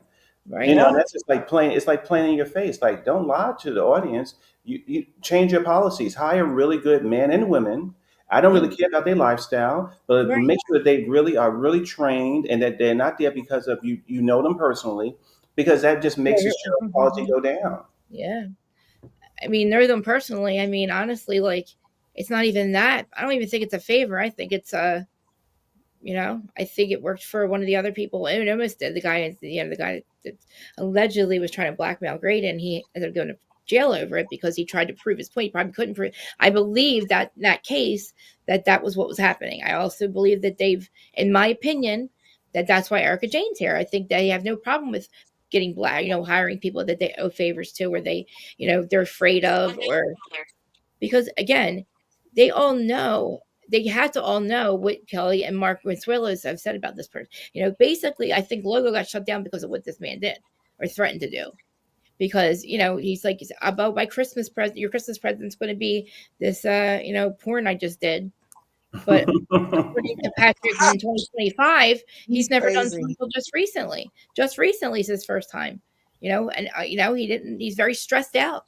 Right. And that's just like playing. It's like playing in your face. Like, don't lie to the audience. You change your policies. Hire really good men and women. I don't really Mhm. care about their lifestyle, but Right. make sure that they really are really trained and that they're not there because of you. You know them personally, because that just makes the show quality Mhm. go down. Yeah. I mean, know them personally. I mean, honestly, like it's not even that. I don't even think it's a favor. I think it's I think it worked for one of the other people. It almost did. The guy that allegedly was trying to blackmail Graydon, he ended up going to jail over it because he tried to prove his point. He probably couldn't prove. I believe that in that case that was what was happening. I also believe that in my opinion, that's why Erica Jane's here. I think they have no problem with getting black, hiring people that they owe favors to, or they're afraid of, or because again, they all know. They had to all know what Kelly and Mark Consuelos have said about this person. Basically, I think Logo got shut down because of what this man did or threatened to do. Because he's like, about my Christmas present, your Christmas present's going to be this, porn I just did. But according to Patrick, in 2025, he's never done crazy. something just recently. Just recently is his first time, and he didn't. He's very stressed out,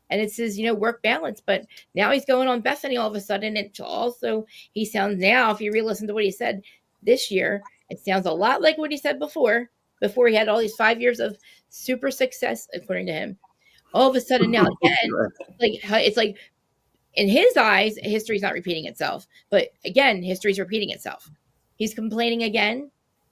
and it's his work balance. But now he's going on Bethany all of a sudden. And also, he sounds now, if you re-listen to what he said this year, it sounds a lot like what he said before. Before he had all these 5 years of super success, according to him. All of a sudden now again, it's like in his eyes, history's not repeating itself. But again, history's repeating itself. He's complaining again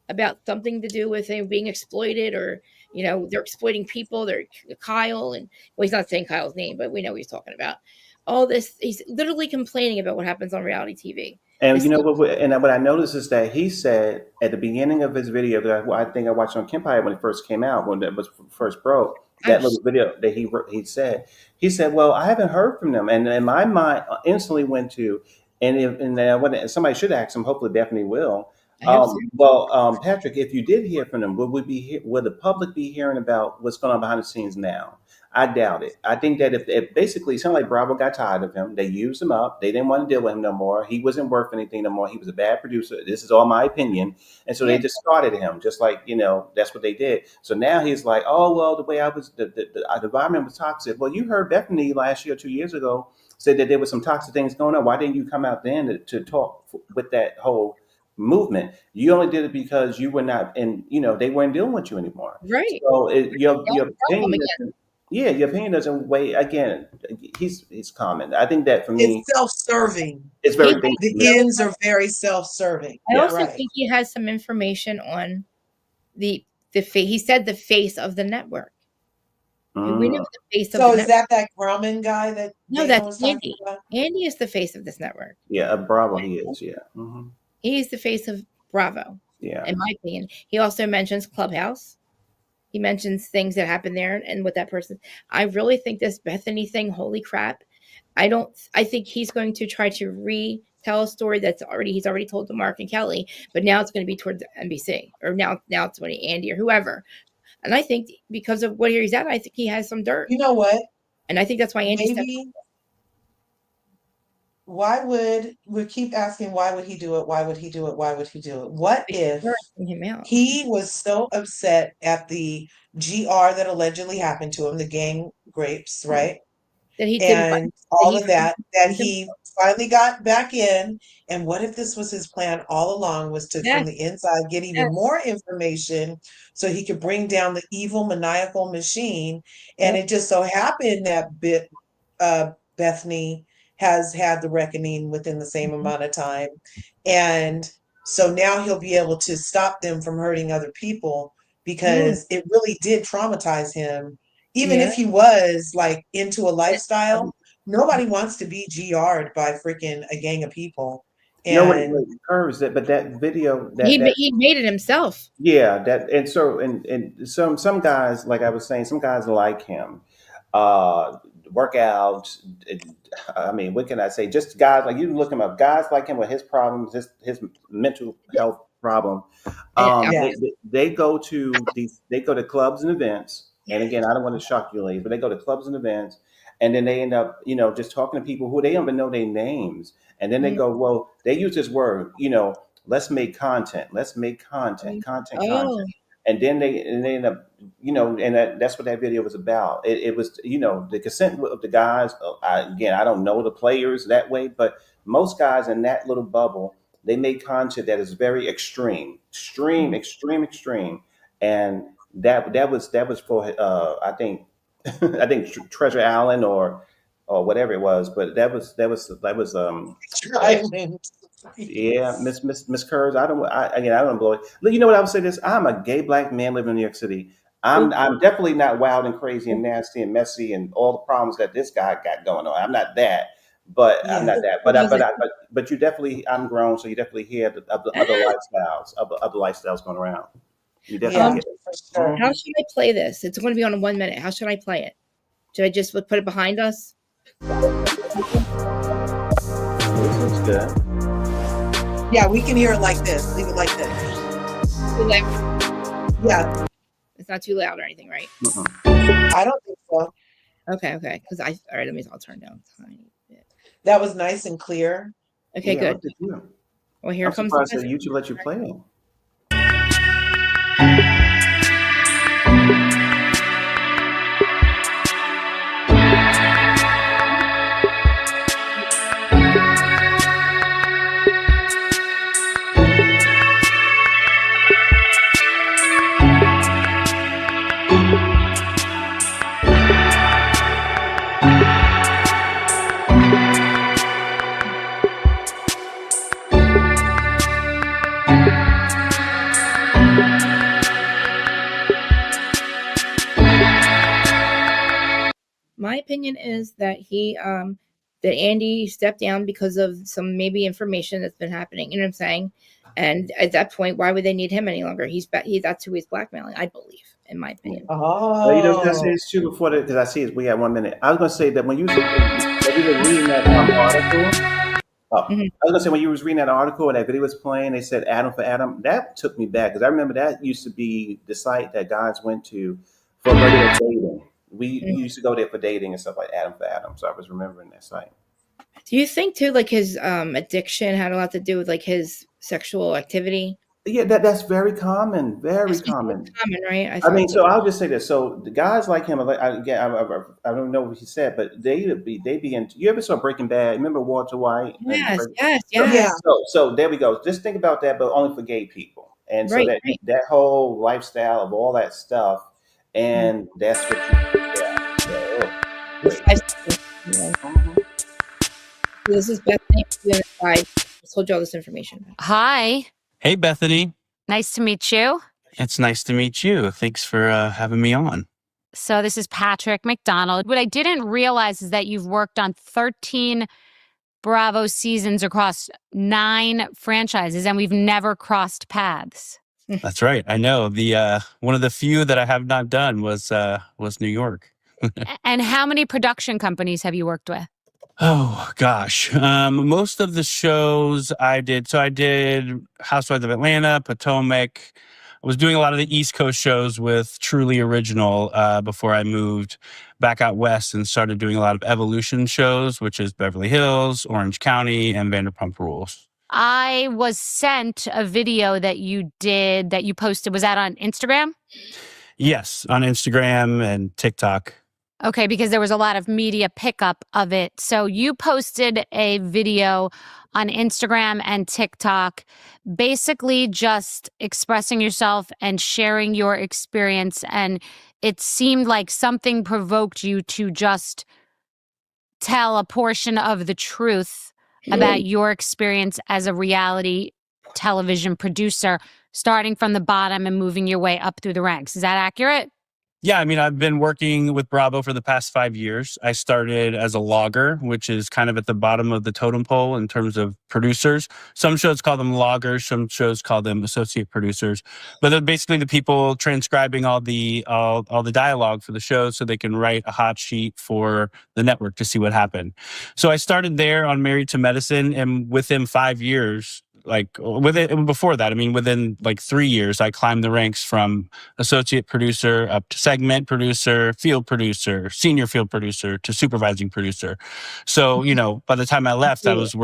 about something to do with him being exploited, or they're exploiting people. They're Kyle, and well, he's not saying Kyle's name, but we know what he's talking about. All this, he's literally complaining about what happens on reality TV. And what I noticed is that he said at the beginning of his video that I think I watched on Kempire when it first came out, when it was first broke, that little video that he said, well, I haven't heard from them. And in my mind instantly went to, somebody should ask him, hopefully Bethany will. Patrick, if you did hear from them, would the public be hearing about what's going on behind the scenes now? I doubt it. I think that if basically it sounded like Bravo got tired of him, they used him up. They didn't want to deal with him no more. He wasn't worth anything no more. He was a bad producer. This is all my opinion. And so they discarded him, just like, that's what they did. So now he's like, oh, well, the way I was, the environment was toxic. Well, you heard Bethany last year, 2 years ago, said that there was some toxic things going on. Why didn't you come out then to talk with that whole movement? You only did it because you were not they weren't dealing with you anymore. Right. So your opinion your opinion doesn't weigh. Again, he's common. I think that for me, it's self-serving. It's very the ends are very self-serving. I also think he has some information on the he said the face of the network. We know the face of the network. So is that Grauman guy that No, that's Andy. Andy is the face of this network. Yeah, Bravo he is, yeah. Mm-hmm. He's the face of Bravo. Yeah. In my opinion. He also mentions Clubhouse. He mentions things that happen there and with that person. I really think this Bethany thing, holy crap. I think he's going to try to retell a story he's already told to Mark and Kelly, but now it's going to be towards NBC, or now it's going to Andy or whoever. And I think because of where he's at, I think he has some dirt. You know what? And I think that's why Andy we keep asking, why would he do it? Why would he do it? Why would he do it? What if he was so upset at the GR that allegedly happened to him, the gang rapes, right? That he and all of that he finally got back in. And what if this was his plan all along, was to from the inside get even more information so he could bring down the evil maniacal machine? And it just so happened that Bethany has had the reckoning within the same amount of time. And so now he'll be able to stop them from hurting other people, because it really did traumatize him. Even if he was like into a lifestyle, nobody wants to be GR'd by freaking a gang of people. And nobody curves that, but that video he made it himself. Yeah, and some guys, like I was saying, some guys like him. Work out. I mean, what can I say? Just guys like, you look him up. Guys like him with his problems, his mental health problem. They go to clubs and events. And again, I don't want to shock you ladies, but they go to clubs and events, and then they end up, just talking to people who they don't even know their names. And then they go, well, they use this word, let's make content. Let's make content. And then they end up, and that's what that video was about. It was, the consent of the guys. Again, I don't know the players that way, but most guys in that little bubble, they make content that is very extreme. And that was for I think Treasure Island or whatever it was, but that was yeah, Miss Kurz. I don't want to blow it. Look, you know what I would say this? I'm a gay black man living in New York City. I'm definitely not wild and crazy and nasty and messy and all the problems that this guy got going on. I'm not that. But I'm not that. But you definitely, I'm grown, so you definitely hear the other lifestyles going around. You definitely Sure. How should I play this? It's going to be on 1 minute. How should I play it? Should I just put it behind us? This looks good. Yeah, we can hear it like this. Leave it like this. Too loud? Yeah. It's not too loud or anything, right? I don't think so. Okay. Because all right, I'll turn down a tiny bit. That was nice and clear. Okay, good. Well, here comes the surprised that YouTube let you play it. My opinion is that that Andy stepped down because of some maybe information that's been happening. You know what I'm saying? And at that point, why would they need him any longer? That's who he's blackmailing, I believe, in my opinion. Oh, well, can I say this too before because I see it. We have 1 minute. I was going to say that when you were reading that article. I was gonna say when you was reading that article and that video was playing, they said Adam for Adam. That took me back because I remember that used to be the site that guys went to for regular dating. We used to go there for dating and stuff like Adam for Adam. So I was remembering that site. Do you think too, like his addiction had a lot to do with like his sexual activity? Yeah, that's very common. Very common. Common, right? I mean, so I'll just say this. So the guys like him, I don't know what he said, but they be into. You ever saw Breaking Bad? Remember Walter White? Yes. So there we go. Just think about that, but only for gay people. And so that whole lifestyle of all that stuff, and that's what. This is Bethany. I told you all this information. Hi. Hey, Bethany. Nice to meet you. It's nice to meet you. Thanks for having me on. So this is Patrick McDonald. What I didn't realize is that you've worked on 13 Bravo seasons across 9 franchises, and we've never crossed paths. That's right. I know. The one of the few that I have not done was New York. And how many production companies have you worked with? Oh, gosh. Most of the shows I did. So I did Housewives of Atlanta, Potomac. I was doing a lot of the East Coast shows with Truly Original before I moved back out west and started doing a lot of Evolution shows, which is Beverly Hills, Orange County, and Vanderpump Rules. I was sent a video that you did that you posted. Was that on Instagram? Yes, on Instagram and TikTok. Okay, because there was a lot of media pickup of it. So you posted a video on Instagram and TikTok, basically just expressing yourself and sharing your experience. And it seemed like something provoked you to just tell a portion of the truth about your experience as a reality television producer, starting from the bottom and moving your way up through the ranks. Is that accurate? Yeah, I mean, I've been working with Bravo for the past 5 years. I started as a logger, which is kind of at the bottom of the totem pole in terms of producers. Some shows call them loggers, some shows call them associate producers. But they're basically the people transcribing all the dialogue for the show so they can write a hot sheet for the network to see what happened. So I started there on Married to Medicine, and within 5 years, before that, I mean, within like 3 years, I climbed the ranks from associate producer up to segment producer, field producer, senior field producer to supervising producer. So, by the time I left, I was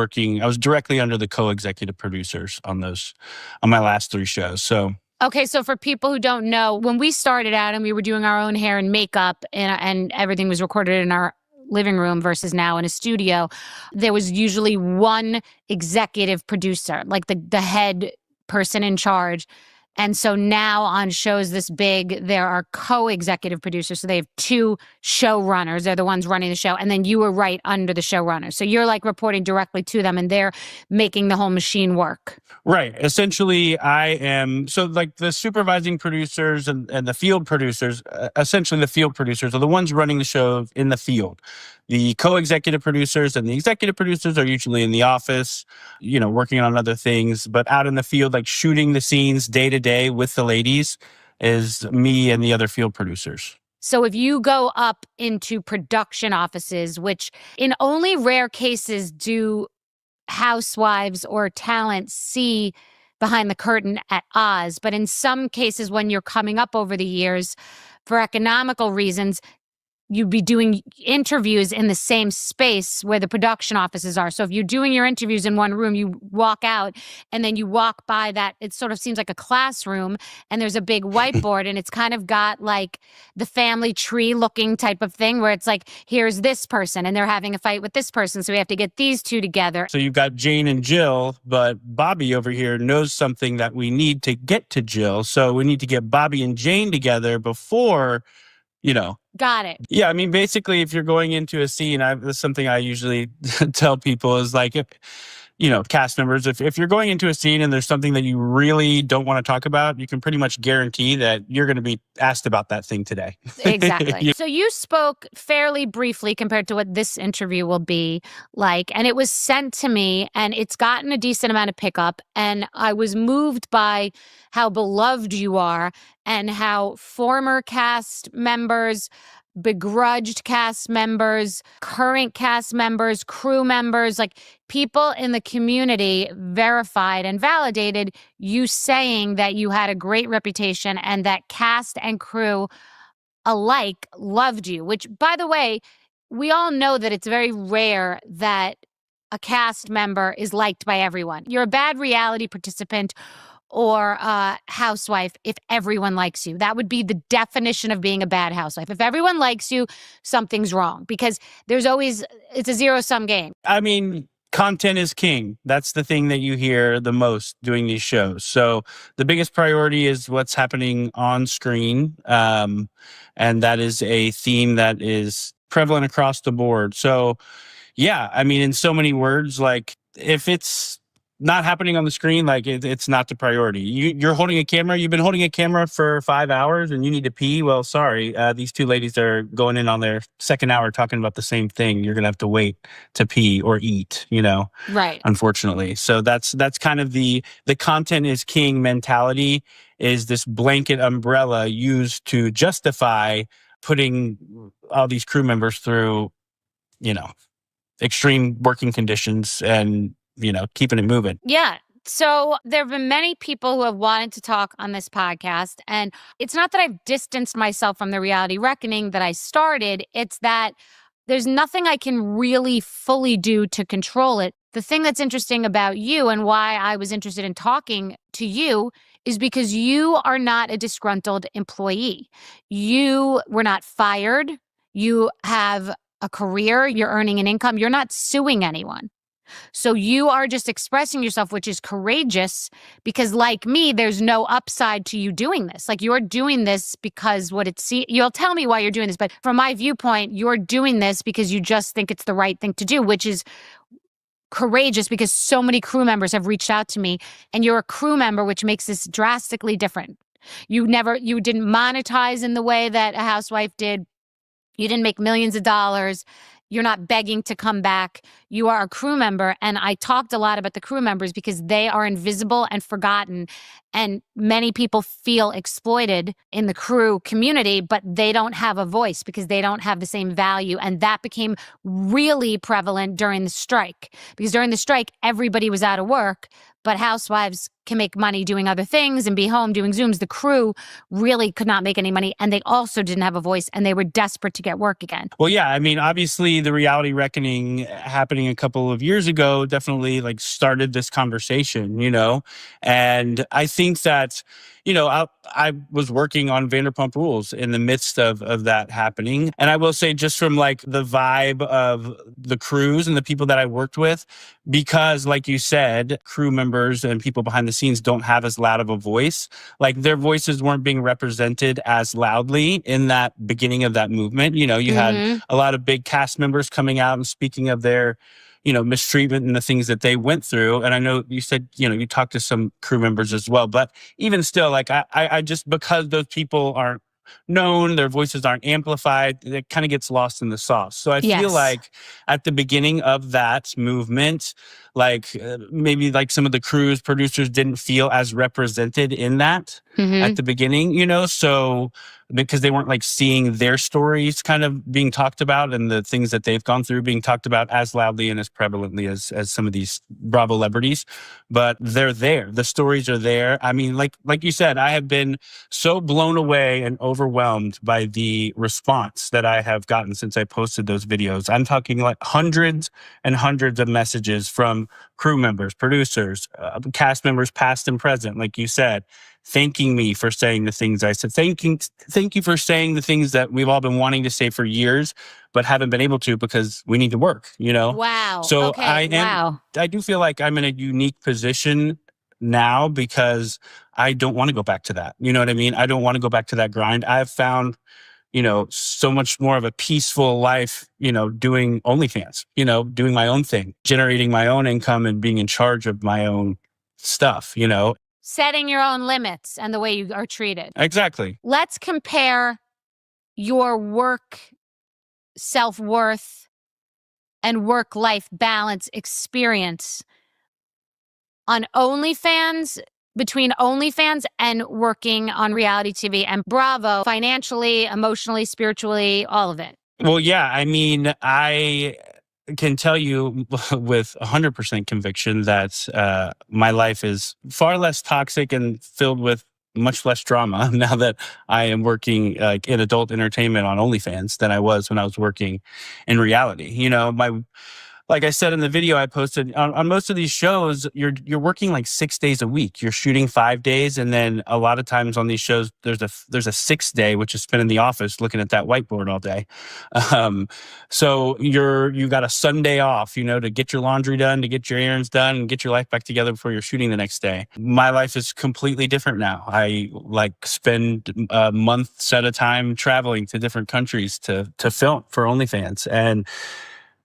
directly under the co-executive producers on my last 3 shows. So. Okay, so for people who don't know, when we started out and we were doing our own hair and makeup and everything was recorded in our living room versus now in a studio, there was usually one executive producer, like the head person in charge. And so now on shows this big, there are co-executive producers. So they have 2 showrunners. They're the ones running the show. And then you were right under the showrunner. So you're like reporting directly to them and they're making the whole machine work. Right. Essentially, I am, so like the supervising producers and the field producers, essentially the field producers are the ones running the show in the field. The co-executive producers and the executive producers are usually in the office, working on other things, but out in the field, like shooting the scenes day to day with the ladies is me and the other field producers. So if you go up into production offices, which in only rare cases do housewives or talent see behind the curtain at Oz, but in some cases when you're coming up over the years for economical reasons, you'd be doing interviews in the same space where the production offices are. So if you're doing your interviews in one room, you walk out and then you walk by that. It sort of seems like a classroom and there's a big whiteboard and it's kind of got like the family tree looking type of thing where it's like, here's this person and they're having a fight with this person. So we have to get these two together. So you've got Jane and Jill, but Bobby over here knows something that we need to get to Jill. So we need to get Bobby and Jane together before, Got it. Yeah, I mean, basically, if you're going into a scene, that's something I usually tell people is like, if, cast members, if you're going into a scene and there's something that you really don't want to talk about, you can pretty much guarantee that you're going to be asked about that thing today. Exactly. So you spoke fairly briefly compared to what this interview will be like, and it was sent to me and it's gotten a decent amount of pickup. And I was moved by how beloved you are and how former cast members, begrudged cast members, current cast members, crew members, like people in the community verified and validated you saying that you had a great reputation and that cast and crew alike loved you, which, by the way, we all know that it's very rare that a cast member is liked by everyone. You're a bad reality participant or a housewife if everyone likes you. That would be the definition of being a bad housewife. If everyone likes you, something's wrong because it's a zero-sum game. I mean, content is king. That's the thing that you hear the most doing these shows. So the biggest priority is what's happening on screen. And that is a theme that is prevalent across the board. So yeah, I mean, in so many words, like if it's not happening on the screen, like it's not the priority. You're holding a camera. You've been holding a camera for 5 hours and you need to pee. Well, sorry. These two ladies are going in on their second hour talking about the same thing. You're going to have to wait to pee or eat, Right. Unfortunately. So that's kind of the content is king mentality is this blanket umbrella used to justify putting all these crew members through, extreme working conditions and, keeping it moving. Yeah. So there have been many people who have wanted to talk on this podcast. And it's not that I've distanced myself from the reality reckoning that I started. It's that there's nothing I can really fully do to control it. The thing that's interesting about you and why I was interested in talking to you is because you are not a disgruntled employee. You were not fired. You have a career. You're earning an income. You're not suing anyone. So you are just expressing yourself, which is courageous because like me, there's no upside to you doing this. Like you're doing this because you'll tell me why you're doing this, but from my viewpoint, you're doing this because you just think it's the right thing to do, which is courageous because so many crew members have reached out to me and you're a crew member, which makes this drastically different. You didn't monetize in the way that a housewife did. You didn't make millions of dollars. You're not begging to come back. You are a crew member. And I talked a lot about the crew members because they are invisible and forgotten. And many people feel exploited in the crew community, but they don't have a voice because they don't have the same value. And that became really prevalent during the strike. Because during the strike, everybody was out of work, but housewives can make money doing other things and be home doing Zooms. The crew really could not make any money. And they also didn't have a voice and they were desperate to get work again. Well, yeah, I mean, obviously the reality reckoning happening a couple of years ago definitely like started this conversation, and I think that, I was working on Vanderpump Rules in the midst of that happening. And I will say just from like the vibe of the crews and the people that I worked with, because like you said, crew members and people behind the scenes don't have as loud of a voice. Like their voices weren't being represented as loudly in that beginning of that movement. You had a lot of big cast members coming out and speaking of their mistreatment and the things that they went through. And I know you said, you talked to some crew members as well, but even still, like I just, because those people aren't known, their voices aren't amplified. It kind of gets lost in the sauce. So I feel like at the beginning of that movement, like maybe like some of the crews, producers didn't feel as represented in that at the beginning, you know? So because they weren't like seeing their stories kind of being talked about and the things that they've gone through being talked about as loudly and as prevalently as some of these Bravo celebrities, but they're there. The stories are there. I mean, like you said, I have been so blown away and overwhelmed by the response that I have gotten since I posted those videos. I'm talking like hundreds and hundreds of messages from crew members, producers, cast members, past and present, like you said, thanking me for saying the things I said. Thank you for saying the things that we've all been wanting to say for years, but haven't been able to because we need to work, you know? Wow. So Okay. I do feel like I'm in a unique position now because I don't want to go back to that. You know what I mean? I don't want to go back to that grind. I've found, you know, so much more of a peaceful life, you know, doing OnlyFans, you know, doing my own thing, generating my own income and being in charge of my own stuff, you know? Setting your own limits and the way you are treated. Exactly. Let's compare your work self-worth and work-life balance experience on OnlyFans, between OnlyFans and working on reality TV and Bravo, financially, emotionally, spiritually, all of it. Well, yeah, I mean, I can tell you with 100% conviction that my life is far less toxic and filled with much less drama now that I am working in adult entertainment on OnlyFans than I was when I was working in reality. You know, like I said in the video I posted, on most of these shows, you're working like 6 days a week. You're shooting 5 days, and then a lot of times on these shows, there's a sixth day, which is spent in the office looking at that whiteboard all day. So you got a Sunday off, you know, to get your laundry done, to get your errands done, and get your life back together before you're shooting the next day. My life is completely different now. I like spend months at a time traveling to different countries to film for OnlyFans, and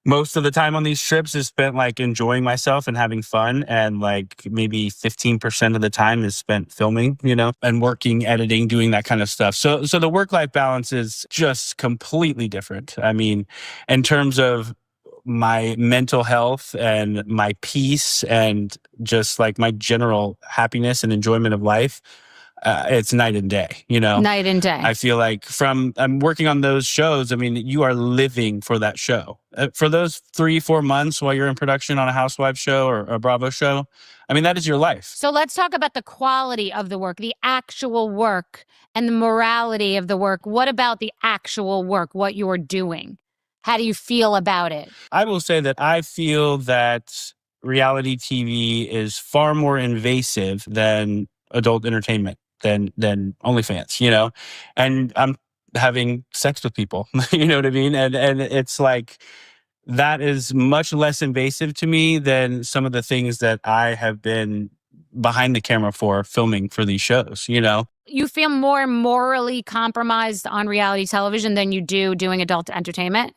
most of the time on these trips is spent like enjoying myself and having fun, and like maybe 15% of the time is spent filming, you know, and working, editing, doing that kind of stuff. So the work-life balance is just completely different. I mean, in terms of my mental health and my peace and just like my general happiness and enjoyment of life, it's night and day, you know? Night and day. I feel like I'm working on those shows. I mean, you are living for that show. For those 3-4 months while you're in production on a Housewives show or a Bravo show, I mean, that is your life. So let's talk about the quality of the work, the actual work, and the morality of the work. What about the actual work, what you're doing? How do you feel about it? I will say that I feel that reality TV is far more invasive than adult entertainment, than OnlyFans, you know? And I'm having sex with people, you know what I mean? And it's like, that is much less invasive to me than some of the things that I have been behind the camera for filming for these shows, you know? You feel more morally compromised on reality television than you do doing adult entertainment?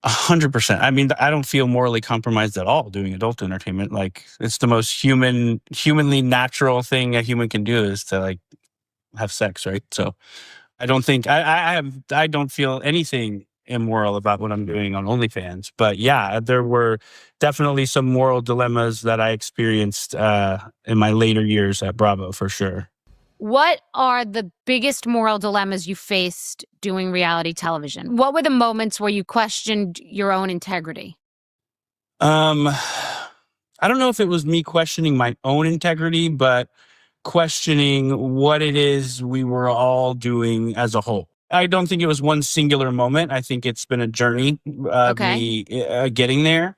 100%. I mean, I don't feel morally compromised at all doing adult entertainment. Like, it's the most humanly natural thing a human can do is to like have sex, right? So I don't think I don't feel anything immoral about what I'm doing on OnlyFans. But yeah, there were definitely some moral dilemmas that I experienced in my later years at Bravo, for sure. What are the biggest moral dilemmas you faced doing reality television? What were the moments where you questioned your own integrity? I don't know if it was me questioning my own integrity, but questioning what it is we were all doing as a whole. I don't think it was one singular moment. I think it's been a journey of me getting there.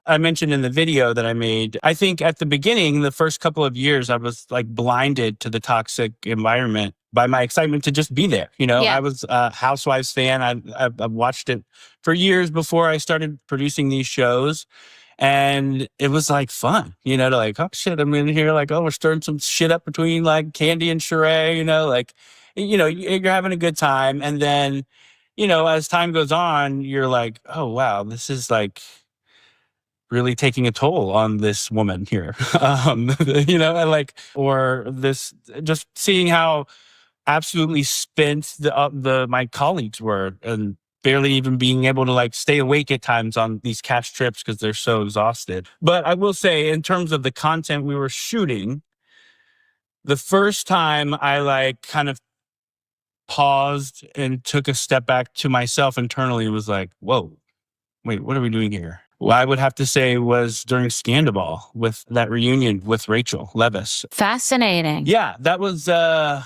I mentioned in the video that I made, I think at the beginning, the first couple of years, I was like blinded to the toxic environment by my excitement to just be there. You know, I was a Housewives fan. I've watched it for years before I started producing these shows. And it was like fun, you know, to like, oh shit, I'm in here like, oh, we're stirring some shit up between like Candy and Sheree, you know, like, you know, you're having a good time. And then, you know, as time goes on, you're like, oh, wow, this is like really taking a toll on this woman here. You know, or this, just seeing how absolutely spent my colleagues were, and barely even being able to like stay awake at times on these cast trips because they're so exhausted. But I will say, in terms of the content we were shooting, the first time I like kind of paused and took a step back to myself internally was like, whoa, wait, what are we doing here? Well, I would have to say was during Scandal with that reunion with Rachel Leviss. Fascinating. Yeah, that was, I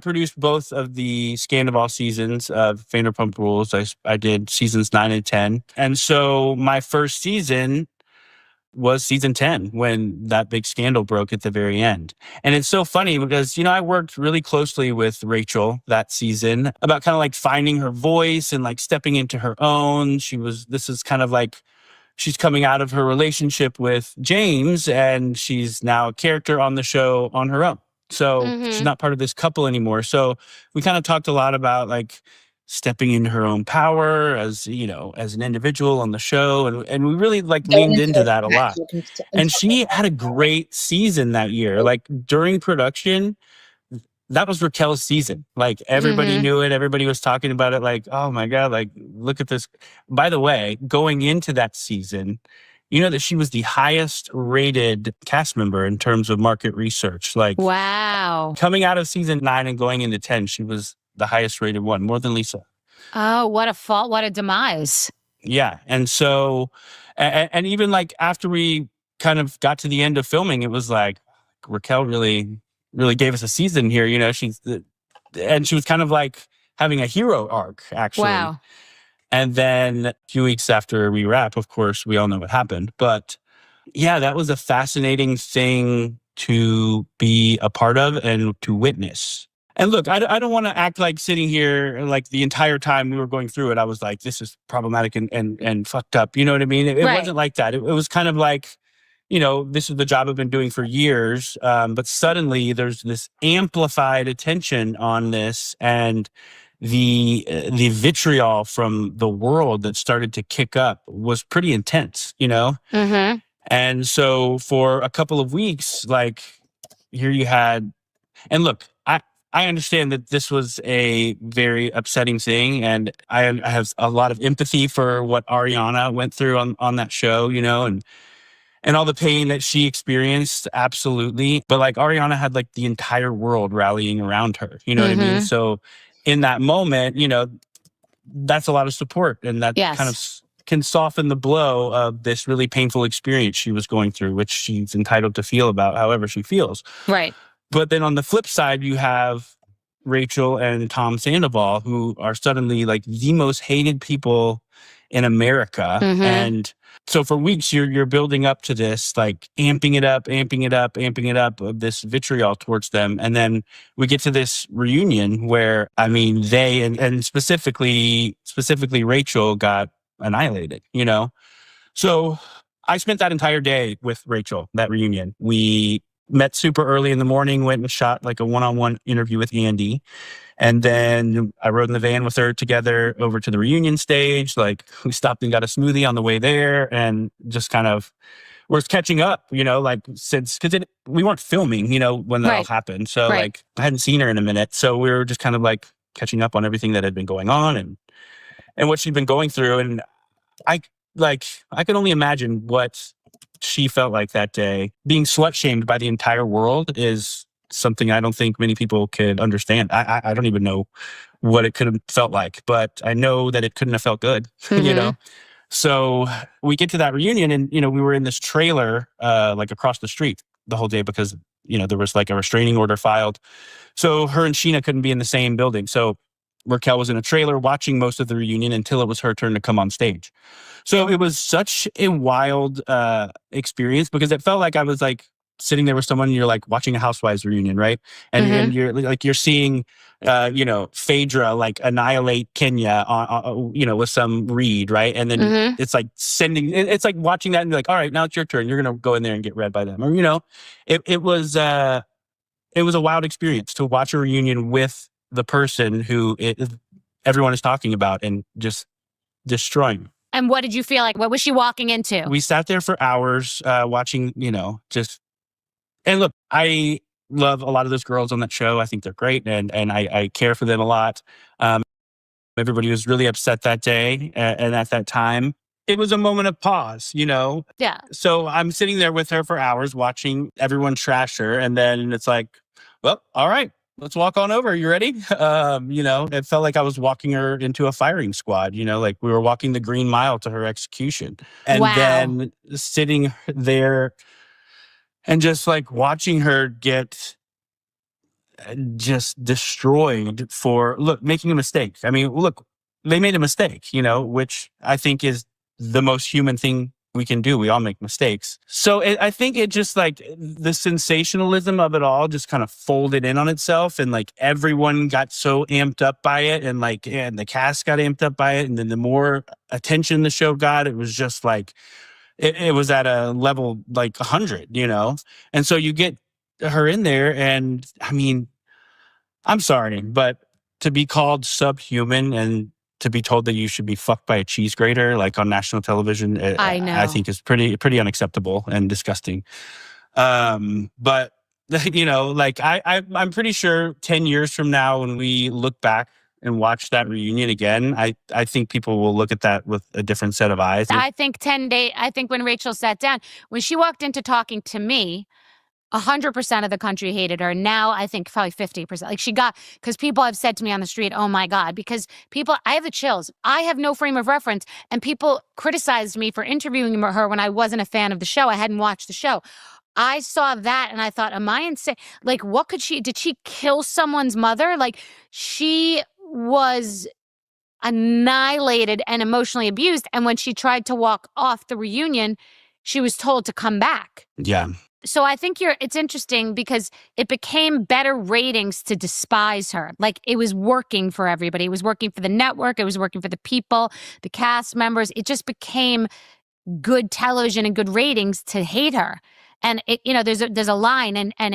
produced both of the Scandal seasons of Vanderpump Rules. I did seasons 9 and 10. And so my first season was season 10 when that big scandal broke at the very end. And it's so funny because, I worked really closely with Rachel that season about kind of like finding her voice and like stepping into her own. This is kind of like, she's coming out of her relationship with James and she's now a character on the show on her own. So she's not part of this couple anymore. So we kind of talked a lot about like stepping into her own power as an individual on the show. And we really like leaned into that a lot. And she had a great season that year. Like during production, that was Raquel's season. Like everybody knew it. Everybody was talking about it. Like, oh my God, like look at this. By the way, going into that season, you know that she was the highest rated cast member in terms of market research. Like, wow. Coming out of season 9 and going into 10, she was the highest rated one, more than Lisa. Oh, what a fault. What a demise. Yeah. And so, and even like after we kind of got to the end of filming, it was like Raquel really gave us a season here. And she was kind of like having a hero arc, actually. Wow. And then a few weeks after we wrap, of course, we all know what happened. But yeah, that was a fascinating thing to be a part of and to witness. And look, I don't want to act like sitting here like the entire time we were going through it, I was like, this is problematic and fucked up. You know what I mean? It wasn't like that. It was kind of like, this is the job I've been doing for years. But suddenly there's this amplified attention on this, and the vitriol from the world that started to kick up was pretty intense, And so for a couple of weeks, like here you had, and look, I understand that this was a very upsetting thing, and I have a lot of empathy for what Ariana went through on that show, and all the pain that she experienced, absolutely. But like Ariana had like the entire world rallying around her, you know what I mean? So in that moment, that's a lot of support, and that kind of can soften the blow of this really painful experience she was going through, which she's entitled to feel about however she feels. Right. But then on the flip side, you have Rachel and Tom Sandoval, who are suddenly like the most hated people in America. And so for weeks, you're building up to this, like amping it up, of this vitriol towards them. And then we get to this reunion where, I mean, they, and specifically Rachel got annihilated, So I spent that entire day with Rachel, that reunion. We met super early in the morning, went and shot like a one-on-one interview with Andy. And then I rode in the van with her together over to the reunion stage. Like we stopped and got a smoothie on the way there, and just kind of we're catching up, like because we weren't filming, when that all happened. So like I hadn't seen her in a minute. So we were just kind of like catching up on everything that had been going on and what she'd been going through. And I could only imagine what she felt like that day. Being slut shamed by the entire world is something I don't think many people could understand. I don't even know what it could have felt like, but I know that it couldn't have felt good, So we get to that reunion, and, we were in this trailer, like across the street the whole day because, there was like a restraining order filed. So her and Sheena couldn't be in the same building. So Raquel was in a trailer watching most of the reunion until it was her turn to come on stage. So it was such a wild experience because it felt like I was like sitting there with someone and you're like watching a Housewives reunion, right? And you're seeing, Phaedra like annihilate Kenya, with some read, right? And then it's like it's like watching that and you're like, all right, now it's your turn. You're going to go in there and get read by them. Or, it was a wild experience to watch a reunion with the person who everyone is talking about and just destroying. And what did you feel like? What was she walking into? We sat there for hours watching, and look, I love a lot of those girls on that show. I think they're great, and I care for them a lot. Everybody was really upset that day, and at that time, it was a moment of pause, Yeah. So I'm sitting there with her for hours watching everyone trash her, and then it's like, well, all right, let's walk on over. You ready? It felt like I was walking her into a firing squad, like we were walking the Green Mile to her execution. And then sitting there and just like watching her get just destroyed for making a mistake. I mean, look, they made a mistake, which I think is the most human thing we can do. We all make mistakes. So I think it just like the sensationalism of it all just kind of folded in on itself, and like everyone got so amped up by it, and the cast got amped up by it. And then the more attention the show got, it was just like, it was at a level like 100, And so you get her in there, and I mean, I'm sorry, but to be called subhuman and to be told that you should be fucked by a cheese grater, like on national television, I know. I think is pretty unacceptable and disgusting. But I'm pretty sure 10 years from now, when we look back and watch that reunion again, I think people will look at that with a different set of eyes. I think when Rachel sat down, when she walked into talking to me, 100% of the country hated her. Now I think probably 50%. Like because people have said to me on the street, oh my God, because I have the chills. I have no frame of reference, and people criticized me for interviewing her when I wasn't a fan of the show. I hadn't watched the show. I saw that and I thought, am I insane? Like, did she kill someone's mother? Like, she was annihilated and emotionally abused. And when she tried to walk off the reunion, she was told to come back. Yeah. So I think it's interesting because it became better ratings to despise her. Like, it was working for everybody. It was working for the network. It was working for the people, the cast members. It just became good television and good ratings to hate her. And there's a line, and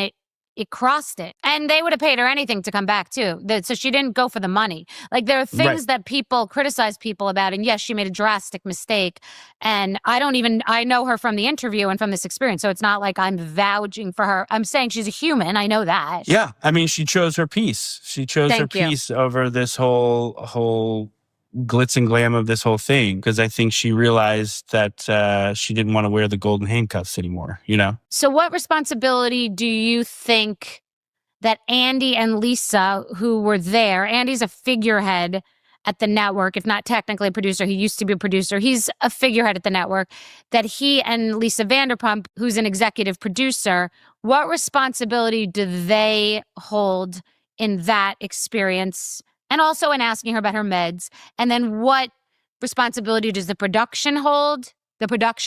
it crossed it. And they would have paid her anything to come back too. So she didn't go for the money. Like, there are things that people criticize people about. And yes, she made a drastic mistake. And I know her from the interview and from this experience. So it's not like I'm vouching for her. I'm saying she's a human. I know that. Yeah. I mean, she chose her peace. She chose her peace over this whole glitz and glam of this whole thing, because I think she realized that she didn't want to wear the golden handcuffs anymore, So what responsibility do you think that Andy and Lisa, who were there — Andy's a figurehead at the network, if not technically a producer, he used to be a producer, he's a figurehead at the network — that he and Lisa Vanderpump, who's an executive producer, what responsibility do they hold in that experience? And also in asking her about her meds. And then what responsibility does the production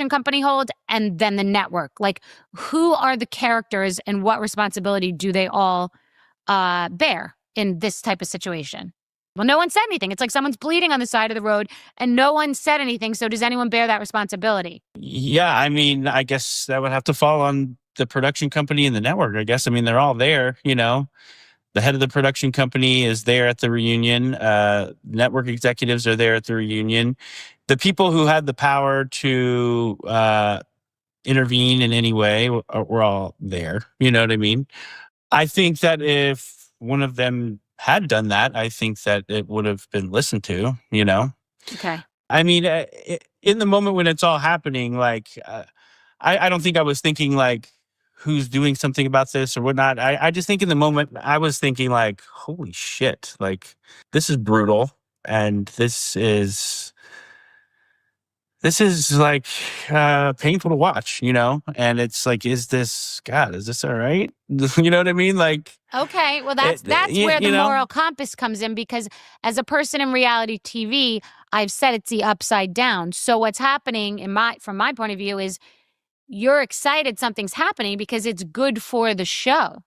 company hold, and then the network? Like, who are the characters and what responsibility do they all bear in this type of situation? Well, no one said anything. It's like someone's bleeding on the side of the road and no one said anything. So does anyone bear that responsibility? Yeah, I mean, I guess that would have to fall on the production company and the network, I guess. I mean, they're all there, The head of the production company is there at the reunion. Network executives are there at the reunion. The people who had the power to intervene in any way were all there. You know what I mean? I think that if one of them had done that, I think that it would have been listened to, Okay. I mean, in the moment when it's all happening, like, I don't think I was thinking like, who's doing something about this or whatnot. I just think in the moment I was thinking like, holy shit, like, this is brutal. And this is like painful to watch, and it's like, is this all right? You know what I mean? Like, okay, well, that's where the moral compass comes in, because as a person in reality TV, I've said it's the upside down. So what's happening from my point of view is, you're excited something's happening because it's good for the show.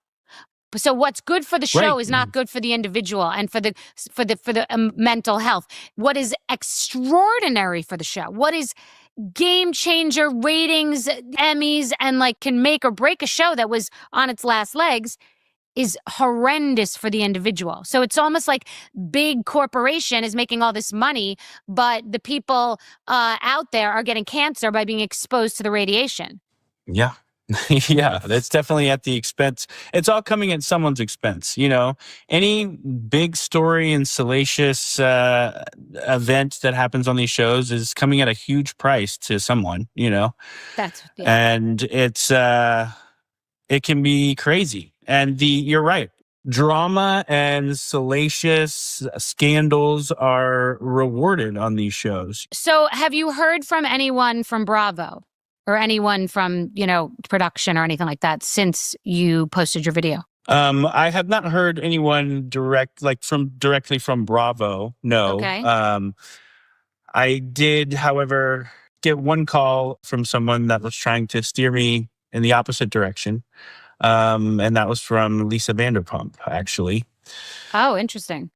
So what's good for the show is not good for the individual and for the mental health. What is extraordinary for the show, what is game changer ratings, Emmys, and like can make or break a show that was on its last legs, is horrendous for the individual. So it's almost like big corporation is making all this money, but the people out there are getting cancer by being exposed to the radiation. Yeah. Yeah, that's definitely at the expense. It's all coming at someone's expense. Any big story and salacious event that happens on these shows is coming at a huge price to someone. That's and it can be crazy. And you're right. Drama and salacious scandals are rewarded on these shows. So have you heard from anyone from Bravo or anyone from, production or anything like that since you posted your video? I have not heard anyone directly from Bravo. No. Okay. I did, however, get one call from someone that was trying to steer me in the opposite direction. And that was from Lisa Vanderpump, actually. Oh, interesting.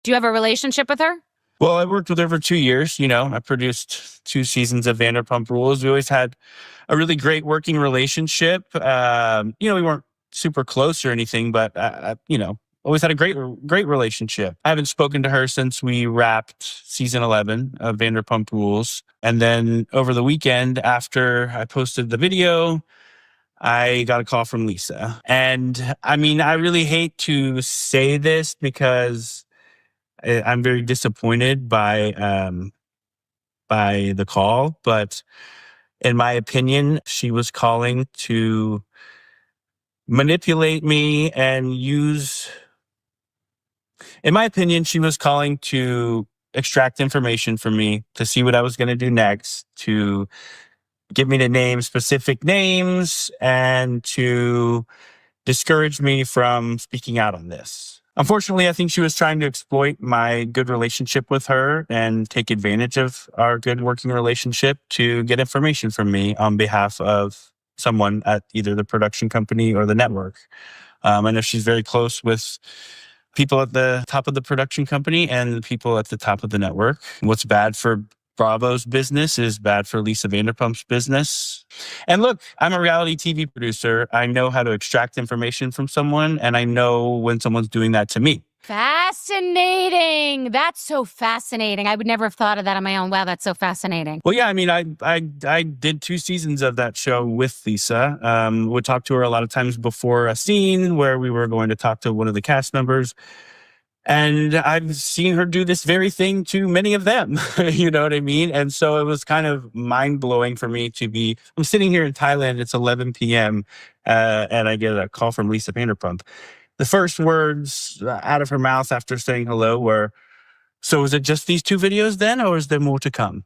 Do you have a relationship with her? Well, I worked with her for 2 years. I produced 2 seasons of Vanderpump Rules. We always had a really great working relationship. We weren't super close or anything, but, always had a great relationship. I haven't spoken to her since we wrapped season 11 of Vanderpump Rules. And then over the weekend, after I posted the video, I got a call from Lisa. And I really hate to say this because I'm very disappointed by the call, but in my opinion, she was calling to manipulate me and in my opinion, she was calling to extract information from me to see what I was going to do next, to get me to name specific names and to discourage me from speaking out on this. Unfortunately, I think she was trying to exploit my good relationship with her and take advantage of our good working relationship to get information from me on behalf of someone at either the production company or the network. I know she's very close with people at the top of the production company and the people at the top of the network. What's bad for Bravo's business is bad for Lisa Vanderpump's business. And look, I'm a reality TV producer. I know how to extract information from someone, and I know when someone's doing that to me. Fascinating. That's so fascinating. I would never have thought of that on my own. Wow, that's so fascinating. Well, yeah, I did 2 seasons of that show with Lisa. Would talk to her a lot of times before a scene where we were going to talk to one of the cast members. And I've seen her do this very thing to many of them, you know what I mean? And so it was kind of mind-blowing for me I'm sitting here in Thailand, it's 11 p.m., and I get a call from Lisa Vanderpump. The first words out of her mouth after saying hello were, "So is it just these 2 videos then, or is there more to come?"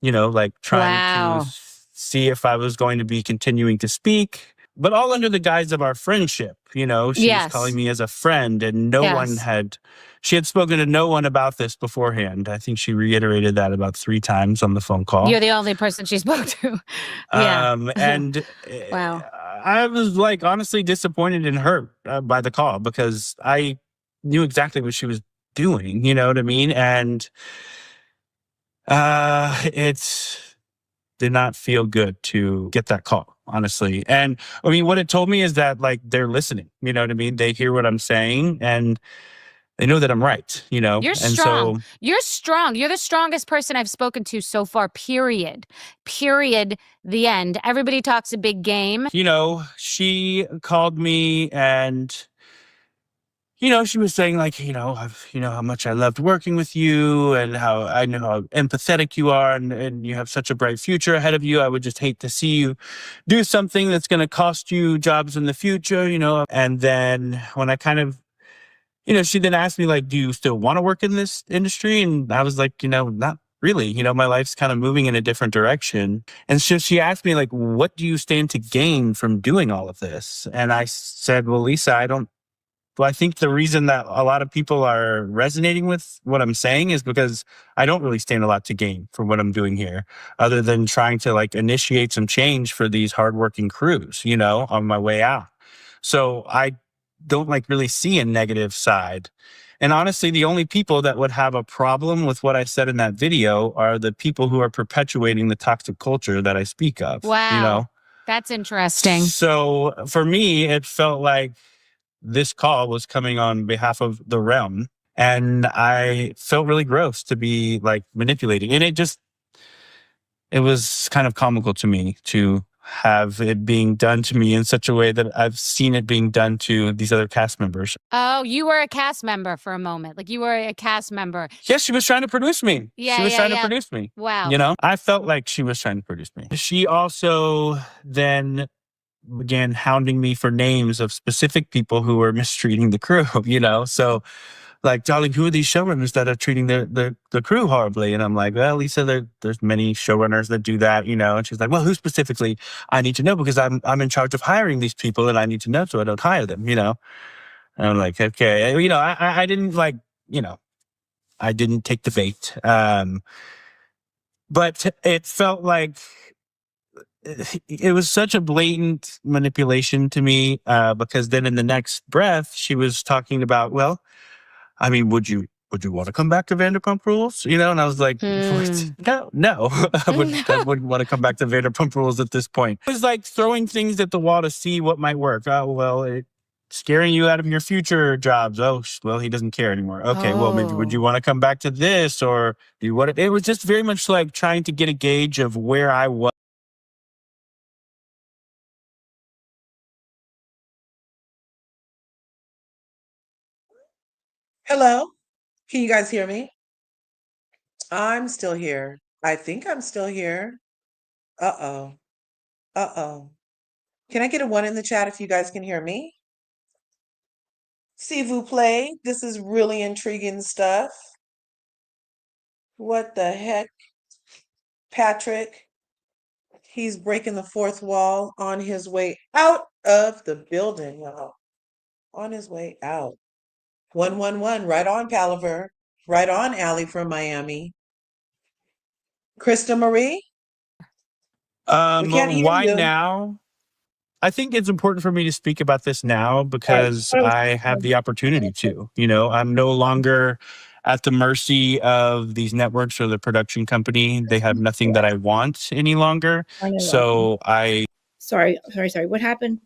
Trying to see if I was going to be continuing to speak, but all under the guise of our friendship. She was calling me as a friend, and she had spoken to no one about this beforehand. I think she reiterated that about 3 times on the phone call. You're the only person she spoke to. Yeah. And wow. I was honestly disappointed and hurt by the call because I knew exactly what she was doing. You know what I mean? And it did not feel good to get that call, honestly. And what it told me is that they're listening, you know what I mean? They hear what I'm saying and they know that I'm right, You're strong. You're strong. You're the strongest person I've spoken to so far, period. Period. The end. Everybody talks a big game. She called me and she was saying how much I loved working with you and how I know how empathetic you are and you have such a bright future ahead of you. I would just hate to see you do something that's going to cost you jobs in the future, And then when I kind of, she then asked me, do you still want to work in this industry? And I was like, not really. My life's kind of moving in a different direction. And so she asked me, what do you stand to gain from doing all of this? And I said, well, Lisa, I think the reason that a lot of people are resonating with what I'm saying is because I don't really stand a lot to gain from what I'm doing here, other than trying to initiate some change for these hardworking crews, on my way out. So I don't really see a negative side. And honestly, the only people that would have a problem with what I said in that video are the people who are perpetuating the toxic culture that I speak of. Wow. That's interesting. So for me, it felt like this call was coming on behalf of the realm, and I felt really gross to be manipulating. And it was kind of comical to me to have it being done to me in such a way that I've seen it being done to these other cast members. Oh, you were a cast member for a moment. Like you were a cast member. Yes, she was trying to produce me. Yeah, she was yeah, trying yeah. to produce me. Wow. You know, I felt like she was trying to produce me. She also then began hounding me for names of specific people who were mistreating the crew, you know? So like, darling, who are these showrunners that are treating the crew horribly? And I'm like, well, Lisa, there's many showrunners that do that, you know? And she's like, well, who specifically? I need to know because I'm in charge of hiring these people and I need to know so I don't hire them, you know? And I'm like, okay, you know, I didn't like, you know, I didn't take the bait. But it felt like it was such a blatant manipulation to me because then in the next breath, she was talking about, well, I mean, would you want to come back to Vanderpump Rules? You know, and I was like, no, I wouldn't want to come back to Vanderpump Rules at this point. It was like throwing things at the wall to see what might work. Oh, well, scaring you out of your future jobs. Oh, well, he doesn't care anymore. Okay, well, maybe would you want to come back to this, or do you want to? It was just very much like trying to get a gauge of where I was. Hello? Can you guys hear me? I'm still here. I think I'm still here. Uh-oh. Uh-oh. Can I get a 1 in the chat if you guys can hear me? S'il vous plaît. This is really intriguing stuff. What the heck? Patrick, he's breaking the fourth wall on his way out of the building, y'all. On his way out. 111, right on, Palaver. Right on, Allie from Miami. Krista Marie? We can't hear Why you. now? I think it's important for me to speak about this now because I have the opportunity to. You know, I'm no longer at the mercy of these networks or the production company. They have nothing that I want any longer. So Sorry. What happened?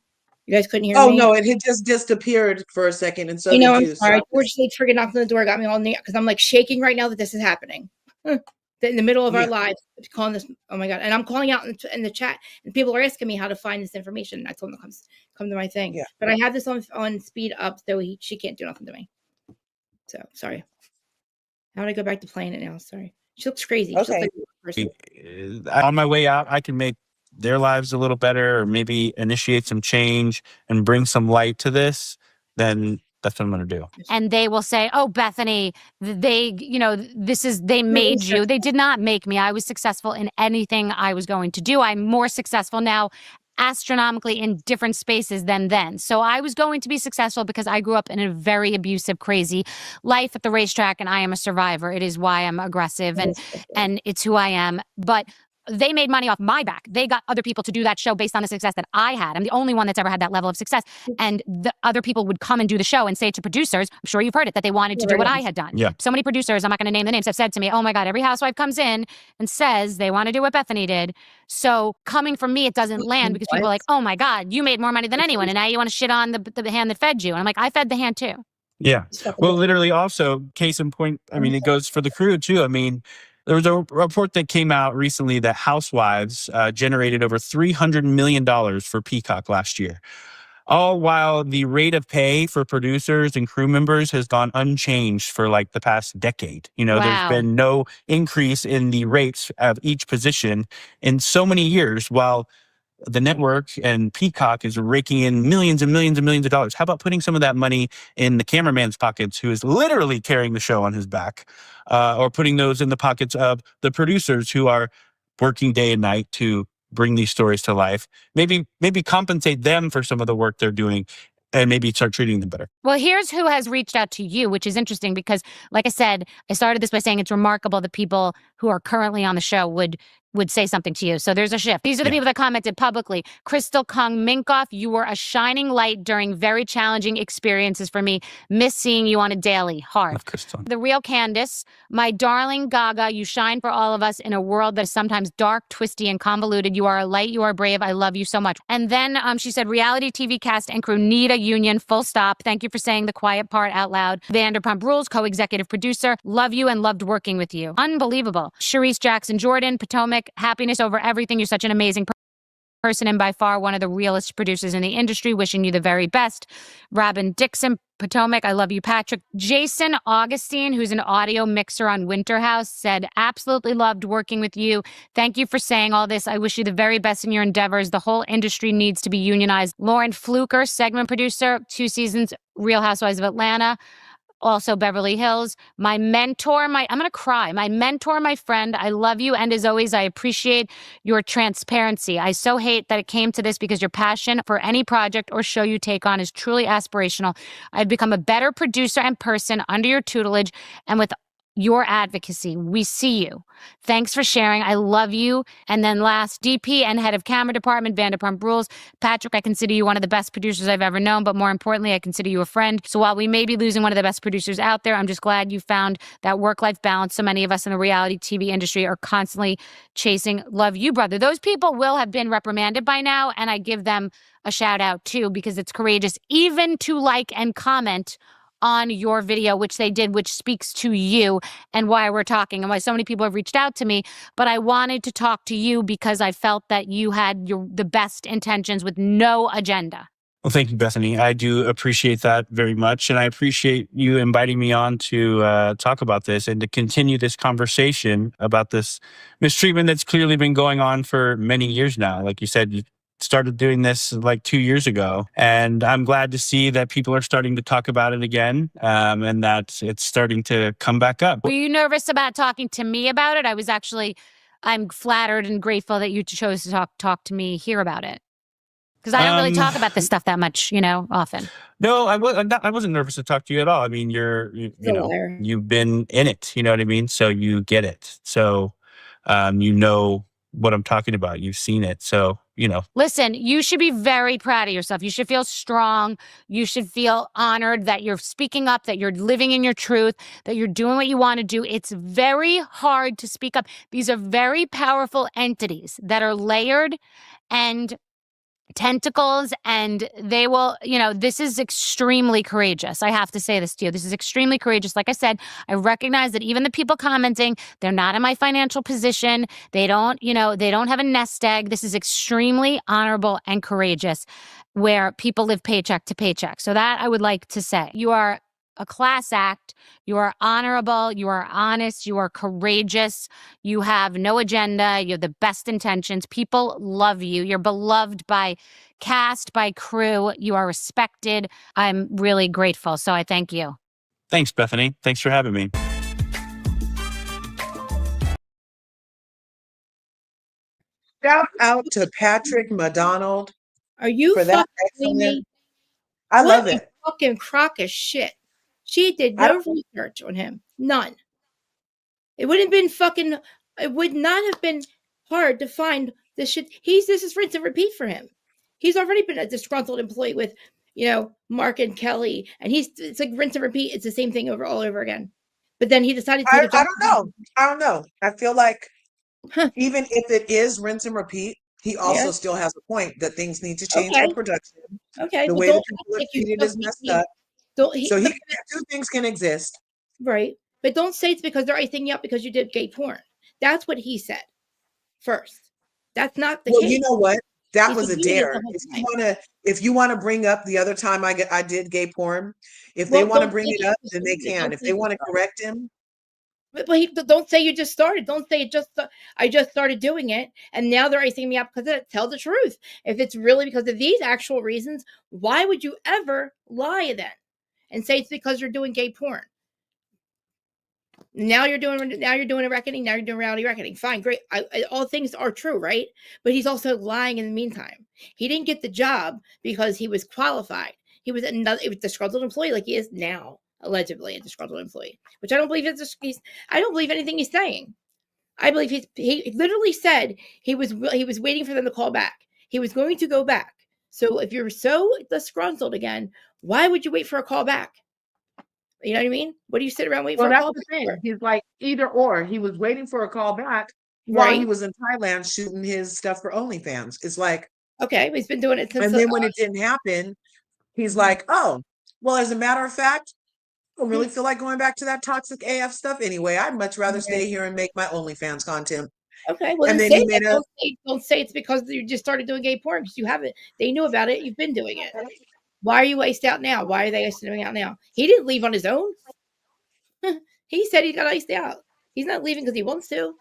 You guys couldn't hear Oh me? no, it had just disappeared for a second, and so You know, did I'm you. sorry. So George Snake's freaking knocking on the door, got me all because I'm like shaking right now that this is happening. In the middle of our lives, calling this. Oh my god! And I'm calling out in the chat, and people are asking me how to find this information. And I told them to come to my thing. Yeah. But I have this on speed up, so she can't do nothing to me. So sorry. How do I go back to playing it now? Sorry. She looks crazy. Okay. She looks like a person. on my way out, I can make their lives a little better, or maybe initiate some change and bring some light to this. Then that's what I'm going to do. And they will say, oh, Bethany, they, you know, they made you. They did not make me. I was successful in anything I was going to do. I'm more successful now astronomically in different spaces than then. So I was going to be successful because I grew up in a very abusive, crazy life at the racetrack, and I am a survivor. It is why I'm aggressive, and it's who I am. But they made money off my back. They got other people to do that show based on the success that I had. I'm the only one that's ever had that level of success. And the other people would come and do the show and say to producers, I'm sure you've heard it, that they wanted to do what I had done. Yeah. So many producers, I'm not going to name the names, have said to me, oh my God, every housewife comes in and says they want to do what Bethany did. So coming from me, it doesn't land because people are like, oh my God, you made more money than anyone. And now you want to shit on the hand that fed you. And I'm like, I fed the hand too. Yeah. Well, literally also, case in point, I mean, it goes for the crew too. I mean, there was a report that came out recently that Housewives generated over $300 million for Peacock last year. All while the rate of pay for producers and crew members has gone unchanged for like the past decade. You know, There's been no increase in the rates of each position in so many years, while the network and Peacock is raking in millions and millions and millions of dollars. How about putting some of that money in the cameraman's pockets, who is literally carrying the show on his back, or putting those in the pockets of the producers who are working day and night to bring these stories to life? Maybe compensate them for some of the work they're doing, and maybe start treating them better. Well, here's who has reached out to you, which is interesting because, like I said, I started this by saying it's remarkable that people who are currently on the show would say something to you. So there's a shift. These are the people that commented publicly. Crystal Kung Minkoff, you were a shining light during very challenging experiences for me. Miss seeing you on a daily. Heart. The real Candace, my darling Gaga, you shine for all of us in a world that is sometimes dark, twisty, and convoluted. You are a light. You are brave. I love you so much. And then she said, reality TV cast and crew need a union. Full stop. Thank you for saying the quiet part out loud. Vanderpump Rules, co-executive producer. Love you and loved working with you. Unbelievable. Sharice Jackson Jordan, Potomac, happiness over everything. You're such an amazing person. person and by far one of the realest producers in the industry. Wishing you the very best. Robin Dixon, Potomac. I love you, Patrick. Jason Augustine, who's an audio mixer on Winter House, said, absolutely loved working with you. Thank you for saying all this. I wish you the very best in your endeavors. The whole industry needs to be unionized. Lauren Fluker, segment producer, 2 seasons, Real Housewives of Atlanta. Also Beverly Hills. My mentor, I'm going to cry. My mentor, my friend, I love you. And as always, I appreciate your transparency. I so hate that it came to this because your passion for any project or show you take on is truly aspirational. I've become a better producer and person under your tutelage and with your advocacy. We see you. Thanks for sharing. I love you. And then last, DP and head of camera department, Vanderpump Rules. Patrick, I consider you one of the best producers I've ever known, but more importantly, I consider you a friend. So while we may be losing one of the best producers out there, I'm just glad you found that work-life balance so many of us in the reality TV industry are constantly chasing. Love you, brother. Those people will have been reprimanded by now, and I give them a shout out too, because it's courageous even to like and comment on your video, which they did, which speaks to you and why we're talking and why so many people have reached out to me. But I wanted to talk to you because I felt that you had the best intentions with no agenda. Well, thank you, Bethany. I do appreciate that very much. And I appreciate you inviting me on to talk about this and to continue this conversation about this mistreatment that's clearly been going on for many years now. Like you said, you started doing this like 2 years ago. And I'm glad to see that people are starting to talk about it again and that it's starting to come back up. Were you nervous about talking to me about it? I'm flattered and grateful that you chose to talk to me here about it. Because I don't really talk about this stuff that much, often. No, I wasn't nervous to talk to you at all. I mean, you've been in it, you know what I mean? So you get it. So you know what I'm talking about. You've seen it. So, Listen, you should be very proud of yourself. You should feel strong. You should feel honored that you're speaking up, that you're living in your truth, that you're doing what you want to do. It's very hard to speak up. These are very powerful entities that are layered and tentacles, and they will, this is extremely courageous. I have to say this to you. This is extremely courageous. Like I said, I recognize that even the people commenting, they're not in my financial position. They don't have a nest egg. This is extremely honorable and courageous where people live paycheck to paycheck. So that I would like to say. You are a class act. You are honorable. You are honest. You are courageous. You have no agenda. You have the best intentions. People love you. You're beloved by cast, by crew. You are respected. I'm really grateful. So I thank you. Thanks, Bethany. Thanks for having me. Shout out to Patrick McDonald. Are you for that excellent? I love it. Fucking crock of shit. She did no research on him. None. It would not have been hard to find this shit. This is rinse and repeat for him. He's already been a disgruntled employee with, Mark and Kelly. And it's like rinse and repeat. It's the same thing all over again. But then he decided to I don't know. I feel like even if it is rinse and repeat, he also still has a point that things need to change for production. Okay. The way that people are treated is messed up. Two things can exist. Right. But don't say it's because they're icing you up because you did gay porn. That's what he said first. That's not the case. Well, you know what? That was a dare. If you want to bring up the other time I did gay porn, if they want to bring it up, then they can. If they want to correct him. But don't say you just started. Don't say I just started doing it and now they're icing me up because of it. Tell the truth. If it's really because of these actual reasons, why would you ever lie then and say it's because you're doing gay porn? Now you're doing a reckoning. Now you're doing reality reckoning. Fine, great. All things are true, right? But he's also lying in the meantime. He didn't get the job because he was qualified. He was a disgruntled employee like he is now. Allegedly a disgruntled employee, which I don't believe I don't believe anything he's saying. I believe he literally said he was waiting for them to call back. He was going to go back. So if you're so disgruntled again, why would you wait for a call back? You know what I mean? What do you sit around waiting for a call back? Thing. He's like either or. He was waiting for a call back while he was in Thailand shooting his stuff for OnlyFans. It's like, okay, he's been doing it since. And then when it didn't happen, he's like, oh, well, as a matter of fact, I don't really feel like going back to that toxic AF stuff anyway. I'd much rather stay here and make my OnlyFans content. Okay, well And then then say he that. made a. Don't say it's because you just started doing gay porn because you haven't. They knew about it. You've been doing it. Why are you iced out now? Why are they icing out now? He didn't leave on his own. He said he got iced out. He's not leaving because he wants to.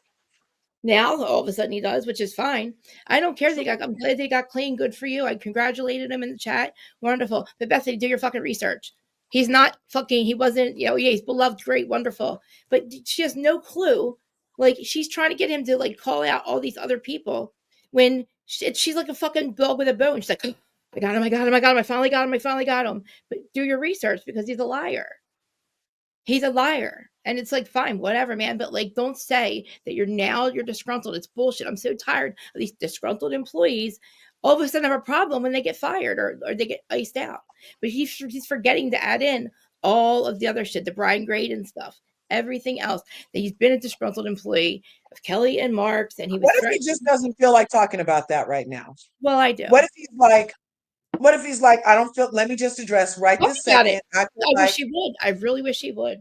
Now all of a sudden he does, which is fine. I don't care. I'm glad they got clean. Good for you. I congratulated him in the chat. Wonderful. But Bethany, do your fucking research. He's not fucking. He wasn't. Yeah, he's beloved, great, wonderful. But she has no clue. Like she's trying to get him to like call out all these other people when she's like a fucking dog with a bone. She's like, I got him. I got him. I got him. I finally got him. I finally got him. But do your research because he's a liar. He's a liar. And it's like, fine, whatever, man. But like, don't say that you're disgruntled. It's bullshit. I'm so tired of these disgruntled employees all of a sudden have a problem when they get fired or they get iced out. But he's forgetting to add in all of the other shit, the Brian Graydon stuff, everything else. That he's been a disgruntled employee of Kelly and Mark's, and he was. What if he just doesn't feel like talking about that right now? Well, I do. What if he's like, I don't feel. Let me just address right this second. I wish he would. I really wish he would.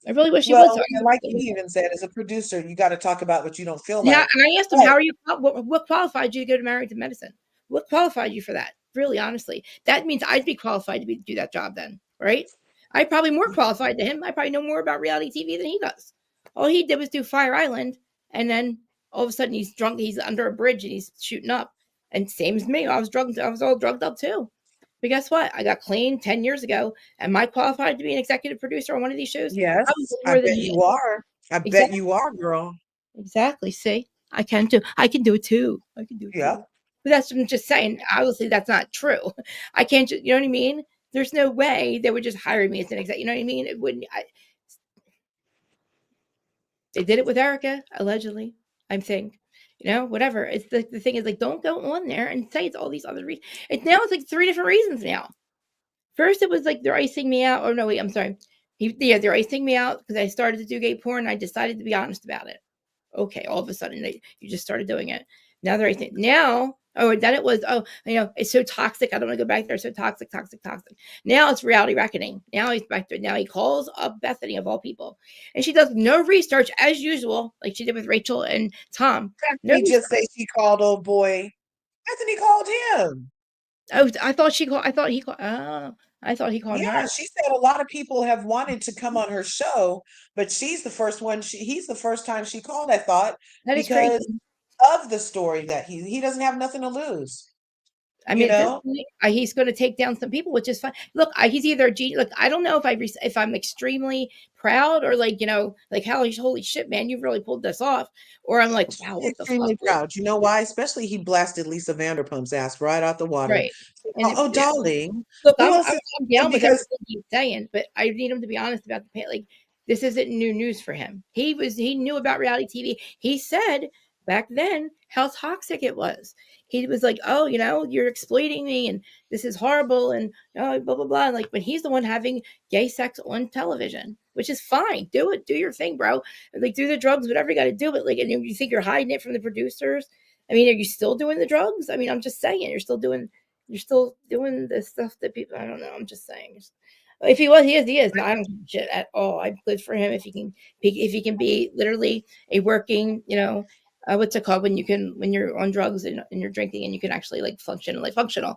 I really wish he would. Well, and like he even said, as a producer, you got to talk about what you don't feel like. Yeah, and I asked him, "How are you? What qualified you to go to Married to Medicine? What qualified you for that? Really, honestly, that means I'd be qualified to do that job then, right? I'm probably more qualified than him. I probably know more about reality TV than he does. All he did was do Fire Island, and then all of a sudden he's drunk. He's under a bridge and he's shooting up. And same as me, I was drugged. I was all drugged up too. But guess what? I got clean 10 years ago. Am I qualified to be an executive producer on one of these shows? Yes, I bet you are. I bet you are, girl. Exactly. See, I can do it too. I can do it too. But that's what I'm just saying. Obviously, that's not true. I can't. You know what I mean? There's no way they would just hire me as an exec. You know what I mean? It wouldn't. They did it with Erica, allegedly. I think. Whatever. It's the thing is like, don't go on there and say it's all these other reasons. Now it's like 3 different reasons now. First, it was like they're icing me out. Or no, wait, I'm sorry. They're icing me out because I started to do gay porn. And I decided to be honest about it. Okay, all of a sudden you just started doing it. Now they're icing. Now, then it was, it's so toxic. I don't want to go back there. It's so toxic. Now it's reality reckoning. Now he's back there. Now he calls up Bethany of all people, and she does no research as usual, like she did with Rachel and Tom. Bethany just say she called old boy. Bethany called him. Oh, I thought he called. Oh, I thought he called her. Yeah, she said a lot of people have wanted to come on her show, but she's the first one. He's the first time she called, I thought, that is because crazy. Of the story that he doesn't have nothing to lose. I mean, he's going to take down some people, which is fine. Look, he's either a genius. Look, I don't know if I'm extremely proud or like holy shit, man, you really pulled this off, or I'm like, wow, what extremely the fuck? proud. You know why? Especially he blasted Lisa Vanderpump's ass right out the water. Right. And darling. Look, I'm down with everything he's saying, but I need him to be honest about the pay. Like, this isn't new news for him. He knew about reality TV. He said back then how toxic it was. He was like, oh, you're exploiting me and this is horrible and blah, blah, blah. And like, but he's the one having gay sex on television, which is fine. Do it. Do your thing, bro. Like, do the drugs, whatever you got to do. But like, and you think you're hiding it from the producers? I mean, are you still doing the drugs? I mean, I'm just saying, you're still doing the stuff that people, I don't know. I'm just saying. If he was, he is. No, I don't give a shit at all. I'm good for him if he can be literally a working, what's it called when you're on drugs and you're drinking and you can actually like function, like functional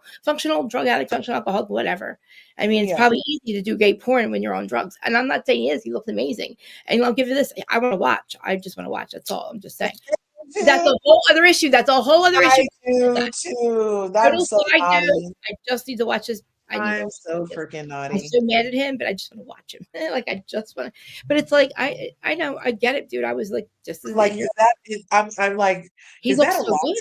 drug addict, functional alcoholic, whatever. I mean, it's probably easy to do gay porn when you're on drugs. And I'm not saying he is. He looks amazing. And I'll give you this. I want to watch. I just want to watch. That's all. I'm just saying. That's a whole other issue. I do too. I'm so naughty. I just need to watch this. I'm so freaking naughty. I'm so mad at him, but I just want to watch him. I just want to. But it's like I know, I get it, dude. I was like, just as like, I'm like, he looks so good.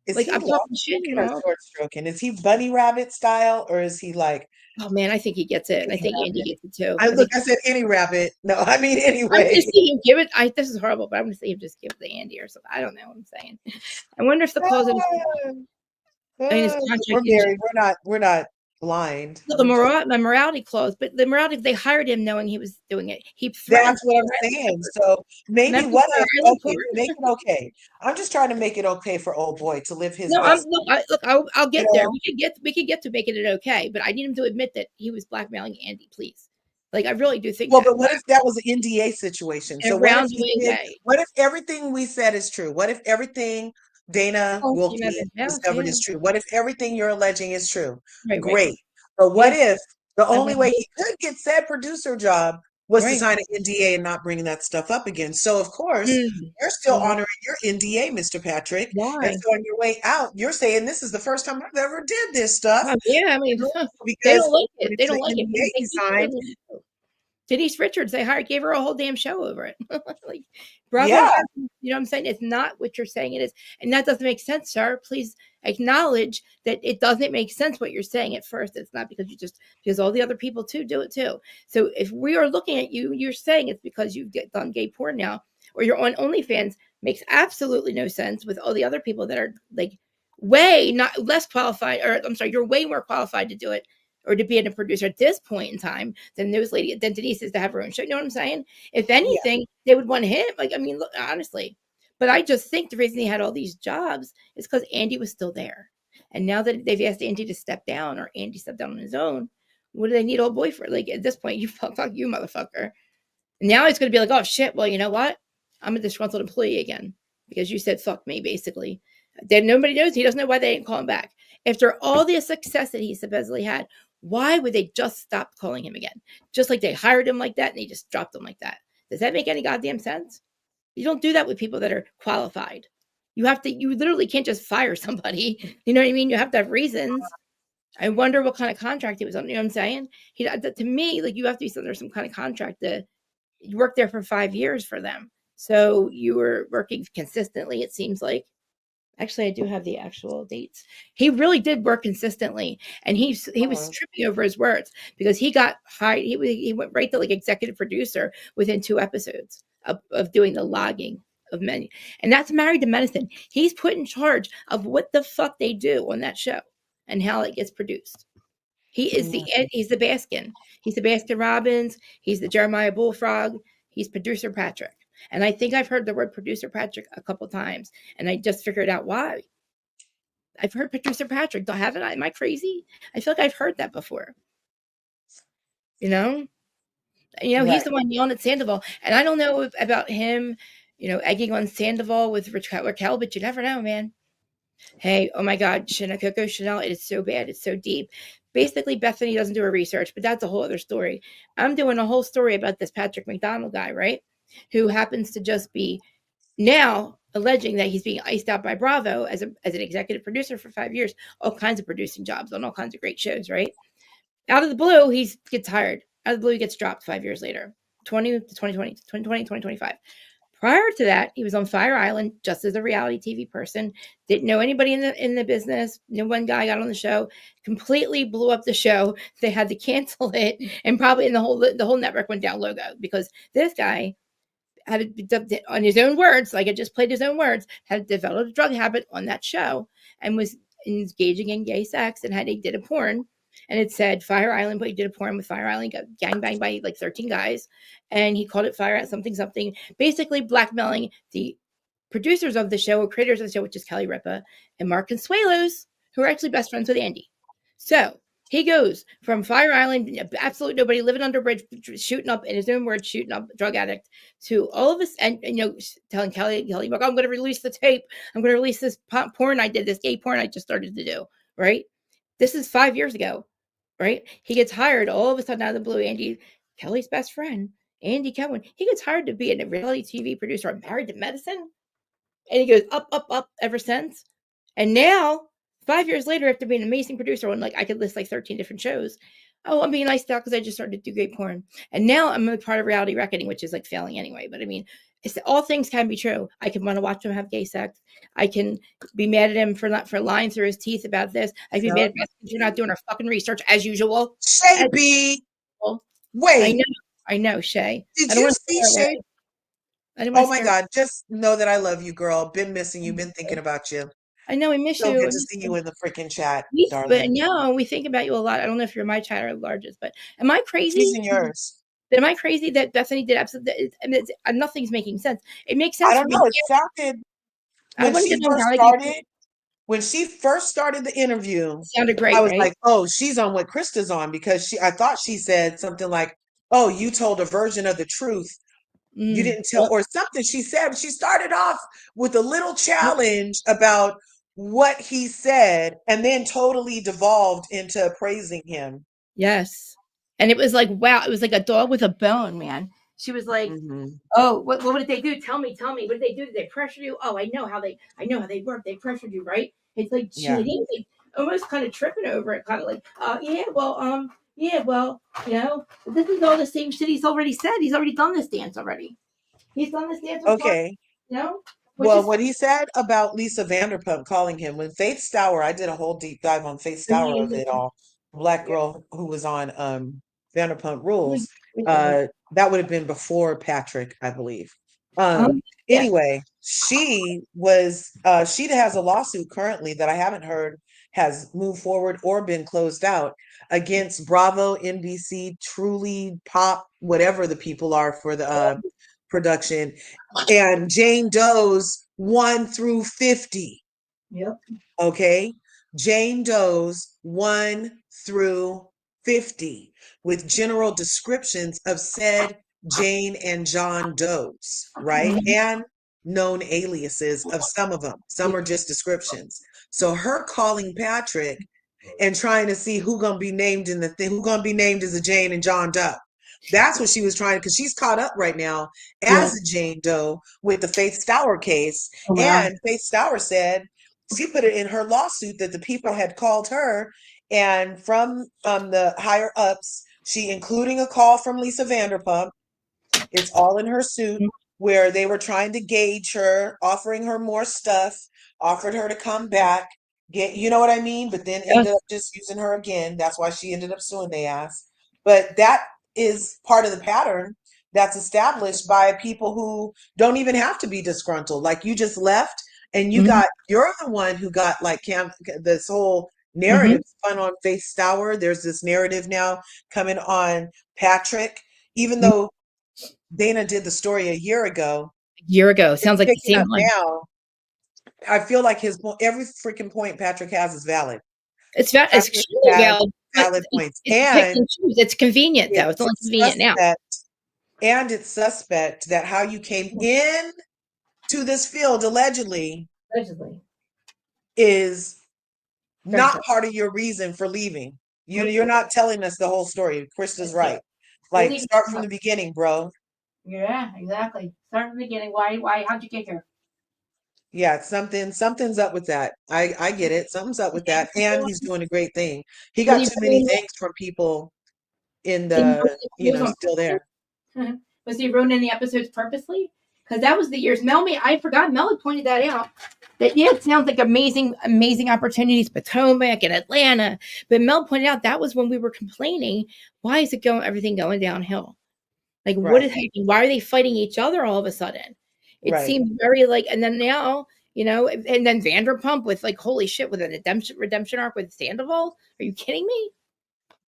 Is like, he I'm talking shit, short stroking? Is he bunny rabbit style, or is he like? Oh man, I think he gets it. I think Andy gets it too. I said any rabbit. No, I mean anyway. I'm gonna see him give it. This is horrible, but I'm gonna see him just give it to Andy or something. I don't know what I'm saying. I wonder if the close of his contract. We're not blind. The morality clause, but the morality, they hired him knowing he was doing it. That's what I'm saying. So maybe make it okay. I'm just trying to make it okay for old boy to live his best. I'll get there. We can get to making it okay, but I need him to admit that he was blackmailing Andy, please. Like, I really do think Well, that. but what if that was an NDA situation? In So a what if he roundabout did? way. What if everything we said is true? What if everything Dana Oh, you have Wilkie it now, discovered yeah. is true? What if everything you're alleging is true? Right, right. Great. But what Yeah. if the I only went way he could get said producer job was to right. sign an NDA and not bringing that stuff up again? So of course, Mm. you're still Well, honoring your NDA, Mr. Patrick. And why? so on your way out, you're saying this is the first time I've ever did this stuff. Yeah, I mean, they Because don't like when it. They it's don't an like it NDA because they he keep it signed, in the show. Denise Richards, they hired, gave her a whole damn show over it. Like, Bravo yeah. hired, you know what I'm saying? It's not what you're saying it is. And that doesn't make sense, sir. Please acknowledge that it doesn't make sense what you're saying at first. It's not because because all the other people too do it too. So if we are looking at you, you're saying it's because you've done gay porn now or you're on OnlyFans makes absolutely no sense with all the other people that are like way not less qualified, or I'm sorry, you're way more qualified to do it or to be a producer at this point in time than Denise is to have her own show. You know what I'm saying? If Yeah. anything, they would want him. Like, I mean, look, honestly. But I just think the reason he had all these jobs is because Andy was still there. And now that they've asked Andy to step down, or Andy stepped down on his own, what do they need old boy for? Like, at this point, you fuck you, motherfucker. And now it's going to be like, oh shit, well, you know what? I'm a disgruntled employee again because you said fuck me, basically. Then nobody knows. He doesn't know why they didn't call him back. After all the success that he supposedly had, why would they just stop calling him again? Just like they hired him like that and they just dropped him like that. Does that make any goddamn sense? You don't do that with people that are qualified. You literally can't just fire somebody. You know what I mean? You have to have reasons. I wonder what kind of contract he was on. You know what I'm saying? To me, like, you have to be under some kind of contract to you worked there for 5 years for them. So you were working consistently, it seems like. Actually, I do have the actual dates. He really did work consistently, and he was tripping over his words because he got hired. He went right to like executive producer within 2 episodes of doing the logging of many, and that's Married to Medicine. He's put in charge of what the fuck they do on that show and how it gets produced. He's the Baskin. He's the Baskin Robbins. He's the Jeremiah Bullfrog. He's producer Patrick. And I think I've heard the word producer Patrick a couple times, and I just figured out why. I've heard producer Patrick. Haven't I? Am I crazy? I feel like I've heard that before. You know, he's the one yelling at Sandoval, and I don't know about him. Egging on Sandoval with Raquel, but you never know, man. Hey, oh my God, Coco Chanel, it is so bad. It's so deep. Basically, Bethany doesn't do her research, but that's a whole other story. I'm doing a whole story about this Patrick McDonald guy, right? Who happens to just be now alleging that he's being iced out by Bravo as an executive producer for 5 years, all kinds of producing jobs on all kinds of great shows, right? Out of the blue, he gets hired. Out of the blue, he gets dropped 5 years later, 2025. Prior to that, he was on Fire Island just as a reality TV person. Didn't know anybody in the business. No one guy got on the show. Completely blew up the show. They had to cancel it, and probably the whole network went down logo because this guy had on his own words, like I just played his own words, had developed a drug habit on that show and was engaging in gay sex and did a porn. And it said Fire Island, but he did a porn with Fire Island, got gangbanged by like 13 guys. And he called it Fire something, basically blackmailing the producers of the show or creators of the show, which is Kelly Ripa and Mark Consuelos, who are actually best friends with Andy. So he goes from Fire Island, absolutely nobody living under a bridge, shooting up, in his own words, shooting up drug addict, to all of us, and telling Kelly, I'm going to release the tape. I'm going to release this porn I did, this gay porn I just started to do, right? This is 5 years ago, right? He gets hired all of a sudden out of the blue. Andy, Kelly's best friend, Andy Cohen, he gets hired to be a reality TV producer on Married to Medicine. And he goes up, up, up ever since. And now, 5 years later, after being an amazing producer on, like, I could list like 13 different shows. Oh, I'm being iced out because I just started to do great porn. And now I'm a part of Reality Reckoning, which is like failing anyway. But I mean, all things can be true. I can want to watch him have gay sex. I can be mad at him for lying through his teeth about this. I can be mad at him for not doing our fucking research as usual. Shay B. Wait. I know, Shay. Did you see Shay? Oh my God, just know that I love you, girl. Been missing you, been thinking about you. I know, I miss so you. Good to see you in the freaking chat, darling. But no, we think about you a lot. I don't know if you're my chat or largest, but am I crazy? She's in yours. Am I crazy that Bethany did absolutely? Nothing's making sense. It makes sense. I don't know. It sounded when she first started the interview. It sounded great. I was right? like, oh, she's on what Krista's on because I thought she said something like, oh, you told a version of the truth. You didn't tell, or something she said. She started off with a little challenge about what he said and then totally devolved into praising him. Yes. And it was like, wow, it was like a dog with a bone, man. She was like, oh, what did they do? Tell me. What did they do? Did they pressure you? Oh, I know how they work. They pressured you, right? It's like he was like almost kind of tripping over it, kind of like, yeah, well, this is all the same shit he's already said. He's already done this dance already. He's done this dance before, Okay. Which Well, is what he said about Lisa Vanderpump calling him when Faith Stour, I did a whole deep dive on Faith Stour of it all. Black girl who was on Vanderpump Rules. That would have been before Patrick, I believe. Anyway, she has a lawsuit currently that I haven't heard has moved forward or been closed out against Bravo, NBC, Truly, Pop, whatever the people are for the production, and Jane Doe's 1 through 50. Yep. Okay. Jane Doe's 1 through 50 with general descriptions of said Jane and John Doe's, right? And known aliases of some of them. Some are just descriptions. So her calling Patrick and trying to see who gonna be named in the thing, who gonna be named as a Jane and John Doe. That's what she was trying, because she's caught up right now as a Jane Doe with the Faith Stour case. And Faith Stour said she put it in her lawsuit that the people had called her, and from the higher ups, she including a call from Lisa Vanderpump. It's all in her suit, where they were trying to gauge her, offering her more stuff, offered her to come back, you know what I mean? But then ended up just using her again. That's why she ended up suing their ass. But that is part of the pattern that's established by people who don't even have to be disgruntled. Like, you just left and you're the one who got like this whole narrative spun on Faith Stour. There's this narrative now coming on Patrick, even though Dana did the story a year ago. Sounds like the same one. Now, I feel like every freaking point Patrick has is valid. It's extremely valid. Valid points. And it's convenient, though. It's only convenient now. And it's suspect that how you came in to this field allegedly is not part of your reason for leaving. You're not telling us the whole story. Krista's right. Like, start from the beginning, bro. Yeah, exactly. Start from the beginning. Why? How'd you get here? Yeah, something's up with that. I get it. Something's up with that. And he's doing a great thing. He got too many thanks from people in the, still there. Was he ruining the episodes purposely? Because that was the years. I forgot. Mel had pointed that out. That, it sounds like amazing opportunities, Potomac and Atlanta. But Mel pointed out that was when we were complaining. Why is everything going downhill? Like, what is happening? Why are they fighting each other all of a sudden? It seemed very like, and then now, and then Vanderpump with like, holy shit, with a redemption arc with Sandoval. Are you kidding me?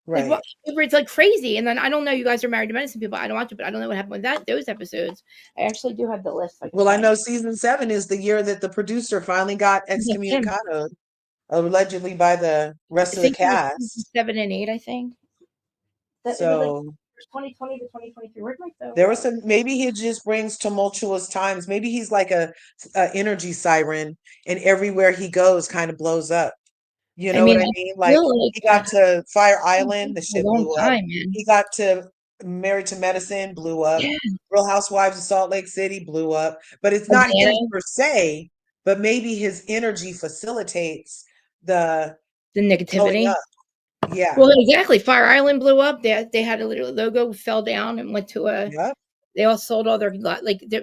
Right. Like, it's like crazy. And then I don't know, you guys are Married to Medicine people. I don't watch it, but I don't know what happened with those episodes. I actually do have the list. Well, I know season 7 is the year that the producer finally got excommunicated, allegedly by the rest of the cast. 7 and 8, I think. So 2020 to 2023. Where'd my phone? There was some. Maybe he just brings tumultuous times. Maybe he's like a energy siren, and everywhere he goes, kind of blows up. You know what I mean? Like, he got to Fire Island, the shit blew up. He got to Married to Medicine, blew up. Real Housewives of Salt Lake City blew up. But it's not him per se. But maybe his energy facilitates the negativity. Yeah. Well, exactly. Fire Island blew up. They had a little logo fell down and went to a. Yep. They all sold all their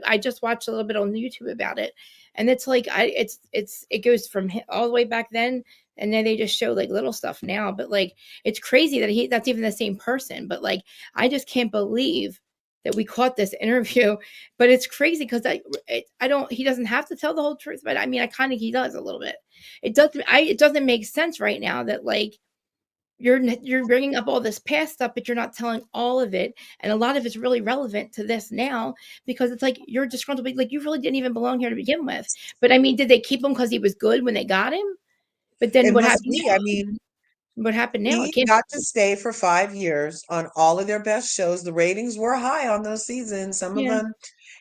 I just watched a little bit on YouTube about it, and it's like it goes from all the way back then, and then they just show like little stuff now. But like, it's crazy that that's even the same person. But like, I just can't believe that we caught this interview. But it's crazy because he doesn't have to tell the whole truth. But I mean, he does a little bit. It doesn't make sense right now that like. You're bringing up all this past stuff, but you're not telling all of it, and a lot of it's really relevant to this now because it's like you're disgruntled, like you really didn't even belong here to begin with. But I mean, did they keep him because he was good when they got him? But then what happened? I mean, What happened now? He got to stay for 5 years on all of their best shows. The ratings were high on those seasons. Some of them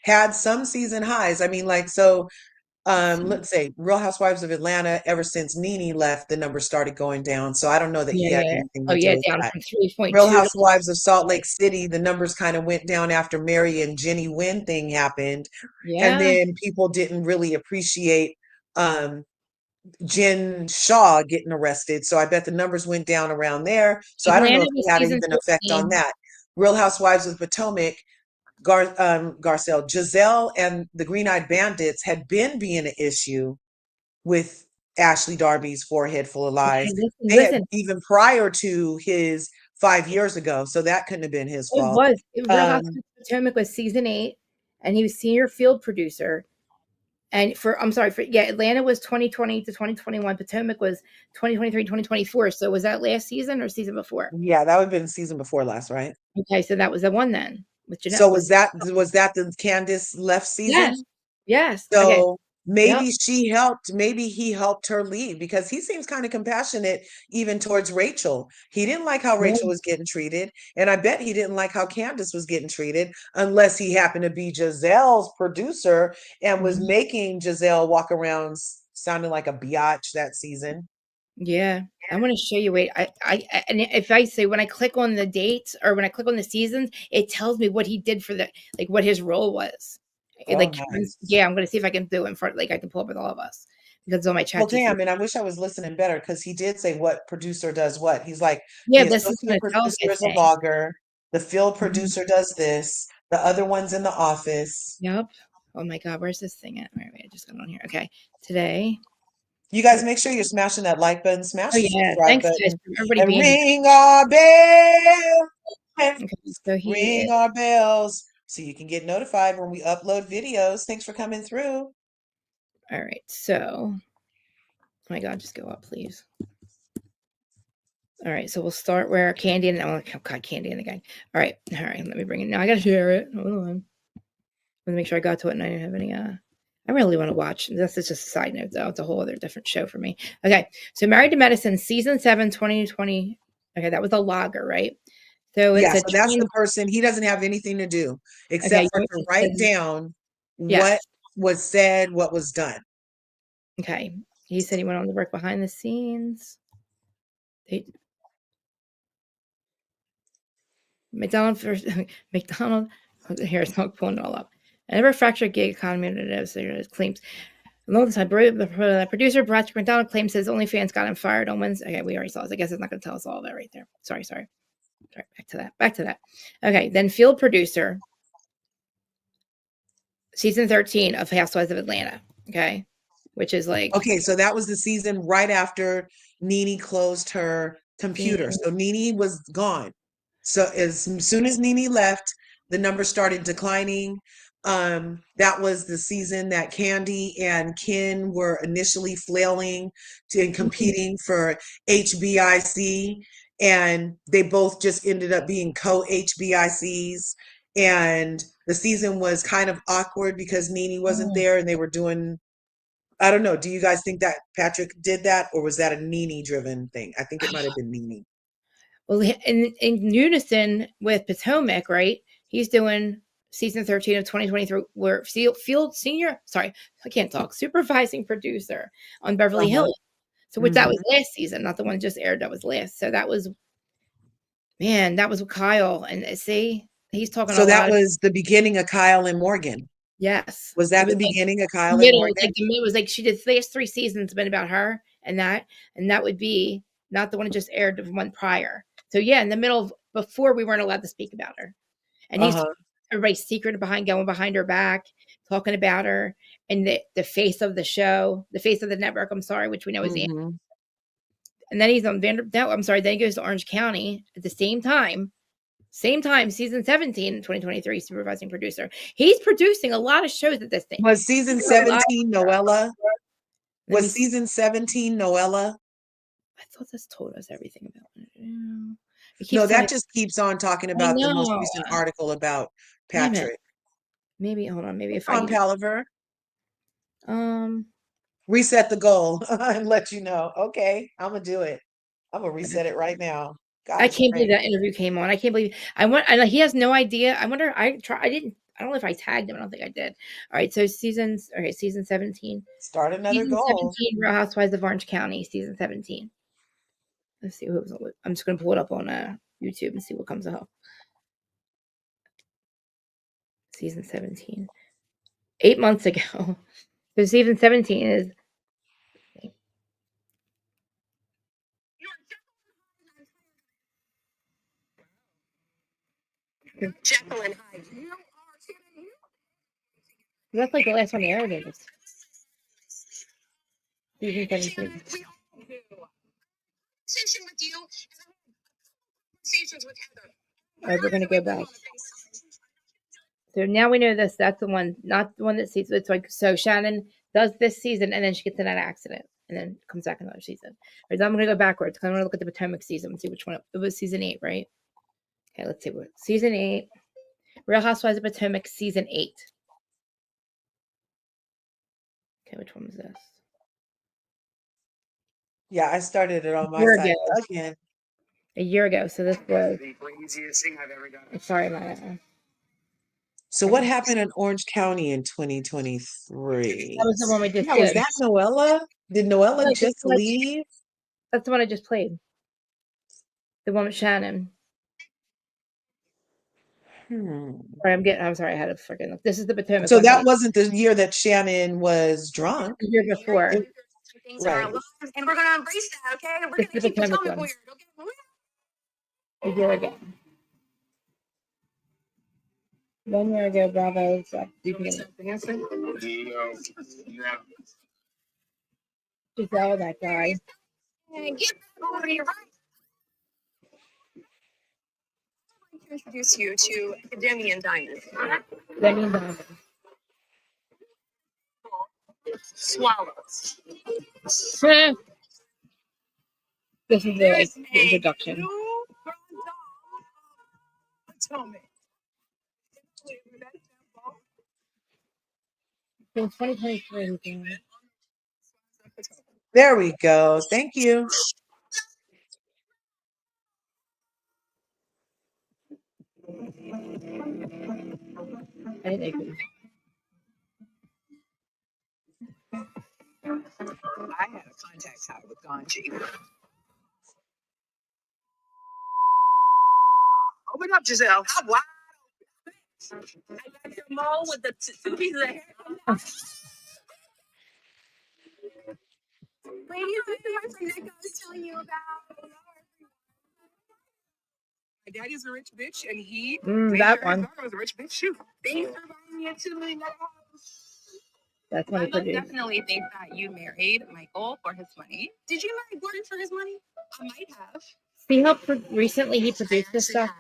had some season highs. I mean, like, so let's say Real Housewives of Atlanta, ever since Nene left, the numbers started going down. So I don't know that he had anything to do with down that. from 3.2 Real to Housewives of Salt Lake City, the numbers kind of went down after Mary and Jenny Wynn thing happened. And then people didn't really appreciate Jen Shaw getting arrested. So I bet the numbers went down around there. So I don't know Atlanta if was it had season even effect on 14. that. Real Housewives of Potomac, Garcelle, Giselle and the Green Eyed Bandits had been being an issue with Ashley Darby's forehead full of lies. Okay, They had listen. even prior to his 5 years ago. So that couldn't have been his It fault. was. Real Housewives of Potomac was season 8, and he was senior field producer. And Atlanta was 2020 to 2021. Potomac was 2023, 2024. So was that last season or season before? Yeah, that would have been season before last, right? Okay, so that was the one then with Jeanette. So was that the Candace left season? Yes. Okay. So maybe maybe he helped her leave, because he seems kind of compassionate even towards Rachel. He didn't like how Rachel was getting treated, and I bet he didn't like how Candace was getting treated, unless he happened to be Giselle's producer and was making Giselle walk around sounding like a biatch that season. Yeah. I want to show you. Wait, and if I say when I click on the dates or when I click on the seasons, it tells me what he did for what his role was. Oh, Like, nice. yeah, I'm going to see if I can do it in front. Like, I can pull up with all of us because it's on my chat. Well, damn, and I wish I was listening better, because he did say what producer does what. He's like, Yeah, the this is associate going to tell us producer is a thing. blogger, the field producer does this, the other one's in the office. Yep. Oh my God, where's this thing at? Wait, I just got on here. Okay, today. You guys make sure you're smashing that like button, smash the subscribe Thanks guys button, for everybody and being ring our bell. okay. So Ring our bells so you can get notified when we upload videos. Thanks for coming through. All right, so oh my God, just go up, please. All right, so we'll start where Candy and oh God, Candy and the gang. All right, let me bring it. Now I gotta share it. Hold on. Let me make sure I got to it and I didn't have any I really want to watch. This is just a side note, though. It's a whole other different show for me. Okay, so Married to Medicine, season 7, 2020. Okay, that was a logger, right? So it's so that's the person. He doesn't have anything to do except for to write down what was said, what was done. Okay, he said he went on to work behind the scenes. McDonald here it's not pulling it all up. I never fractured gig economy claims. Along the time, the producer Patrick McDonald claims his OnlyFans got him fired on Wednesday. Okay, we already saw this. I guess it's not going to tell us all of that right there. Sorry. Back to that. Okay, then field producer, season 13 of Housewives of Atlanta. Okay, which is like okay, so that was the season right after Nene closed her computer. So Nene was gone. So as soon as Nene left, the numbers started declining. That was the season that Candy and Ken were initially flailing and competing for HBIC, and they both just ended up being co-HBICs. And the season was kind of awkward because Nene wasn't there, and they were doing, I don't know. Do you guys think that Patrick did that, or was that a Nene driven thing? I think it might have been Nene. Well, in unison with Potomac, right? He's doing season 13 of 2023, where field senior, sorry, I can't talk, supervising producer on Beverly Hills. So which that was last season, not the one just aired. That was last. So that was, man, that was with Kyle. And see, he's talking So a that lot. was the beginning of Kyle and Morgan. Yes. Was that the beginning of Kyle and Morgan? It was like she did the last 3 seasons been about her and that would be not the one that just aired, the one prior. So yeah, in the middle of, before we weren't allowed to speak about her. And he's everybody's secret going behind her back, talking about her, and the face of the show, the face of the network, I'm sorry, which we know is Ann. And then he's on I'm sorry, then he goes to Orange County at the same time, season 17, 2023, supervising producer. He's producing a lot of shows at this thing. Was season 17 Noella? Was season 17 Noella? I thought this told us everything about it. No, that just keeps on talking about the most recent article about Patrick. Maybe, hold on, maybe if Come on, Palaver. Reset the goal and let you know. Okay, I'm gonna do it. I'm gonna reset it right now. I God's can't believe grace. that interview came on. I can't believe he has no idea. I wonder I don't know if I tagged him. I don't think I did. All right, so season 17. Start another Season goal. 17, Real Housewives of Orange County, season 17. Let's see who was on. I'm just gonna pull it up on YouTube and see what comes up. Season 17. 8 months ago. So season 17 is Jekyll and Hyde. that's like the last one they aired. Is season 17. With you. Conversations with Heather. All right, we're gonna go back. So now we know this. That's the one, not the one that sees. It's like so. Shannon does this season, and then she gets in an accident, and then comes back another season. All right, so I'm gonna go backwards. I'm gonna look at the Potomac season and see which one it was. Season 8, right? Okay, let's see what season 8. Real Housewives of Potomac, season 8. Okay, which one was this? Yeah, I started it on my Year side ago. again. A year ago. So this was. The craziest thing I've ever done. Sorry, my. So what happened in Orange County in 2023? That was the one we just Yeah, did. was that Noella? Did Noella No, just leave? That's the one I just played. The one with Shannon. Sorry, I'm sorry, I had to freaking look. This is the Potomac So one. that wasn't the year that Shannon was drunk. The year before. Things in our lives, and we're gonna embrace that, okay? And we're This gonna is the keep Potomac becoming one. weird, A okay? year ago. 1 year ago, Bravo. Dancing? No. Giselle, that guy. And get over here, right? I'd like to introduce you to Demi and Diamond. Demi and Diamond. Swallows. This is the introduction. New Potomac. In 2023. There we go. Thank you. I didn't know. I had a contact high with Ganji. Open up, Giselle. How wide? I got your mole with the two pieces of hair. Ladies, this is my friend Nick I was telling you about. My daddy's a rich bitch, and he That one. his daughter was a rich bitch too. Thanks for buying me a $2 million house. That's what I he produced. definitely think that you married Michael for his money. Did you marry Gordon for his money? I might have. See how recently he produced this stuff?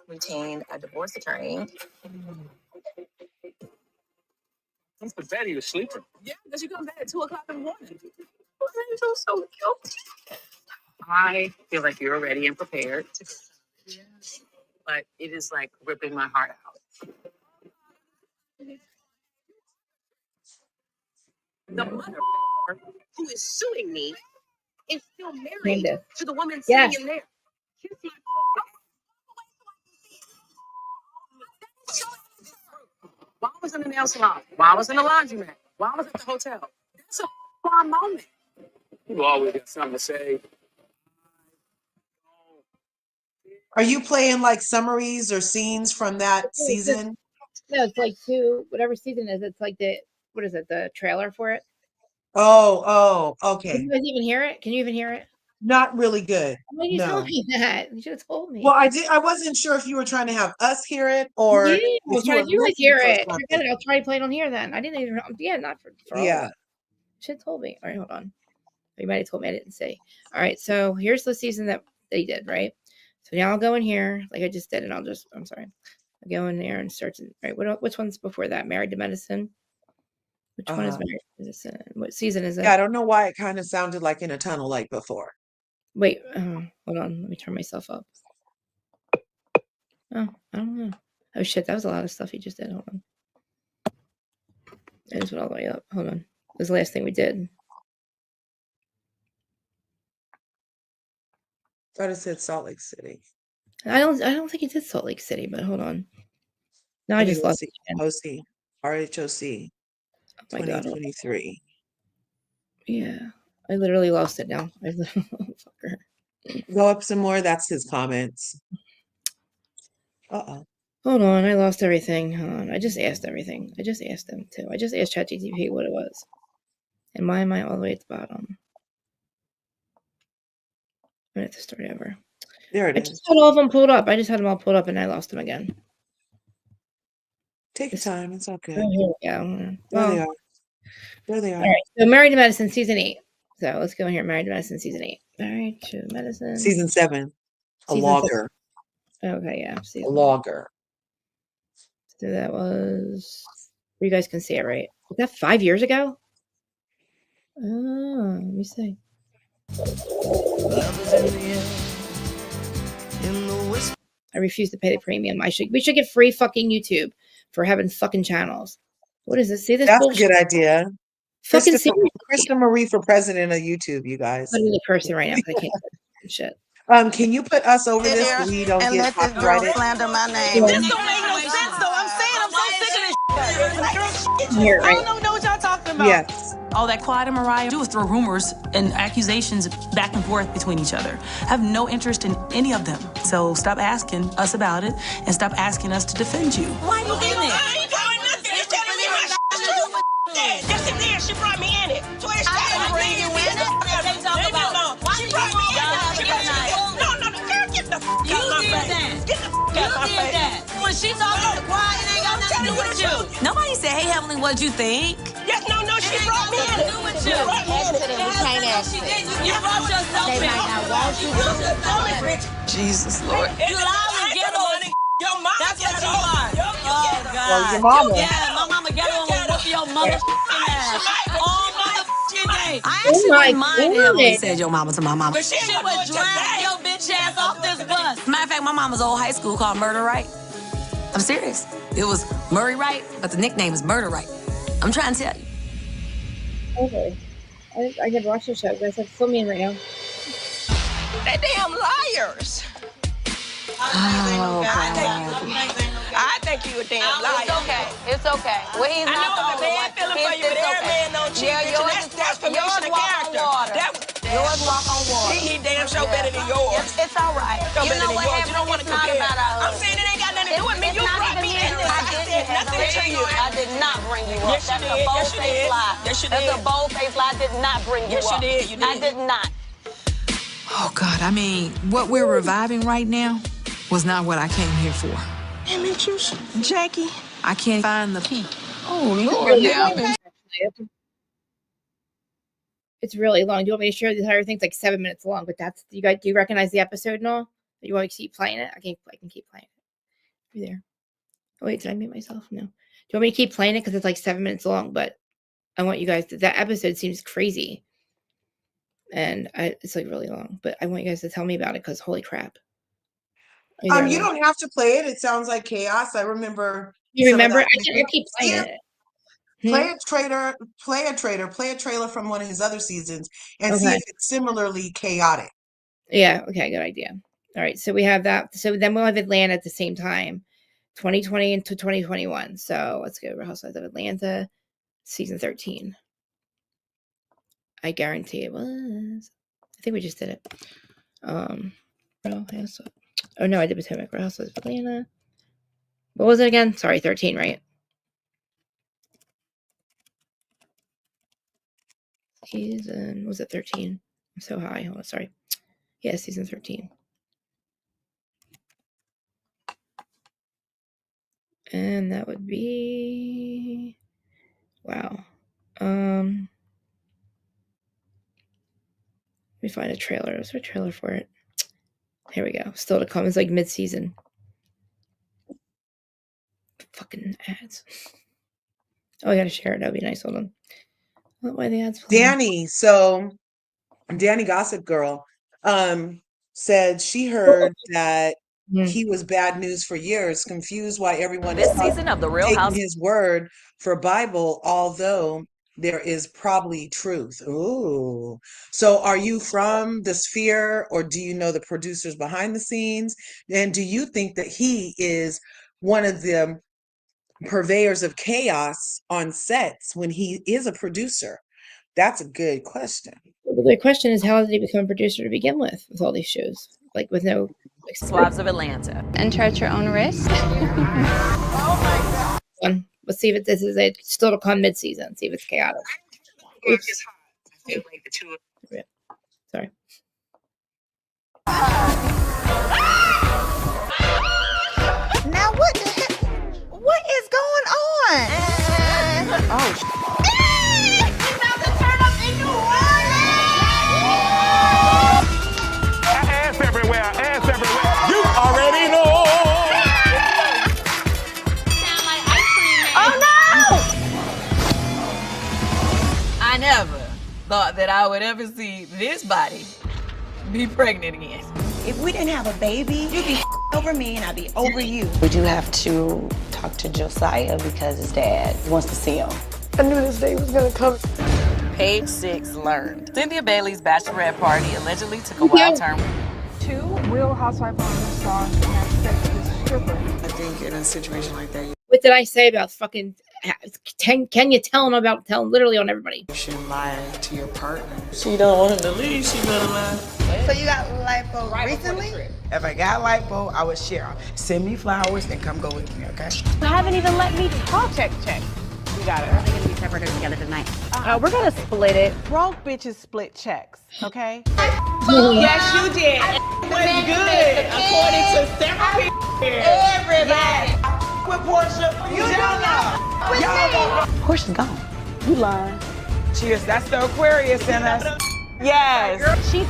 Retained a divorce attorney. That's the bed he was sleeping. Yeah, because you go to bed at 2 o'clock in the morning. I feel so guilty. I feel like you're ready and prepared to go. But it is like ripping my heart out. The mother who is suing me is still married to the woman sitting in there. While I was in the nail salon, while I was in the laundromat, while I was at the hotel. That's a fun moment. You always got something to say. Are you playing like summaries or scenes from that season? No, it's like whatever season is. It's like what is it? The trailer for it. Oh, okay. Can you guys even hear it? Can you even hear it? Not really good. Why did you tell me that? You should have told me. Well, I wasn't sure if you were trying to have us hear it or yeah, if you were you guys hear for it. something. Forget it. I'll try to play it on here then. I didn't even. Yeah, not for Yeah. all. Should have told me. All right, hold on. You might have told me. I didn't say. All right, so here's the season that they did. Right. So now I'll go in here like I just did, and I'm sorry. I'll go in there and search. Right. Which one's before that? Married to Medicine. Which one is Married to Medicine? What season is it? Yeah, I don't know why it kind of sounded like in a tunnel like before. Wait, hold on. Let me turn myself up. Oh, I don't know. Oh shit, that was a lot of stuff he just did. Hold on. That just went all the way up. Hold on. This is the last thing we did. Thought it said Salt Lake City. I don't think it did Salt Lake City, but hold on. Now I just lost it again. OC, RHOC, Oh my God. 2023. Yeah. I literally lost it now. Fucker. Go up some more. That's his comments. Uh-oh. Hold on. I lost everything. Hold on. I just asked everything. I just asked them too. I just asked ChatGPT what it was. And why am I all the way at the bottom? I'm going to have to start over. There it I is. just had all of them pulled up. I just had them all pulled up and I lost them again. Take your time. It's okay. Oh, here we go. There they are. There they are. All right. So Married to Medicine season 8. So let's go in here. Married to Medicine season 8. Married to Medicine. Season 7. A Season logger. 7. Okay, yeah. A logger. So that was. You guys can see it, right? Was that 5 years ago? Oh, let me see. I refuse to pay the premium. We should get free fucking YouTube for having fucking channels. What is this? See this? That's bullshit? a good idea. Fucking Krista Marie for president of YouTube, you guys. I'm the person right now because I can't shit. Can you put us over this so we don't get copyrighted? Slander my name. This don't make no sense though. I'm saying I'm so sick of this shit. Here, right? I don't know what y'all talking about. Yes. All that Clyde and Mariah do is throw rumors and accusations back and forth between each other. I have no interest in any of them. So stop asking us about it and stop asking us to defend you. Why you in it? I ain't doing nothing. You telling me my shit. Yes, it did. She brought me in it. So it's I didn't bring you in it. They talk about why she brought me in it. No, girl, get the fuck out my face. Get the fuck out my face. That. When she talking to Quiet, it ain't got nothing to do with you. Nobody said, hey, Heavenly, what'd you think? Yes, no, she brought me in it. She brought me in it. You brought yourself in. They might not want you. Jesus, Lord. You lie and get on. Your mama. That's what you are. Oh, God. Well, your mama. Yeah, my mama get on and whoop your mother ass. All motherfucking day. I Oh actually my wouldn't mind if Heavenly God. said your mama to my mama. But she would drag your bitch ass off this bus. Matter of fact, my mama's old high school called Murder Right. I'm serious. It was Murray Wright, but the nickname is Murder Right. I'm trying to tell you. Okay. I can watch the show. You guys have to fill me in right now. They damn liars. Oh, I think you a damn liar. It's okay. Well, he's I know I'm a bad feeling for you, but every man don't cheat. That's formation of character. Yours walk on water. He damn sure better than yours. It's all right. You know what? You don't want to compare. I'm saying it ain't got nothing to do with me. You brought me in. I said nothing to you. I did not bring you up. Yes, you did. Yes, you did. Yes, you did. That's a bold-faced lie. I did not bring you up. Yes, you did. You did. I did not. Oh, God, I mean, what we're reviving right now was not what I came here for. Damn it, you, Jackie. I can't find the key. Oh, Lord, now It's really long. Do you want me to share the entire thing? It's like 7 minutes long, but do you recognize the episode and all? You want to keep playing it? I can keep playing it. You there? Oh, wait, did I mute myself? No. Do you want me to keep playing it? Because it's like 7 minutes long, but I want you guys that episode seems crazy. And it's like really long, but I want you guys to tell me about it because holy crap. You don't have to play it. It sounds like chaos. I remember. You remember? I keep playing it. Play a trailer from one of his other seasons and see if it's similarly chaotic. Yeah. Okay. Good idea. All right. So we have that. So then we'll have Atlanta at the same time, 2020 into 2021. So let's go. Real Housewives of Atlanta, season 13. I guarantee it was. I think we just did it. Real Housewives. Oh no, I did Potomac. Real Housewives of Atlanta. What was it again? Sorry, 13, right? Season, was it 13? I'm so high. Oh, sorry. Yeah, season 13. And that would be, wow. Let me find a trailer. Is there a trailer for it? Here we go. Still to come. It's like mid-season. Fucking ads. Oh, I gotta share it. That'd be nice. Hold on. Why the ads? Danny. So Danny Gossip Girl said she heard that he was bad news for years, confused why everyone is season of The Real taking House his word for Bible, although there is probably truth. Ooh. So are you from the sphere, or do you know the producers behind the scenes? And do you think that he is one of the purveyors of chaos on sets when he is a producer? That's a good question. Well, the question is, how did he become a producer to begin with all these shows? Like, with no Swabs of Atlanta. Enter at your own risk. Let's see if this is still to come mid-season. See if it's chaotic. Oops. Sorry. Now what the heck? What is going on? Oh, It's about to turn up in New Orleans! Ass everywhere, ass everywhere. You already know. Sound like ice cream man. oh no! I never thought that I would ever see this body be pregnant again. If we didn't have a baby, you'd be over me and I'd be over you. We do have to talk to Josiah because his dad wants to see him. I knew this day was gonna come. Page 6 learned. Cynthia Bailey's bachelorette party allegedly took a wild turn. 2 Real Housewives on the stars have sex with strippers. I think in a situation like that, What did I say about fucking? Can you tell him about literally on everybody? you shouldn't lie to your partner. She don't want him to leave. She better lie. So you got lipo recently? If I got lipo, I would share. Send me flowers and come go with me, okay? You haven't even let me talk. Check. We got it. We're gonna be separated together tonight. We're gonna split it. Broke bitches split checks, okay? Yes, you did. It was good, according to several people here. Everybody. With Portia, you don't know. Portia's gone. You lying. Cheers. That's the Aquarius in us. Yes. She's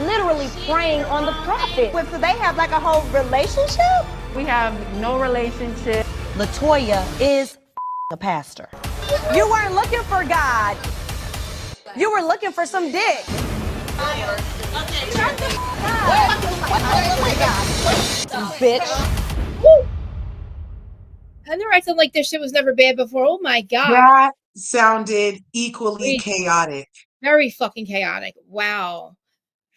literally preying on the prophet. So they have like a whole relationship? We have no relationship. LaToya is a pastor. You weren't looking for God. You were looking for some dick. Bitch. And they're acting like this shit was never bad before. Oh my god. That sounded equally chaotic. Very fucking chaotic. Wow.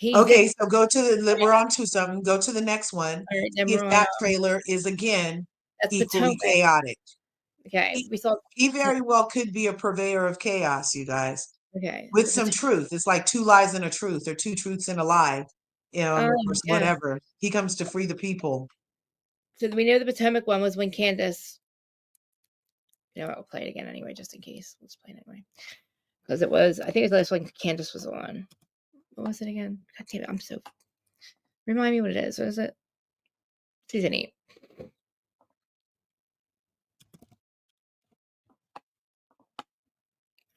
Okay, so go to the, we're on to something. Go to the next one. All right, then If we're that on. trailer is again That's equally Potomac. chaotic. Okay, we saw. He very well could be a purveyor of chaos, you guys. Okay, With some truth. It's like 2 lies and a truth, or 2 truths and a lie. Or yeah. whatever. He comes to free the people. So we know the Potomac one was when Candace. You know what? We'll play it again anyway, just in case. Let's play it anyway. Because it was, I think it was the last one Candace was on. What was it again? God damn it, I'm so. Remind me what it is. What is it? Season 8.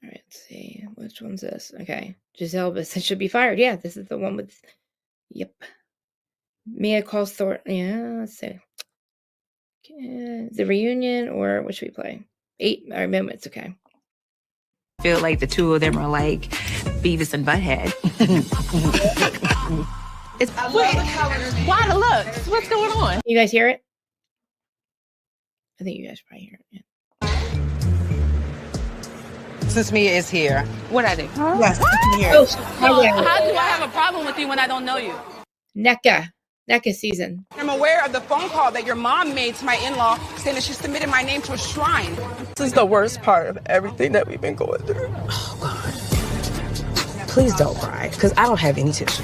All right, let's see. Which one's this? Okay. Giselle Bissett should be fired. Yeah, this is the one with. Yep. Mia calls Thornton. Yeah, let's see. The reunion, or what should we play? 8 moments. Okay. I feel like the two of them are like Beavis and Butthead. It's why the looks? What's going on? You guys hear it? I think you guys probably hear it. Yeah. Since Mia is here. What I do? Huh? Yes, I can hear. How do I have a problem with you when I don't know you? NECA season. I'm aware of the phone call that your mom made to my in-law saying that she submitted my name to a shrine. This is the worst part of everything that we've been going through. Oh, God. Please don't cry, because I don't have any tissue.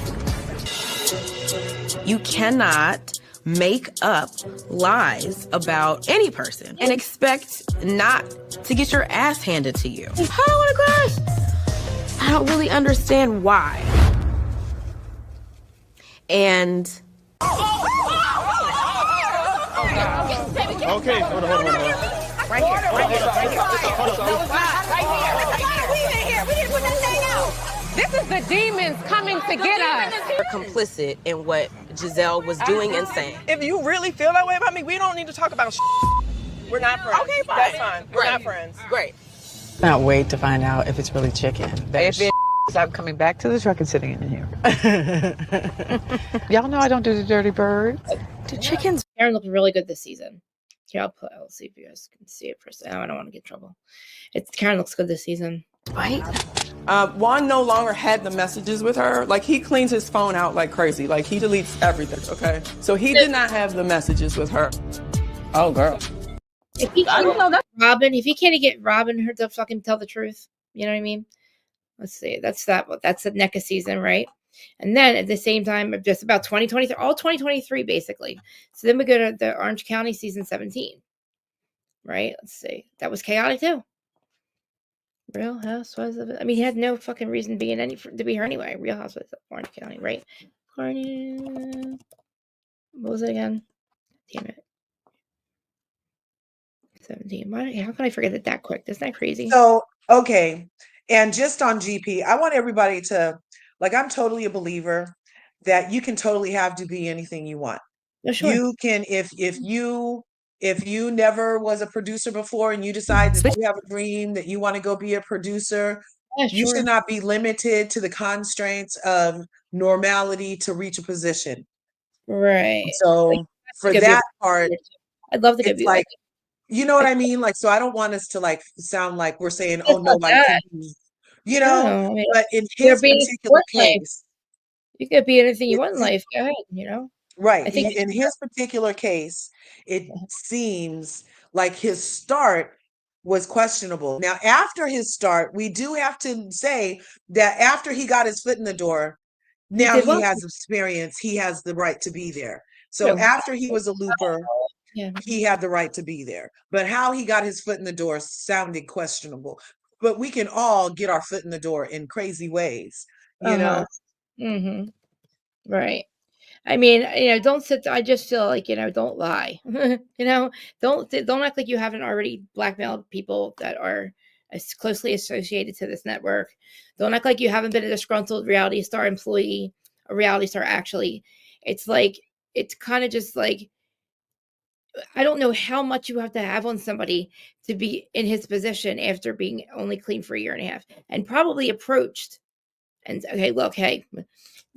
You cannot make up lies about any person and expect not to get your ass handed to you. I don't want to cry. I don't really understand why. And Okay, hold on. right here. No, it's not. Right here. We didn't put that thing out. This is the demons coming to get us. We're complicit in what Giselle was doing and saying. If you really feel that way about me, we don't need to talk about We're not friends. Okay, fine. That's fine. We're not friends. Great. Not wait to find out if it's really chicken. If it stop coming back to the truck and sitting in here. Y'all know I don't do the dirty birds. The chickens. Karen looked really good this season. Here, I'll see if you guys can see it for a second. I don't want to get in trouble. Karen looks good this season. Right? Juan no longer had the messages with her. Like, he cleans his phone out like crazy. Like, he deletes everything, okay? So he did not have the messages with her. Oh, girl. If he can't get Robin her to fucking tell the truth, you know what I mean? Let's see. That's the NECA season, right? And then at the same time, just about 2023, all 2023, basically. So then we go to the Orange County season 17, right? Let's see. That was chaotic too. Real Housewives of it. I mean, he had no fucking reason to be her anyway. Real Housewives of Orange County, right? What was it again? Damn it. 17. How can I forget it that quick? Isn't that crazy? So, okay. And just on GP, I want everybody to, like, I'm totally a believer that you can totally have to be anything you want. Oh, sure. You can, if you never was a producer before and you decide that you have a dream that you want to go be a producer, Yeah, you sure. should not be limited to the constraints of normality to reach a position. Right. So for that part, I'd love to it's be like, you know what I mean? Like, so I don't want us to like sound like we're saying, oh, nobody can be, you know, No, I mean, but in you're his being particular life. case, You could be anything you want in life. Go ahead, you know? right. I think In his particular case, it seems like his start was questionable. Now, after his start, we do have to say that after he got his foot in the door, now he has experience. He has the right to be there. So after he was a looper, he had the right to be there. But how he got his foot in the door sounded questionable. But we can all get our foot in the door in crazy ways, you know? Mm-hmm. Right. I mean, don't sit there. I just feel like, don't lie. Don't act like you haven't already blackmailed people that are as closely associated to this network. Don't act like you haven't been a disgruntled reality star employee, a reality star actually. It's like, it's kind of just like, I don't know how much you have to have on somebody to be in his position after being only clean for a year and a half and probably approached and okay, look, hey,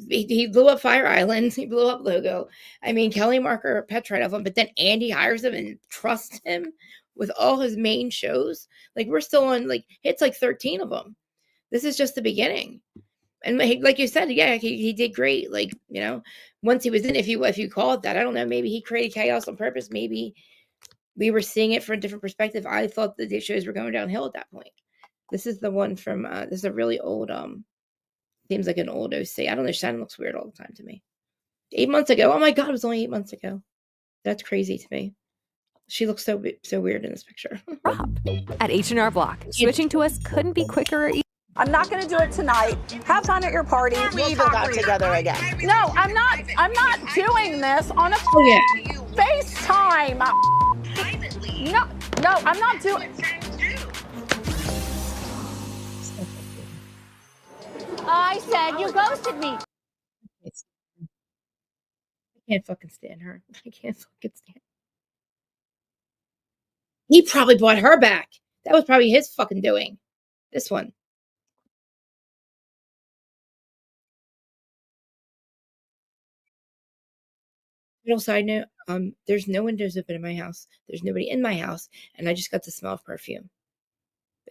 he blew up Fire Island. He blew up Logo. I mean, Kelly Marker petrified of him, but then Andy hires him and trusts him with all his main shows. Like we're still on hits 13 of them. This is just the beginning. And like you said, yeah, he did great. Like, once he was in, if you call it that, I don't know, maybe he created chaos on purpose. Maybe we were seeing it from a different perspective. I thought the shows were going downhill at that point. This is the one from this is a really old seems like an old OC. I don't know. Shannon looks weird all the time to me. 8 months ago. Oh my God, it was only 8 months ago. That's crazy to me. She looks so weird in this picture. At H&R Block, switching to us couldn't be quicker or easier. I'm not going to do it tonight. Have fun at your party. We even got together again. No, I'm not doing this on a FaceTime. No, I'm not doing. I said you ghosted me. I can't fucking stand her. I can't fucking stand her. He probably bought her back. That was probably his fucking doing. This one. Little side note, there's no windows open in my house. There's nobody in my house, and I just got the smell of perfume.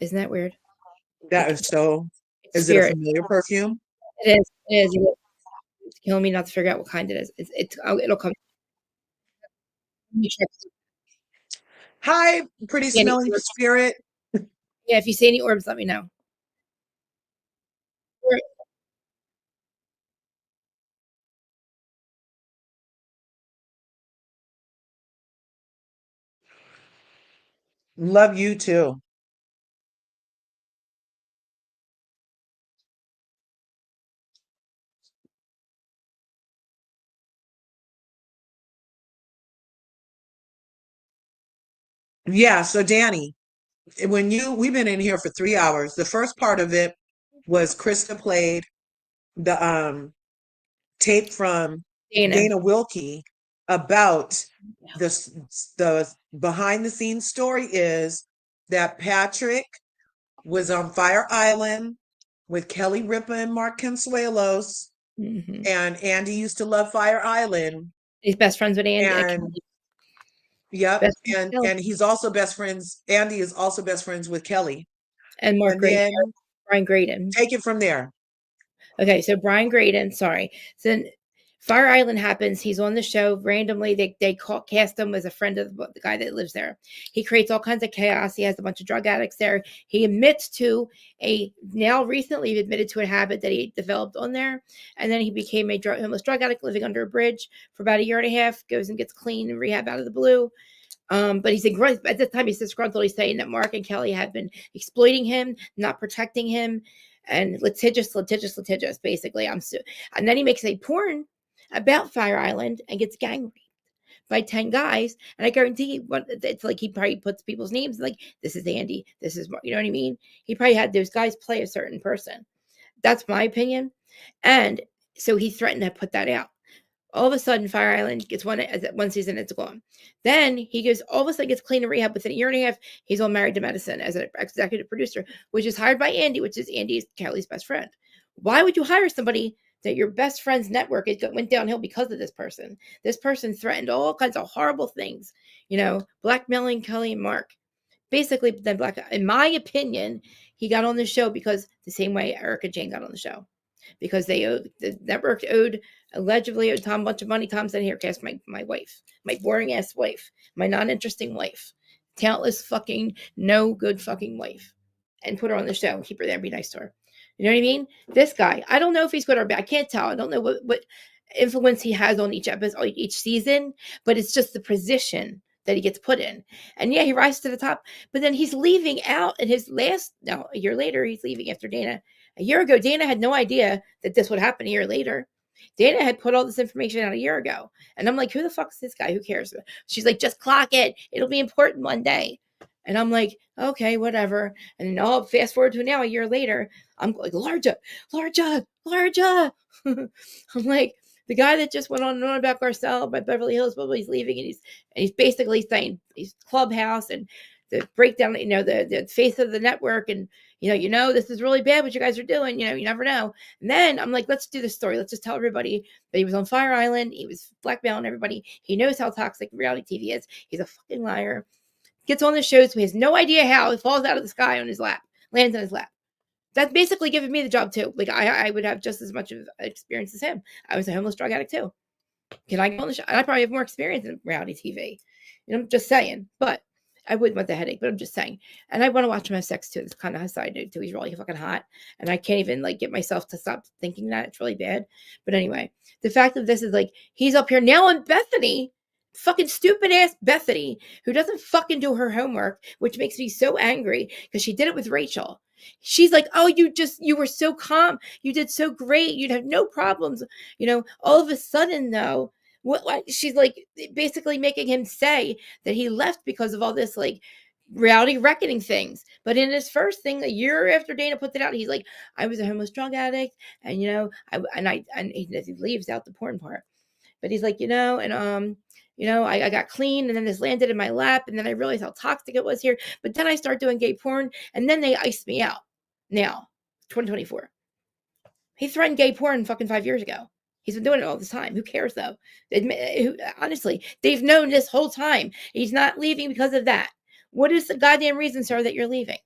Isn't that weird? That is so. Is it a familiar perfume? It is. It is. It's killing me not to figure out what kind it is. It'll come. Hi, pretty smelling spirit. Yeah, if you see any orbs, let me know. Love you too. Yeah, so Danny, we've been in here for 3 hours. The first part of it was Krista played the tape from Dana Wilkie about the behind the scenes story is that Patrick was on Fire Island with Kelly Ripa and Mark Consuelos, and Andy used to love Fire Island. He's best friends with Andy. And yep, and he's also best friends. Andy is also best friends with Kelly and Mark. Brian Graydon. Take it from there. Okay, so Brian Graydon, sorry. So then Fire Island happens. He's on the show randomly. They cast him as a friend of the guy that lives there. He creates all kinds of chaos. He has a bunch of drug addicts there. He admits to now recently admitted to a habit that he developed on there. And then he became a homeless drug addict living under a bridge for about a year and a half, goes and gets clean and rehab out of the blue. But he's at this time he's disgruntled. He's saying that Mark and Kelly have been exploiting him, not protecting him, and litigious, basically. And then he makes a porn about Fire Island and gets gang raped by 10 guys. And I guarantee it's like he probably puts people's names like, this is Andy, this is Mark, you know what I mean? He probably had those guys play a certain person. That's my opinion. And so he threatened to put that out. All of a sudden, Fire Island gets one season, it's gone. Then he goes, all of a sudden gets clean and rehab within a year and a half. He's all married to Medicine as an executive producer, which is hired by Andy, which is Kelly's best friend. Why would you hire somebody that your best friend's network went downhill because of this person? This person threatened all kinds of horrible things, blackmailing Kelly and Mark. Basically, then in my opinion, he got on the show because the same way Eric and Jane got on the show. Because the network allegedly owed Tom a bunch of money. Tom said, here, cast my wife, my boring ass wife, my non-interesting wife, talentless fucking no good fucking wife, and put her on the show and keep her there and be nice to her. You know what I mean? This guy, I don't know if he's good or bad. I can't tell. I don't know what influence he has on each episode, each season, but it's just the position that he gets put in. And yeah, he rises to the top, but then he's leaving out in his a year later, he's leaving after Dana. A year ago, Dana had no idea that this would happen a year later. Dana had put all this information out a year ago. And I'm like, who the fuck is this guy? Who cares? She's like, just clock it. It'll be important one day. And I'm like, okay, whatever. And then fast forward to now, a year later, I'm like, Larja. I'm like, the guy that just went on and on about Garcelle by Beverly Hills, but he's leaving, and he's basically saying he's Clubhouse and the breakdown, the face of the network, and this is really bad what you guys are doing. You never know. And then I'm like, let's do the story. Let's just tell everybody that he was on Fire Island. He was blackmailing everybody. He knows how toxic reality TV is. He's a fucking liar. Gets on the show, so he has no idea how it falls out of the sky on his lap, lands on his lap. That's basically giving me the job too. Like I would have just as much of experience as him. I was a homeless drug addict too. Can I go on the show? I probably have more experience in reality TV. I'm just saying, but I wouldn't want the headache, but I'm just saying. And I want to watch him have sex too. It's kind of a side note too. He's really fucking hot. And I can't even get myself to stop thinking that. It's really bad. But anyway, the fact of this is he's up here now on Bethany, fucking stupid ass Bethany, who doesn't fucking do her homework, which makes me so angry because she did it with Rachel. She's like, oh, you were so calm. You did so great. You'd have no problems. All of a sudden though, what she's basically making him say that he left because of all this reality reckoning things. But in his first thing, a year after Dana put it out, he's like, I was a homeless drug addict, and he leaves out the porn part. But he's like, I got clean, and then this landed in my lap, and then I realized how toxic it was here. But then I started doing gay porn, and then they iced me out. Now, 2024. He threatened gay porn fucking 5 years ago. He's been doing it all this time. Who cares, though? Honestly, they've known this whole time. He's not leaving because of that. What is the goddamn reason, sir, that you're leaving?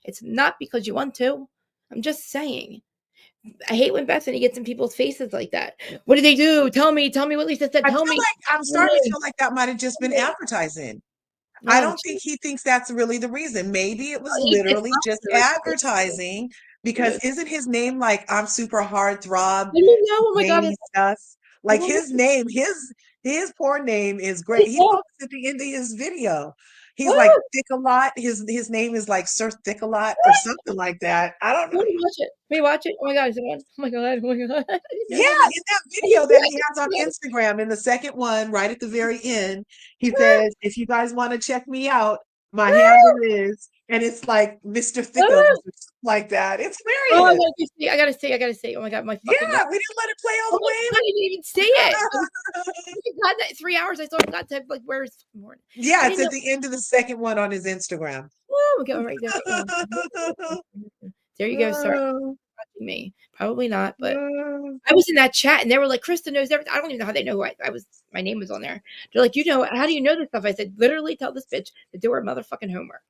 It's not because you want to. I'm just saying. I hate when Bethany gets in people's faces like that. What did they do? Tell me what Lisa said. Tell me. I'm starting to feel like that might have just been advertising. No, I don't think he thinks that's really the reason. Maybe it was literally just advertising, because isn't his name I'm super heartthrob? Oh my God. His name, his porn name is great. He talks at the end of his video. He's like Thick a Lot. His name is Sir Thick a Lot or something like that. I don't know. Let me watch it. Oh my God. Oh my God. Oh my God. Yeah, in that video that he has on Instagram, in the second one, right at the very end, he says, if you guys want to check me out, my handle is, and it's Mr. Thickums or something like that. It's hilarious. I gotta see. Oh my God, my fucking we didn't let it play all the way. I didn't even see it. God, that 3 hours I saw it. God, where's the morning? Yeah, it's at the end of the second one on his Instagram. Oh, okay, right there. There you go, sir. Watching me, probably not, but I was in that chat and they were like, Krista knows everything. I don't even know how they know who I was. My name was on there. They're like, how do you know this stuff? I said, literally tell this bitch to do her motherfucking homework.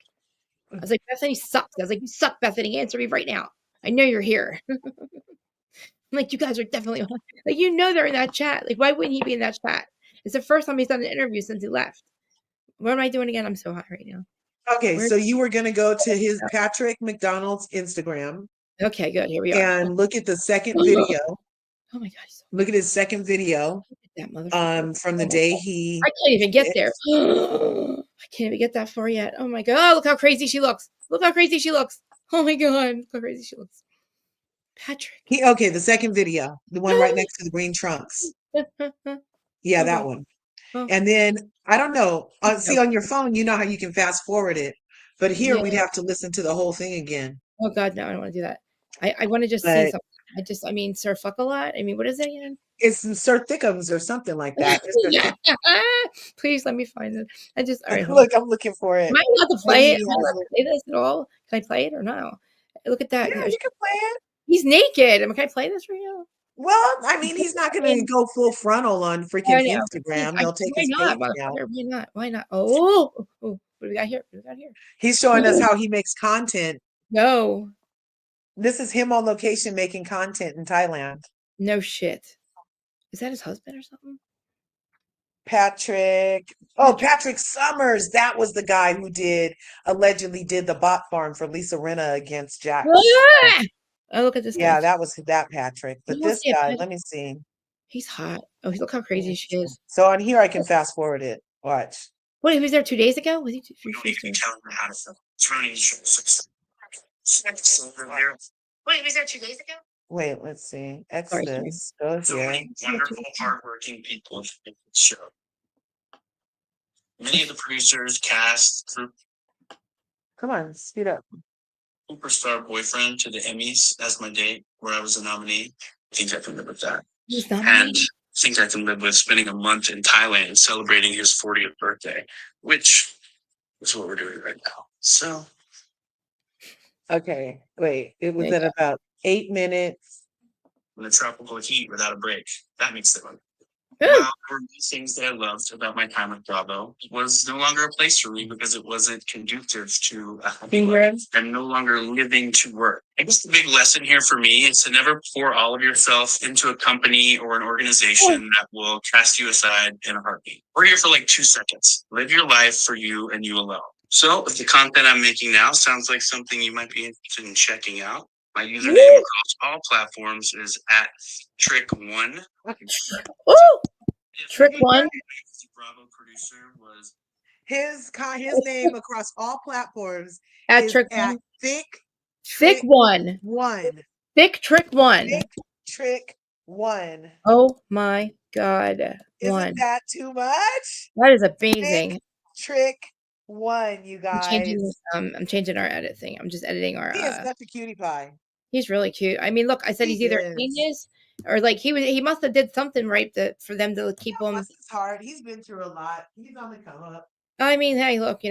I was like, Bethany sucks. I was like, you suck, Bethany. Answer me right now. I know you're here. I'm like, you guys are definitely on. Like, you know they're in that chat. Like, why wouldn't he be in that chat? It's the first time he's done an interview since he left. What am I doing again? I'm so hot right now. Okay, so you were going to go to his Patrick McDonald's Instagram. Okay, good. Here we are. And look at the second video. Oh my God. Look at his second video. That motherfucker. From the day he. I can't even get there. I can't even get that far yet. Oh my God. Oh, look how crazy she looks. Look how crazy she looks. Oh my God. Look how crazy she looks. Patrick. Okay, the second video, the one right next to the green trunks. Yeah, that one. And then I don't know. See, on your phone, you know how you can fast forward it, but here we'd have to listen to the whole thing again. Oh God, no, I don't want to do that. I want to just see something. I mean, Sir Fuck a Lot. I mean, what is it again? It's some Sir Thickums or something like that. Please let me find it. All right. Look, I'm looking for it. Am I allowed to play it? Am I allowed to play this at all? Can I play it or no? Look at that. Yeah, you can play it. He's naked. Can I play this for you? Well, I mean, he's not going to go full frontal on freaking Instagram. He'll take his page down. Why not? Why not? Oh, what do we got here? He's showing us how he makes content. No. This is him on location making content in Thailand. No shit. Is that his husband or something? Patrick Summers. That was the guy who allegedly did the bot farm for Lisa Rinna against Jack. Oh, look at this guy. Yeah, that was that Patrick. But this guy, let me see. He's hot. Oh, look how crazy she is. So on here, I can fast forward it. Watch. Wait, he was there 2 days ago? Was he? Wait, he was there 2 days ago? Wait, let's see. Exodus. Go So here. many wonderful, hardworking people in the show. Many of the producers, cast, crew. Come on, speed up. Superstar boyfriend to the Emmys as my date, where I was a nominee. I think I can live with that. And I think I can live with spending a month in Thailand celebrating his 40th birthday, which is what we're doing right now. So. Okay, wait. It was at about 8 minutes. In the tropical heat without a break. That makes it fun. Well, one of the things that I loved about my time at Bravo was no longer a place for me because it wasn't conducive to a happy life. I'm no longer living to work. I guess the big lesson here for me is to never pour all of yourself into a company or an organization that will cast you aside in a heartbeat. We're here for like 2 seconds. Live your life for you and you alone. So if the content I'm making now sounds like something you might be interested in checking out, my username across all platforms is @Trick1. Trick1. Bravo producer was his name across all platforms is Trick1. Thick One. Thick Trick One. Thick Trick One. Oh my God. Isn't that too much? That is amazing. Thick Trick One, you guys. I'm changing our edit thing. I'm just editing our. He is such a cutie pie. He's really cute. I mean, look, I said he's either a genius or like he must have did something right for them to keep him. It's hard. He's been through a lot. He's on the come up. I mean, hey, look,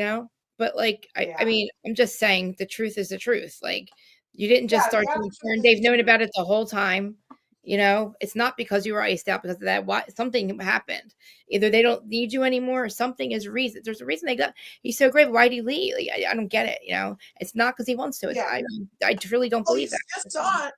but like, I mean, I'm just saying the truth is the truth. Like, you didn't just start doing porn. They've known about it the whole time. It's not because you were iced out because of that. Something happened. Either they don't need you anymore or something is a reason. There's a reason he's so great. Why'd he leave? Like, I don't get it. It's not because he wants to. I truly don't believe that. Just saw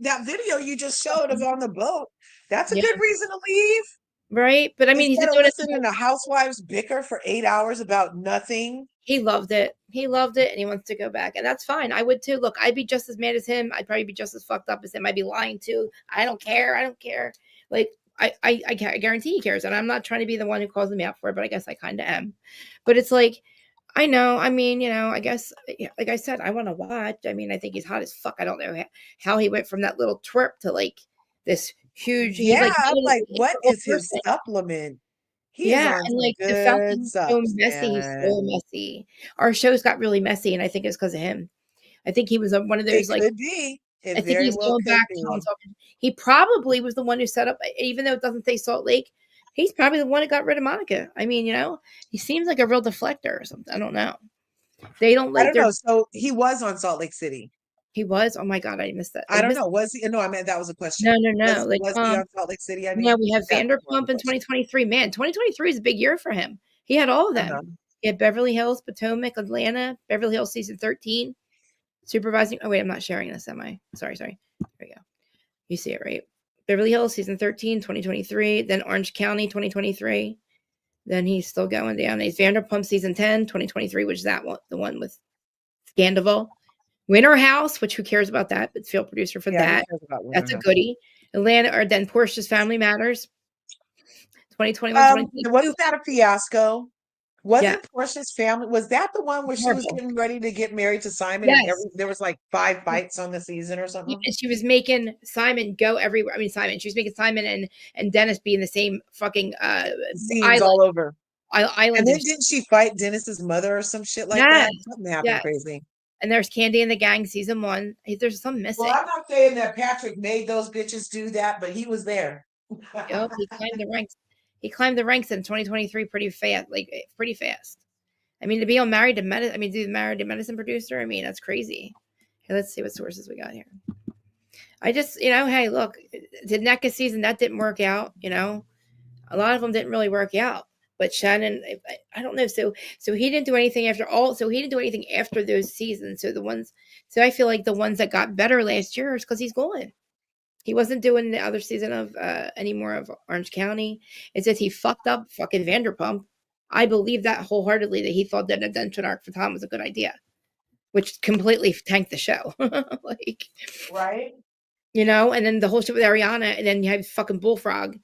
that video you just showed of on the boat. That's a good reason to leave. Right. But I mean, he's listening to housewives bicker for 8 hours about nothing. He loved it. And he wants to go back. And that's fine. I would too. Look, I'd be just as mad as him. I'd probably be just as fucked up as him. I'd be lying too. I don't care. Like, I guarantee he cares. And I'm not trying to be the one who calls him out for it, but I guess I kind of am. But it's like, I know. I mean, I guess, like I said, I want to watch. I mean, I think he's hot as fuck. I don't know how he went from that little twerp to like this huge. I'm like, what is his supplement? And like the Falcon's so messy. He's so messy. Our shows got really messy, and I think it's because of him. I think he was one of those. It could be. I think he's going back. He probably was the one who set up, even though it doesn't say Salt Lake. He's probably the one who got rid of Monica. I mean, he seems like a real deflector or something. I don't know. They don't like. I don't know. So he was on Salt Lake City. He was. Oh my God, I missed that. I don't know. Was he? No, I mean that was a question. No. Was he on Salt Lake City? Yeah, we have Vanderpump in 2023. Man, 2023 is a big year for him. He had all of them. He had Beverly Hills, Potomac, Atlanta, Beverly Hills season 13. Supervising. Oh, wait, I'm not sharing this, am I? Sorry. There we go. You see it, right? Beverly Hills, season 13, 2023. Then Orange County, 2023. Then he's still going down. He's Vanderpump, season 10, 2023, which is that one, the one with Scandival. Winter House, which who cares about that? But field producer for that. That's a goodie. Atlanta, or then Portia's Family Matters. 2021, wasn't that a fiasco? Wasn't Portia's Family? Was that the one where she was getting ready to get married to Simon? Yes. And there was like 5 bites on the season or something. And she was making Simon go everywhere. I mean, she was making Simon and Dennis be in the same fucking scenes island. all over. Island. And then didn't she fight Dennis's mother or some shit like that? Something happened crazy. And there's Candy and the Gang, season 1. There's some missing. Well, I'm not saying that Patrick made those bitches do that, but he was there. Yep, he climbed the ranks. He climbed the ranks in 2023 pretty fast. I mean, to be married to medicine producer. I mean, that's crazy. Okay, let's see what sources we got here. I just, hey, look, the NECA season that didn't work out. A lot of them didn't really work out. But Shannon, I don't know. So he didn't do anything So he didn't do anything after those seasons. So I feel like the ones that got better last year is because he's gone. He wasn't doing the other season of any more of Orange County. It says he fucked up fucking Vanderpump. I believe that wholeheartedly, that he thought that an redemption arc for Tom was a good idea, which completely tanked the show. Right. And then the whole shit with Ariana, and then you have fucking Bullfrog.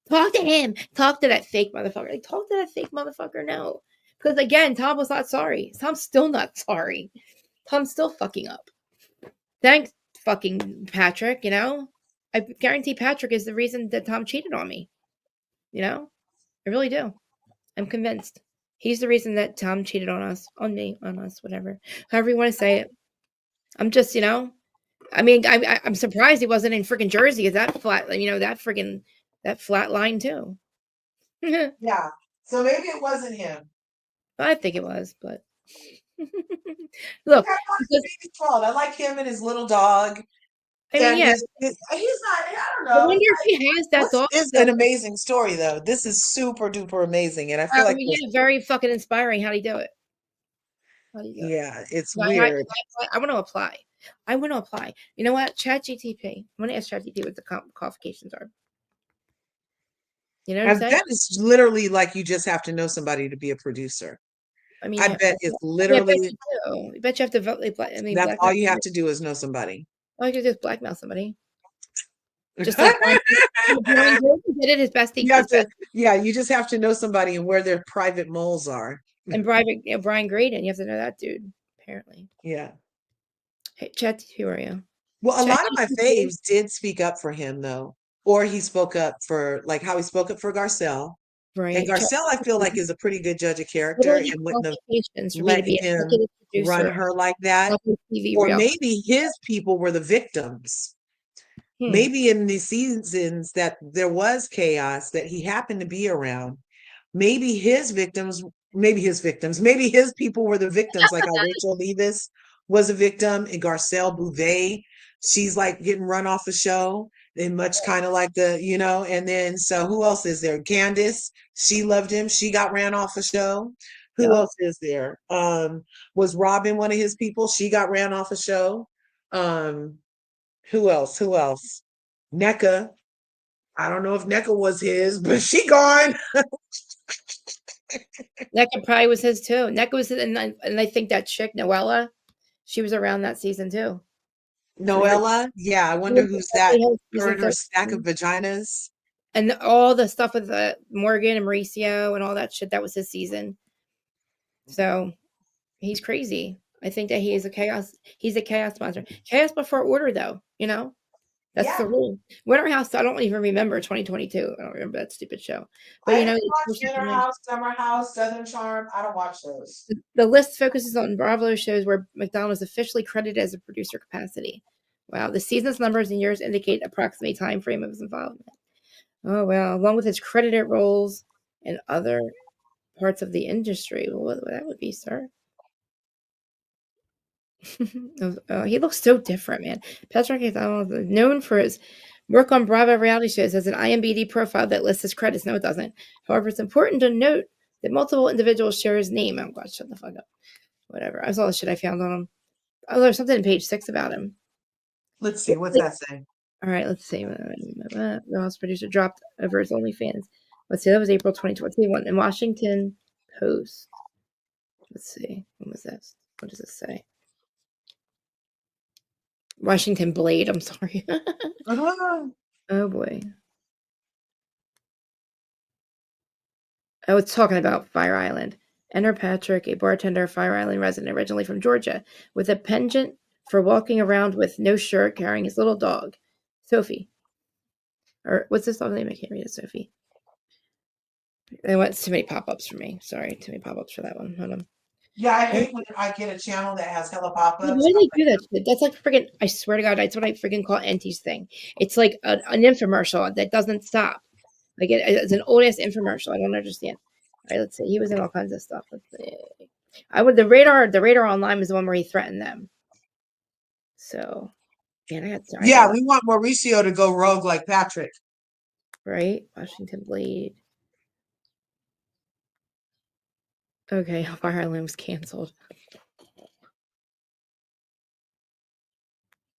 Talk to him. Talk to that fake motherfucker. Talk to that fake motherfucker. No. Because again, Tom was not sorry. Tom's still not sorry. Tom's still fucking up. Thanks, fucking Patrick, I guarantee Patrick is the reason that Tom cheated on me. I really do. I'm convinced. He's the reason that Tom cheated on us, whatever. However you want to say it. I'm just, I mean, I'm surprised he wasn't in freaking Jersey. Is that flat, that flat line too. Yeah. So maybe it wasn't him. I think it was, but look, I like him and his little dog. I mean, he's not. I don't know. I wonder if he has that dog. It's an amazing story, though. This is super duper amazing, and I feel like very fucking inspiring. How do you do it? Yeah, it's weird. I want to apply. You know what? ChatGPT. I'm going to ask ChatGPT what the qualifications are. You know what I'm saying? That is literally like you just have to know somebody to be a producer. I mean, I bet it's literally. I bet you have to vote. That's all you have to do is know somebody. All you can do is blackmail somebody. Just like Brian did it his best. You just have to know somebody and where their private moles are. And Brian Graydon, you have to know that dude, apparently. Yeah. Hey, Chat, who are you? Well, a lot of my faves did speak up for him, though. Or he spoke up for, like how he spoke up for Garcelle. Right. And Garcelle, I feel like, is a pretty good judge of character and wouldn't have let him run her like that. Or maybe his people were the victims. Maybe in the seasons that there was chaos that he happened to be around, maybe his people were the victims, like how Rachel Levis was a victim and Garcelle Bouvet, she's like getting run off the show. And much kind of like and then so who else is there? Candace, she loved him. She got ran off the show. Who else is there? Was Robin one of his people? She got ran off the show. Who else? NECA. I don't know if NECA was his, but she gone. NECA probably was his too. NECA was his, and I think that chick, Noella, she was around that season too. Noella? Yeah, I wonder who's that. Her and her stack of vaginas. And all the stuff with Morgan and Mauricio and all that shit, that was his season. So he's crazy. I think that he's a chaos monster. Chaos before order, though, That's the rule. Winter House, I don't even remember 2022. I don't remember that stupid show. But I watch Winter House, Summer House, Southern Charm. I don't watch those. The list focuses on Bravo shows where McDonald is officially credited as a producer capacity. Wow, the season's numbers and years indicate approximate time frame of his involvement. Oh well, along with his credited roles in other parts of the industry. Well, what that would be, sir. He looks so different, man. Patrick is known for his work on Bravo reality shows, has an IMDb profile that lists his credits. No, it doesn't. However, it's important to note that multiple individuals share his name. Oh God, shut the fuck up. Whatever. I saw the shit I found on him. Oh, there's something in page 6 about him. Let's see. What's that say? All right, let's see. The house producer dropped over his OnlyFans. Let's see. That was April 2021 in Washington Post. Let's see. When was this? What does this say? Washington Blade. I'm sorry. Oh boy. Oh, it's talking about Fire Island. Enter Patrick, a bartender, Fire Island resident, originally from Georgia, with a penchant for walking around with no shirt, carrying his little dog, Sophie. Or what's this dog name? I can't read it. Sophie. It went too many pop-ups for me. Sorry, too many pop-ups for that one. Hold on. Yeah, I hate when I get a channel that has hella pop-ups. Why do they do that shit? That's like freaking, I swear to God, that's what I freaking call Auntie's thing. It's like an infomercial that doesn't stop. Like it's an old ass infomercial. I don't understand. All right, let's see. He was in all kinds of stuff. Let's see. The radar online was the one where he threatened them. So, man, yeah, we want Mauricio to go rogue like Patrick. Right? Washington Blade. Okay, Fire Island was canceled.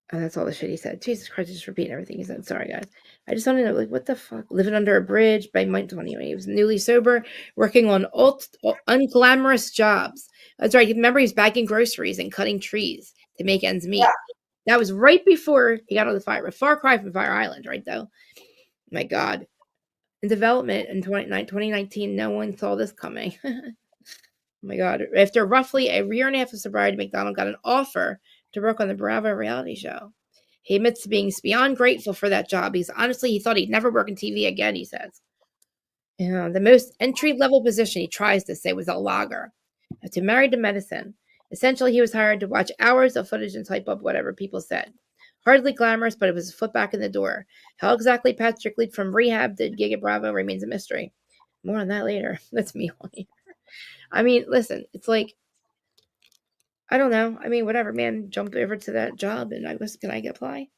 And that's all the shit he said. Jesus Christ, just repeating everything he said. Sorry, guys. I just want to know, like, what the fuck? Living under a bridge by Mike 20 when he was newly sober, working on unglamorous jobs. That's right. Remember, he was bagging groceries and cutting trees to make ends meet. Yeah. That was right before he got on the fire. Far cry from Fire Island, right, though? My God. In development in 2019, no one saw this coming. Oh, my God. After roughly a year and a half of sobriety, McDonald got an offer to work on the Bravo reality show. He admits to being beyond grateful for that job because honestly, he thought he'd never work in TV again, he says. The most entry-level position, he tries to say, was a logger. After married to medicine, essentially he was hired to watch hours of footage and type up whatever people said. Hardly glamorous, but it was a foot back in the door. How exactly Patrick leaped from rehab to gig at Bravo remains a mystery. More on that later. That's me. I mean, listen, it's like, I don't know. I mean, whatever, man. Jump over to that job and can I apply?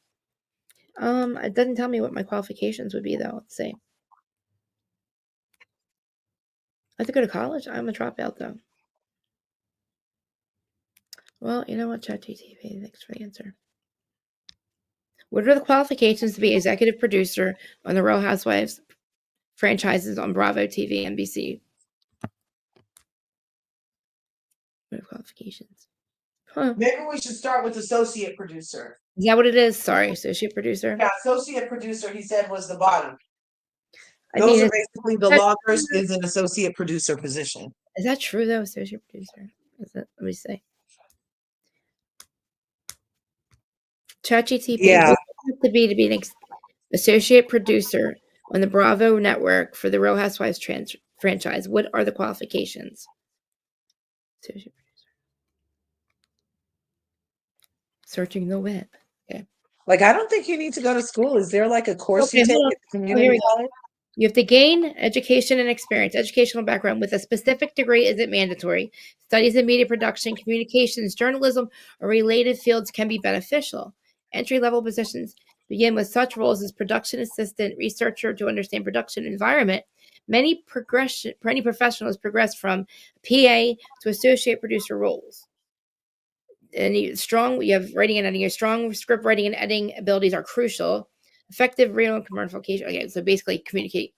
It doesn't tell me what my qualifications would be though. Let's see. I have to go to college. I'm a dropout though. Well, you know what, ChatGPT, thanks for the answer. What are the qualifications to be executive producer on the Real Housewives franchises on Bravo TV, NBC? What are qualifications? Huh. Maybe we should start with associate producer. Is that what it is? Sorry, associate producer. Yeah, associate producer, he said, was the bottom. Those are basically the loggers is an associate producer position. Is that true though? Associate producer. Is it? Let me see. ChatGPT. Yeah. To be an associate producer on the Bravo network for the Real Housewives franchise. What are the qualifications? Associate producer. Searching the web. Okay. Like, I don't think you need to go to school. Is there like a course you take at community college? You have to gain education and experience, educational background with a specific degree isn't mandatory. Studies in media production, communications, journalism, or related fields can be beneficial. Entry-level positions begin with such roles as production assistant, researcher to understand production environment. Many professionals progress from PA to associate producer roles. And you have writing and editing. Your strong script writing and editing abilities are crucial. Effective real communication. Okay, so basically communicate.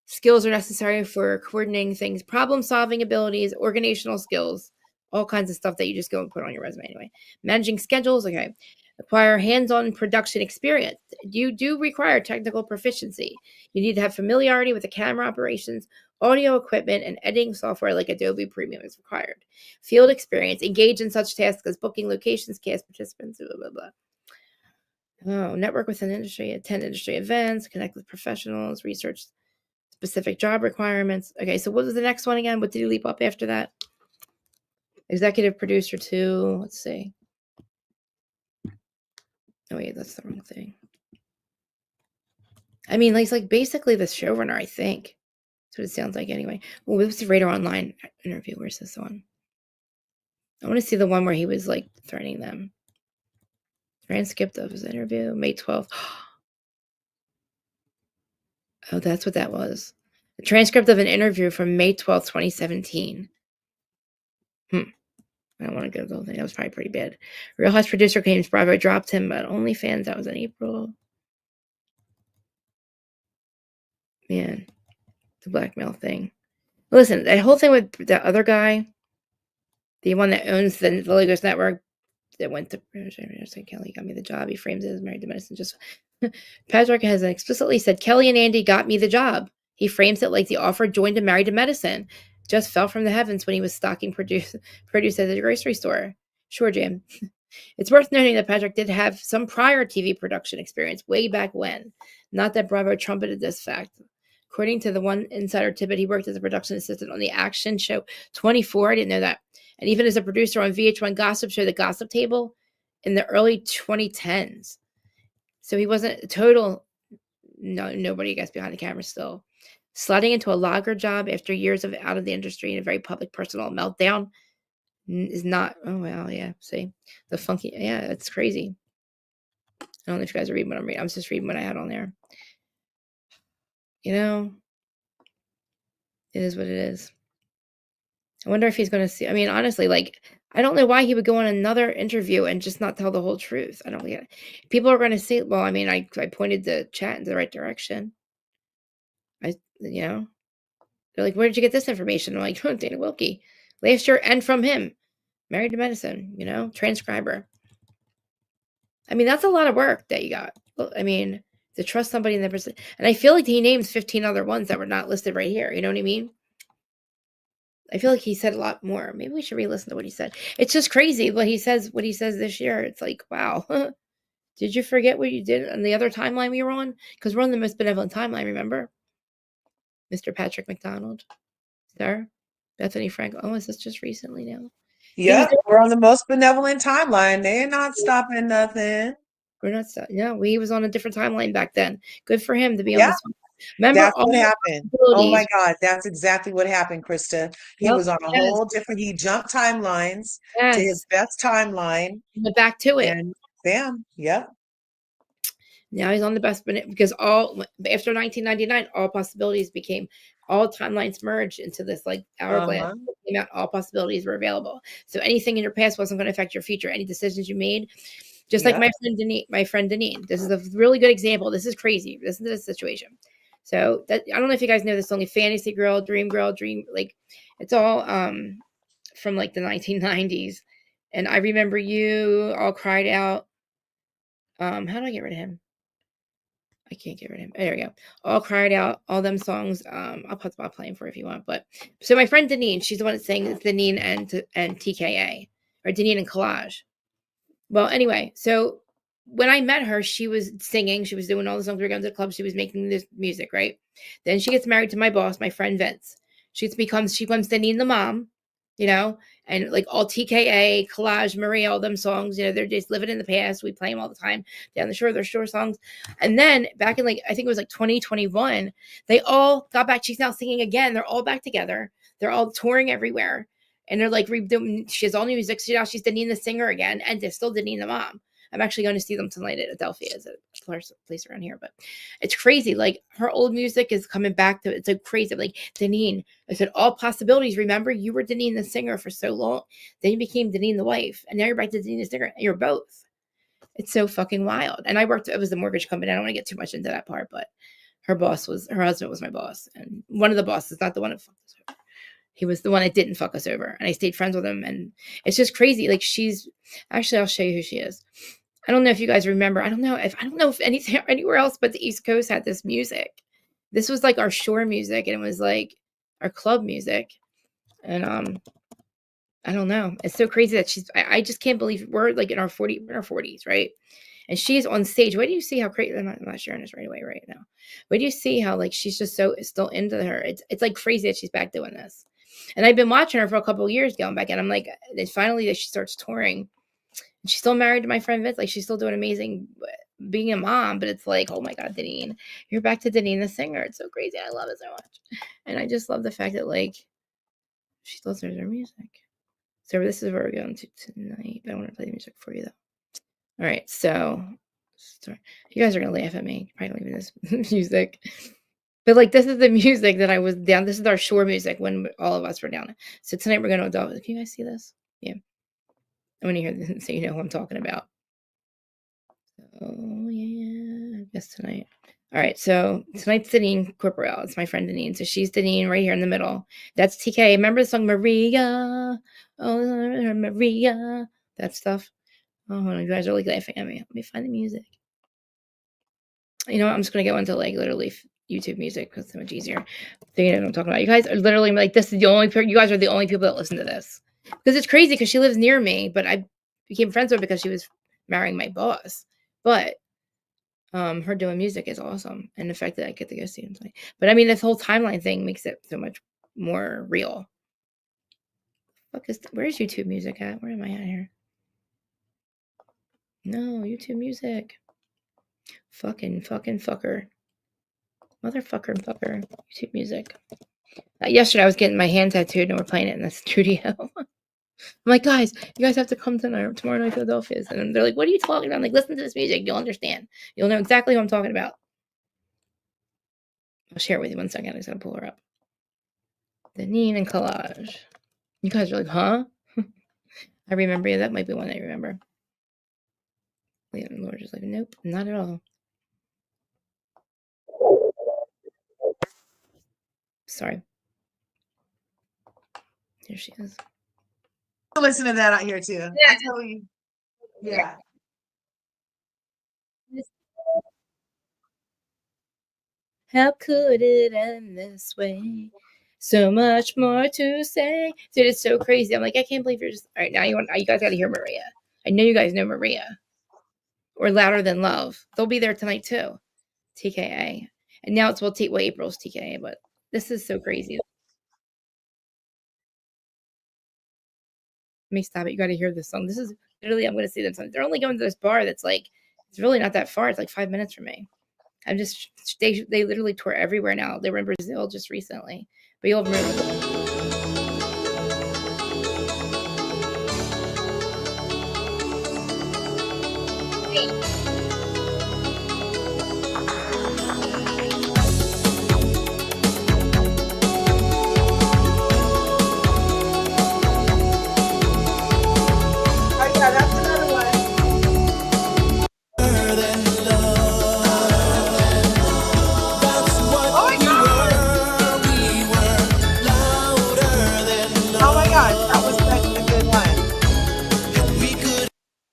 Skills are necessary for coordinating things, problem-solving abilities, organizational skills, all kinds of stuff that you just go and put on your resume anyway. Managing schedules, okay. Acquire hands-on production experience. You do require technical proficiency. You need to have familiarity with the camera operations, audio equipment, and editing software like Adobe Premium is required. Field experience. Engage in such tasks as booking locations, cast participants, blah, blah, blah. Oh, network within industry, attend industry events, connect with professionals, research specific job requirements. Okay, so what was the next one again? What did you leap up after that? Executive producer 2. Let's see. Oh wait, that's the wrong thing. I mean, he's like basically the showrunner, I think. That's what it sounds like anyway. Well, what's the Radar Online interview? Where's this one? I want to see the one where he was like threatening them. Transcript of his interview, May 12th. Oh, that's what that was. The transcript of an interview from May 12th, 2017. I don't want to go to the whole thing. That was probably pretty bad. Real House producer claims Bravo dropped him, but OnlyFans, that was in April. Man, the blackmail thing. Listen, that whole thing with the other guy, the one that owns the Lagos network, that went to Kelly got me the job. He frames it as married to medicine. Just Patrick has explicitly said Kelly and Andy got me the job. He frames it like the offer joined him married to medicine. Just fell from the heavens when he was stocking produce at the grocery store. Sure, Jim. It's worth noting that Patrick did have some prior TV production experience way back when. Not that Bravo trumpeted this fact. According to the one insider tidbit, he worked as a production assistant on the action show 24. I didn't know that. And even as a producer on VH1 gossip show The Gossip Table in the early 2010s. So he wasn't a total nobody, I guess, behind the camera still. Sliding into a logger job after years of out of the industry in a very public personal meltdown is not, oh, well, yeah, see? The funky, yeah, it's crazy. I don't know if you guys are reading what I'm reading. I'm just reading what I had on there. You know, it is what it is. I wonder if he's going to see. I mean, honestly, like, I don't know why he would go on another interview and just not tell the whole truth. I don't get it. People are going to see, well, I mean, I pointed the chat in the right direction. They're like, where did you get this information? I'm like, oh, Dana Wilkie. Last year, and from him. Married to medicine, transcriber. I mean, that's a lot of work that you got. I mean, to trust somebody in the person. And I feel like he names 15 other ones that were not listed right here. You know what I mean? I feel like he said a lot more. Maybe we should re-listen to what he said. It's just crazy what he says this year. It's like, wow. Did you forget what you did on the other timeline we were on? Because we're on the most benevolent timeline, remember? Mr. Patrick McDonald. Sir? Bethany Frank. Oh, is this just recently now? Yeah, we're on the most benevolent timeline. They're not stopping nothing. We're not stopping. Yeah, he was on a different timeline back then. Good for him to be on this one. Remember, that's what happened. Oh my God, that's exactly what happened, Krista. He was on a whole different. He jumped timelines to his best timeline. Went back to it, and bam, yep. Now he's on the best because after 1999, all possibilities became all timelines merged into this like hourglass. Came out, all possibilities were available. So anything in your past wasn't going to affect your future. Any decisions you made. Just like my friend Deneen. This is a really good example. This is crazy. This is the situation. So that I don't know if you guys know this. Only Fantasy Girl, Dream, like it's all from like the 1990s. And I remember you all cried out. How do I get rid of him? I can't get rid of him. There we go. All cried out. All them songs. I'll put the playing for if you want. But so my friend Deneen, she's the one that's saying Deneen and TKA or Deneen and Collage. Well, anyway, so when I met her, she was singing. She was doing all the songs. We were going to the club. She was making this music, right? Then she gets married to my boss, my friend Vince. She becomes Deneen the mom, and like all TKA, Collage, Marie, all them songs, they're just living in the past. We play them all the time down the shore. They're shore songs. And then back in I think it was 2021, they all got back. She's now singing again. They're all back together. They're all touring everywhere. And they're like redoing. She has all new music. So now she's Deneen the singer again, and they're still Deneen the mom. I'm actually going to see them tonight at Adelphia. It's a place around here, but it's crazy. Like her old music is coming back to it's so crazy. Like Deneen, I said, all possibilities. Remember, you were Deneen the singer for so long, then you became Deneen the wife, and now you're back to Deneen the singer. And you're both. It's so fucking wild. And it was the mortgage company. I don't want to get too much into that part, but her husband was my boss, and one of the bosses, not the one that fucked us over. He was the one that didn't fuck us over. And I stayed friends with him. And it's just crazy. Like actually, I'll show you who she is. I don't know if you guys remember. I don't know if anything anywhere else but the East Coast had this music. This was like our shore music. And it was like our club music. And I don't know. It's so crazy that I just can't believe we're like in our 40s, right? And she's on stage. Why do you see how crazy? I'm not sharing this right away right now. Why do you see how like she's just so still into her? It's like crazy that she's back doing this. And I've been watching her for a couple of years going back, and I'm like, finally that she starts touring, and she's still married to my friend Vince. Like she's still doing amazing, being a mom. But it's like, oh my God, Deneen, you're back to Deneen the singer. It's so crazy. I love it so much, and I just love the fact that like she still does her music. So this is where we're going to tonight. But I want to play the music for you though. All right, so you guys are gonna laugh at me. Probably don't even this music. But like this is the music that I was down. This is our shore music when all of us were down. So tonight we're going to Adelphia. Can you guys see this? Yeah. I want to hear this so you know who I'm talking about. Oh, yeah. I guess tonight. All right. So tonight's Deneen Corporell. It's my friend Deneen. So she's Deneen right here in the middle. That's TK. Remember the song Maria? Oh, Maria. That stuff. Oh, you guys are like laughing at me. Let me find the music. You know what? I'm just going to go into like literally YouTube music because it's so much easier. So you know what I'm talking about. You guys are literally like, this is the only, you guys are the only people that listen to this. Because it's crazy because she lives near me, but I became friends with her because she was marrying my boss. But her doing music is awesome. And the fact that I get to go see him tonight. But I mean, this whole timeline thing makes it so much more real. Where's YouTube music at? Where am I at here? No, YouTube music. Fucking fucker. Motherfucker and fucker. YouTube music. Yesterday I was getting my hand tattooed and we're playing it in the studio. I'm like, guys, you guys have to come tomorrow night, Philadelphia. And they're like, what are you talking about? I'm like, listen to this music. You'll understand. You'll know exactly what I'm talking about. I'll share it with you 1 second. I just gotta pull her up. Deneen and Collage. You guys are like, huh? I remember you. That might be one I remember. Lord is like, nope, not at all. Sorry. Here she is. Listen to that out here too. Yeah. I tell you. Yeah. How could it end this way? So much more to say. Dude, it's so crazy. I'm like, I can't believe you're just all right. Now you guys got to hear Maria. I know you guys know Maria or Louder Than Love. They'll be there tonight too. TKA. And now it's April's TKA, but this is so crazy. Let me stop it. You got to hear this song. This is literally, I'm going to see them. They're only going to this bar that's like, it's really not that far. It's like 5 minutes from me. I'm just, they literally tour everywhere now. They were in Brazil just recently. But you'll remember.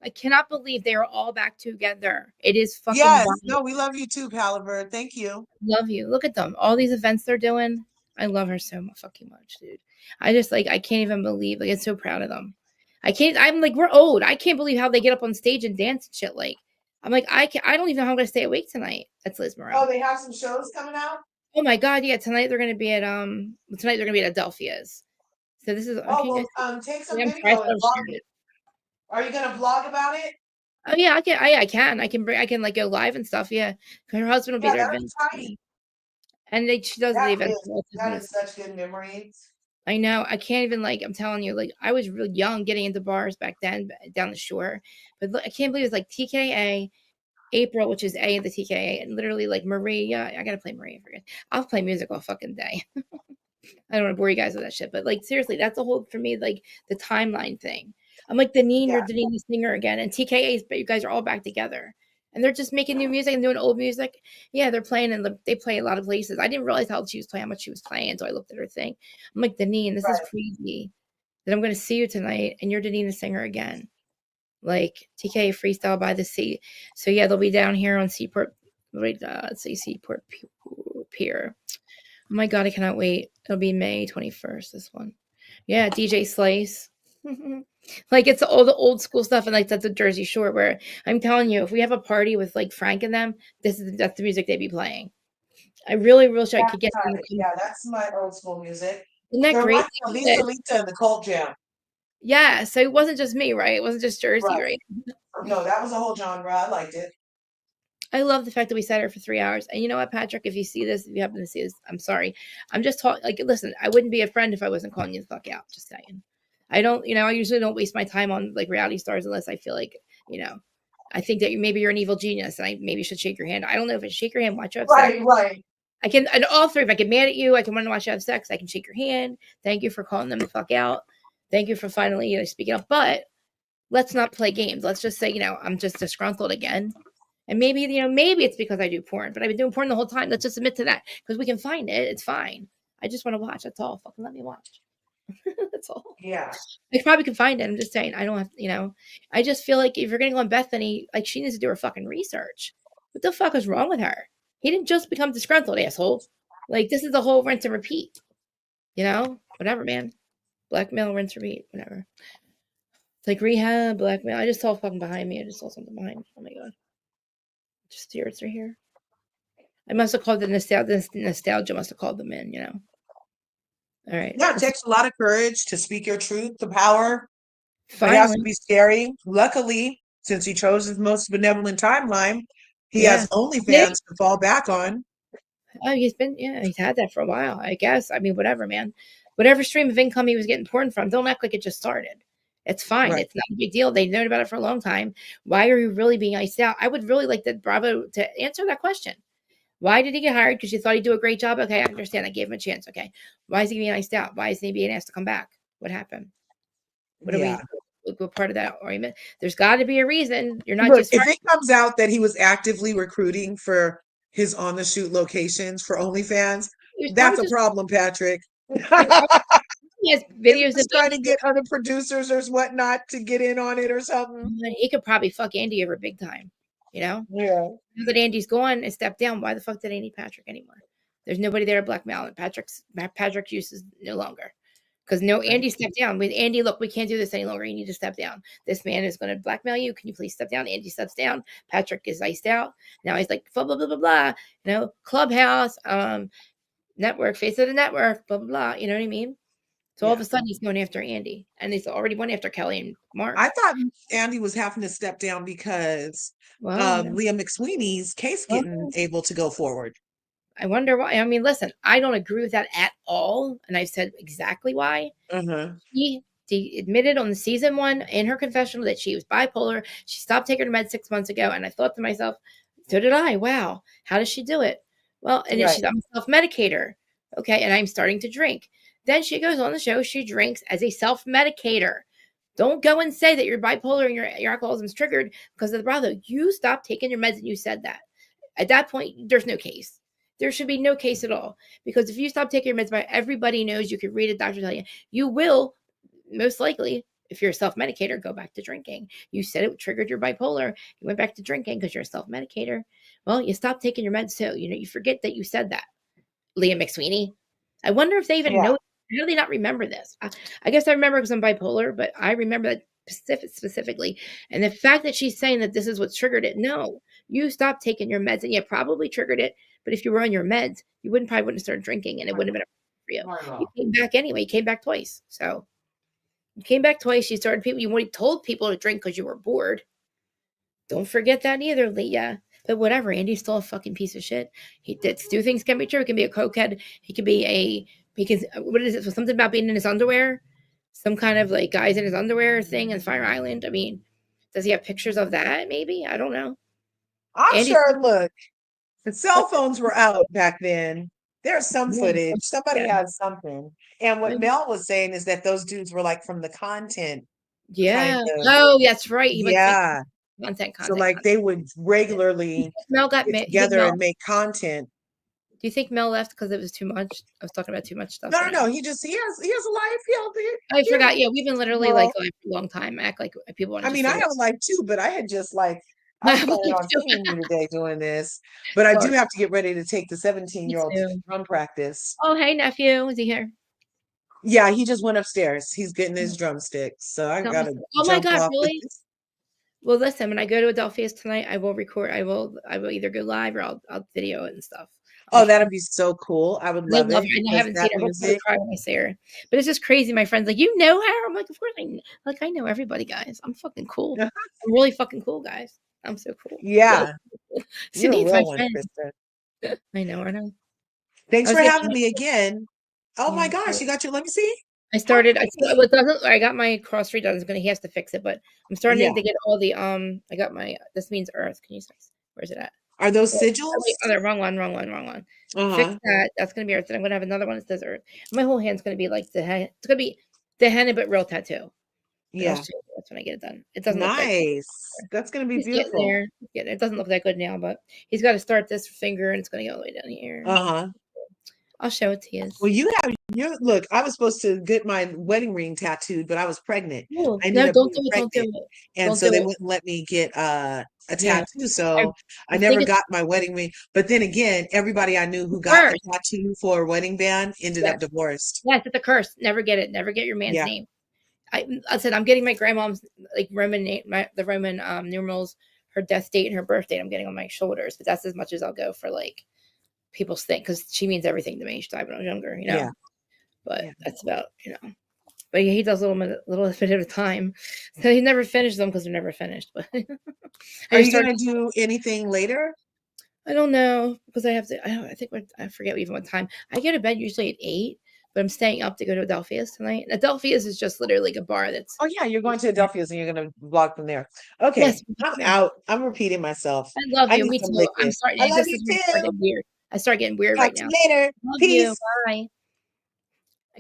I cannot believe they are all back together. It is fucking yes. wild. No, we love you too, Palaver. Thank you. Love you. Look at them. All these events they're doing. I love her so fucking much, dude. I just like I can't even believe. Like I'm so proud of them. I'm like we're old. I can't believe how they get up on stage and dance and shit. Like I'm like I don't even know how I'm gonna stay awake tonight. That's Liz Morel. Oh, they have some shows coming out. Oh my god, yeah. Tonight they're gonna be at Adelphia's. So this is take some video and vlog it. Are you gonna vlog about it? Oh yeah, I can. I can like go live and stuff. Yeah, her husband will be there. And she does the event. That is such good memories. I know. I can't even like. I'm telling you, like I was really young getting into bars back then down the shore, but look, I can't believe it's like TKA, April, which is A of the TKA, and literally like Maria. I gotta play Maria for you. I'll play music all fucking day. I don't want to bore you guys with that shit, but like seriously, that's a whole for me like the timeline thing. I'm like Deneen, you're Deneen the singer again, and TKA's, but you guys are all back together, and they're just making new music and doing old music. Yeah, they're playing and they play a lot of places. I didn't realize how much she was playing until I looked at her thing. I'm like Deneen, this is crazy that I'm going to see you tonight, and you're Deneen the singer again. Like TKA Freestyle by the Sea. So yeah, they'll be down here on Seaport. Let's see, Seaport Pier. Oh my god, I cannot wait. It'll be May 21st. This one, yeah, DJ Slice. Like it's all the old school stuff, and like that's a Jersey Shore. Where I'm telling you, if we have a party with like Frank and them, that's the music they'd be playing. I really wish I could get. Yeah, that's my old school music. Isn't that great? Lisa and the Cult Jam. Yeah, so it wasn't just me, right? It wasn't just Jersey, right? No, that was a whole genre. I liked it. I love the fact that we sat here for 3 hours. And you know what, Patrick, if you see this, if you happen to see this, I'm sorry. I'm just talking, like, listen, I wouldn't be a friend if I wasn't calling you the fuck out. Just saying. I usually don't waste my time on like reality stars unless I feel like, I think that maybe you're an evil genius and I maybe should shake your hand. I don't know if I should shake your hand, watch you have sex. Right. I can, and all three, if I get mad at you, I can want to watch you have sex. I can shake your hand. Thank you for calling them the fuck out. Thank you for finally speaking up. But let's not play games. Let's just say, I'm just disgruntled again. And maybe, maybe it's because I do porn, but I've been doing porn the whole time. Let's just admit to that because we can find it. It's fine. I just want to watch. That's all. Fucking let me watch. That's all. Yeah. I probably can find it. I'm just saying, I don't have, I just feel like if you're going to go on Bethany, like she needs to do her fucking research. What the fuck is wrong with her? He didn't just become disgruntled, asshole. Like, this is the whole rinse and repeat. Whatever, man. Blackmail, rinse, repeat, whatever. It's like rehab, blackmail. I just saw fucking behind me. I just saw something behind me. Oh my God. Just spirits are here. I must have called the nostalgia must have called them in, All right. Yeah, it takes a lot of courage to speak your truth, the power. Finally. It has to be scary. Luckily, since he chose his most benevolent timeline, he has OnlyFans to fall back on. Oh, he's had that for a while, I guess. I mean, whatever, man. Whatever stream of income he was getting porn from, don't act like it just started. It's fine. Right. It's not a big deal. They've known about it for a long time. Why are you really being iced out? I would really like the Bravo to answer that question. Why did he get hired? Because you thought he'd do a great job? Okay, I understand. I gave him a chance. Okay. Why is he being iced out? Why isn't he being asked to come back? What happened? What part of that argument? There's got to be a reason. You're not just. If it comes out that he was actively recruiting for his on the shoot locations for OnlyFans, that's a problem, Patrick. He has videos of trying to get other producers or whatnot to get in on it or something. He could probably fuck Andy over big time, Yeah. Now that Andy's gone and stepped down, why the fuck did he need Patrick anymore? There's nobody there to blackmail him. Patrick's use is no longer. Because Andy stepped down. With Andy, look, we can't do this any longer. You need to step down. This man is going to blackmail you. Can you please step down? Andy steps down. Patrick is iced out. Now he's like, blah, blah, blah, blah, blah. Clubhouse, network, face of the network, blah, blah, blah. You know what I mean? So all of a sudden he's going after Andy. And he's already went after Kelly and Mark. I thought Andy was having to step down because Leah McSweeney's case getting able to go forward. I wonder why. I mean, listen, I don't agree with that at all. And I've said exactly why. She admitted on the season 1 in her confessional that she was bipolar. She stopped taking her meds 6 months ago. And I thought to myself, so did I. Wow. How does she do it? Well, and she's I'm a self-medicator. Okay. And I'm starting to drink. Then she goes on the show. She drinks as a self-medicator. Don't go and say that you're bipolar and your alcoholism's triggered because of the Bravo. You stopped taking your meds and you said that. At that point, there's no case. There should be no case at all. Because if you stop taking your meds, everybody knows, you could read a doctor tell you, you will most likely, if you're a self-medicator, go back to drinking. You said it triggered your bipolar. You went back to drinking because you're a self-medicator. Well, you stopped taking your meds too. You forget that you said that. Leah McSweeney. I wonder if they even know. How do they not remember this? I guess I remember because I'm bipolar, but I remember that specifically. And the fact that she's saying that this is what triggered it. No, you stopped taking your meds and you probably triggered it. But if you were on your meds, you probably wouldn't have started drinking and it wouldn't have been for you. You came back anyway. You came back twice. So you came back twice. You started people. You only told people to drink because you were bored. Don't forget that either, Leah. But whatever. Andy's still a fucking piece of shit. Two things can be true. He can be a cokehead. He can be what is it? Something about being in his underwear? Some kind of like guys in his underwear thing in Fire Island. I mean, does he have pictures of that? Maybe. I don't know. I'm sure. Look, the cell phones were out back then. There's some footage. Somebody has something. And what Mel was saying is that those dudes were like from the content. Yeah. Oh, that's right. Content. So like they would regularly Mel got get together and make content. Do you think Mel left because it was too much? I was talking about too much stuff. No. He has a life. I forgot. Yeah, we've been literally like for a long time. Act like people want to. I mean, I have a life too, but I had just like I was planning on seeing you today doing this. But I do have to get ready to take the 17-year-old to drum practice. Oh, hey nephew, is he here? Yeah, he just went upstairs. He's getting his drumsticks. So I gotta. Oh my God, really? Well, listen, when I go to Adelphia's tonight, I will record. I will either go live or I'll video it and stuff. Oh, that'd be so cool. I would love it. I haven't seen her. I'll cry when I see her. But it's just crazy. My friend's like, you know her? I'm like, of course I know. Like, I know everybody, guys. I'm fucking cool. I'm really fucking cool, guys. I'm so cool. Yeah. You're a real one, Kristen. I know. Thanks for having me again. Oh my gosh, you got your, let me see. I got my cross read done. He has to fix it, but I'm starting to get all the I got my this means Earth. Can you say where's it at? Are those sigils? Oh, wrong one. Fix that. That's gonna be Earth. Then I'm gonna have another one that says Earth. My whole hand's gonna be like it's gonna be the henna but real tattoo. Yeah. That's when I get it done. It doesn't look nice. That's gonna be beautiful. There. It doesn't look that good now, but he's got to start this finger, and it's going to go all the way down here. I'll show it to you. Well, look. I was supposed to get my wedding ring tattooed, but I was pregnant. Ooh, I ended no, up don't being do it. Don't do pregnant, it. and Don't so do they it. wouldn't let me get a Yeah. tattoo. So I think never it's got my wedding ring. But then again, everybody I knew who got a tattoo for a wedding band ended up divorced. Yeah, it's a curse. Never get it. Never get your man's Yeah. name. I said I'm getting my grandmom's like Roman name, the Roman numerals, her death date and her birth date. I'm getting on my shoulders, but that's as much as I'll go for like people's thing because she means everything to me. She died when I was younger, you know. Yeah. But that's about, you know. But yeah, he does little bit at a time. So he never finished them because they're never finished. But are you gonna do anything later? I don't know because I have to. I forget even what time I go to bed. Usually at 8, but I'm staying up to go to Adelphia's tonight. And Adelphia's is just literally like a bar that's. Oh yeah, you're going to Adelphia's and you're gonna vlog from there. Okay, Yes, I'm out. I'm repeating myself. I love you. need Me some too. I'm liquid. starting. I love This you is when I too. start getting weird. I start getting weird Talk right to now. you later. Love Peace. you. Bye.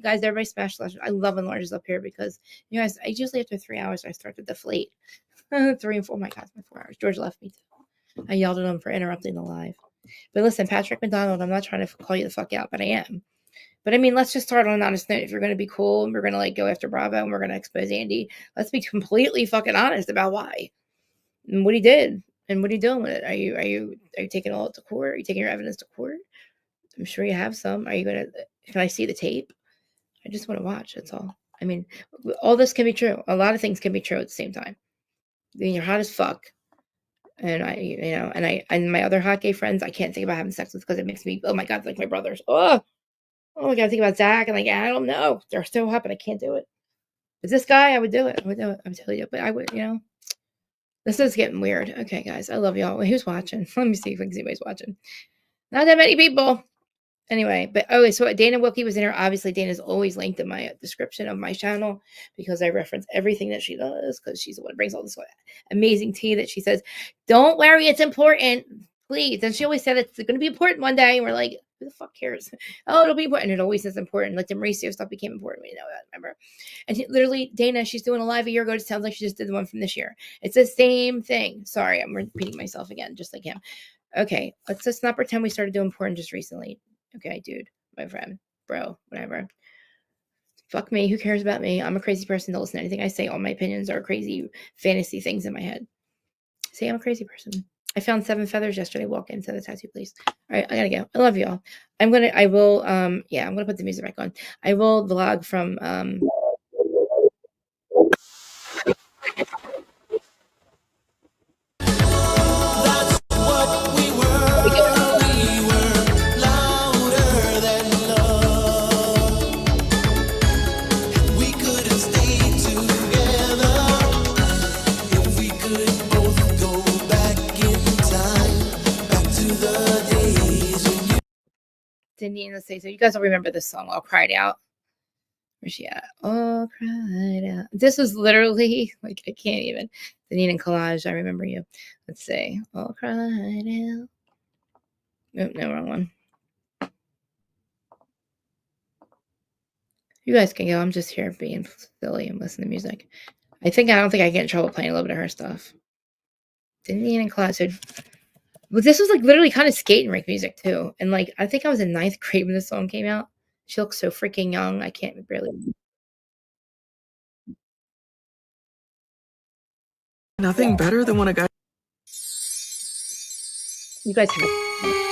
Guys, everybody smash the. I love enlarges up here because you guys. I usually after 3 hours I start to deflate. 3 and 4. Oh my God, my 4 hours. George left me too. I yelled at him for interrupting the live. But listen, Patrick McDonald, I'm not trying to call you the fuck out, but I am. But I mean, let's just start on an honest note. If you're going to be cool and we're going to like go after Bravo and we're going to expose Andy, let's be completely fucking honest about why and what he did and what are you doing with it. Are you taking all it to court? Are you taking your evidence to court? I'm sure you have some. Are you going to? Can I see the tape? I just want to watch. That's all. I mean, all this can be true. A lot of things can be true at the same time. You're hot as fuck. And and my other hot gay friends, I can't think about having sex with because it makes me, oh my God, it's like my brothers. Oh my God, I think about Zach and like, I don't know. They're so hot, but I can't do it. But this guy, I would do it. I would tell you, but I would, this is getting weird. Okay, guys, I love y'all. Who's watching? Let me see if I can see anybody's watching. Not that many people. Anyway, but so Dana Wilkie was in here. Obviously, Dana's always linked in my description of my channel because I reference everything that she does because she's the one who brings all this amazing tea that she says, don't worry, it's important. Please. And she always said it's going to be important one day. And we're like, who the fuck cares? Oh, it'll be important. It always is important. Like the Mauricio stuff became important. We know that, remember? And literally, Dana, she's doing a live a year ago. It sounds like she just did the one from this year. It's the same thing. Sorry, I'm repeating myself again, just like him. Okay, let's just not pretend we started doing porn just recently. Okay, dude, my friend, bro, whatever. Fuck me. Who cares about me? I'm a crazy person. Don't listen to anything I say. All my opinions are crazy fantasy things in my head. See, I'm a crazy person. I found 7 feathers yesterday. Walk in, send a tattoo, please. All right, I gotta go. I love you all. I'm gonna put the music back on. I will vlog from Indiana say so. You guys will remember this song, All Cried Out. Where's she at? All cried out. This was literally like I can't even. Deneen and Collage, I remember you. Let's say All cried out. No, wrong one. You guys can go. I'm just here being silly and listening to music. I don't think I get in trouble playing a little bit of her stuff. Deneen and Collage. So, but this was like literally kind of skate and rink music too. And like I think I was in 9th grade when this song came out. She looks so freaking young. I can't barely. Nothing better than when a guy. You guys have.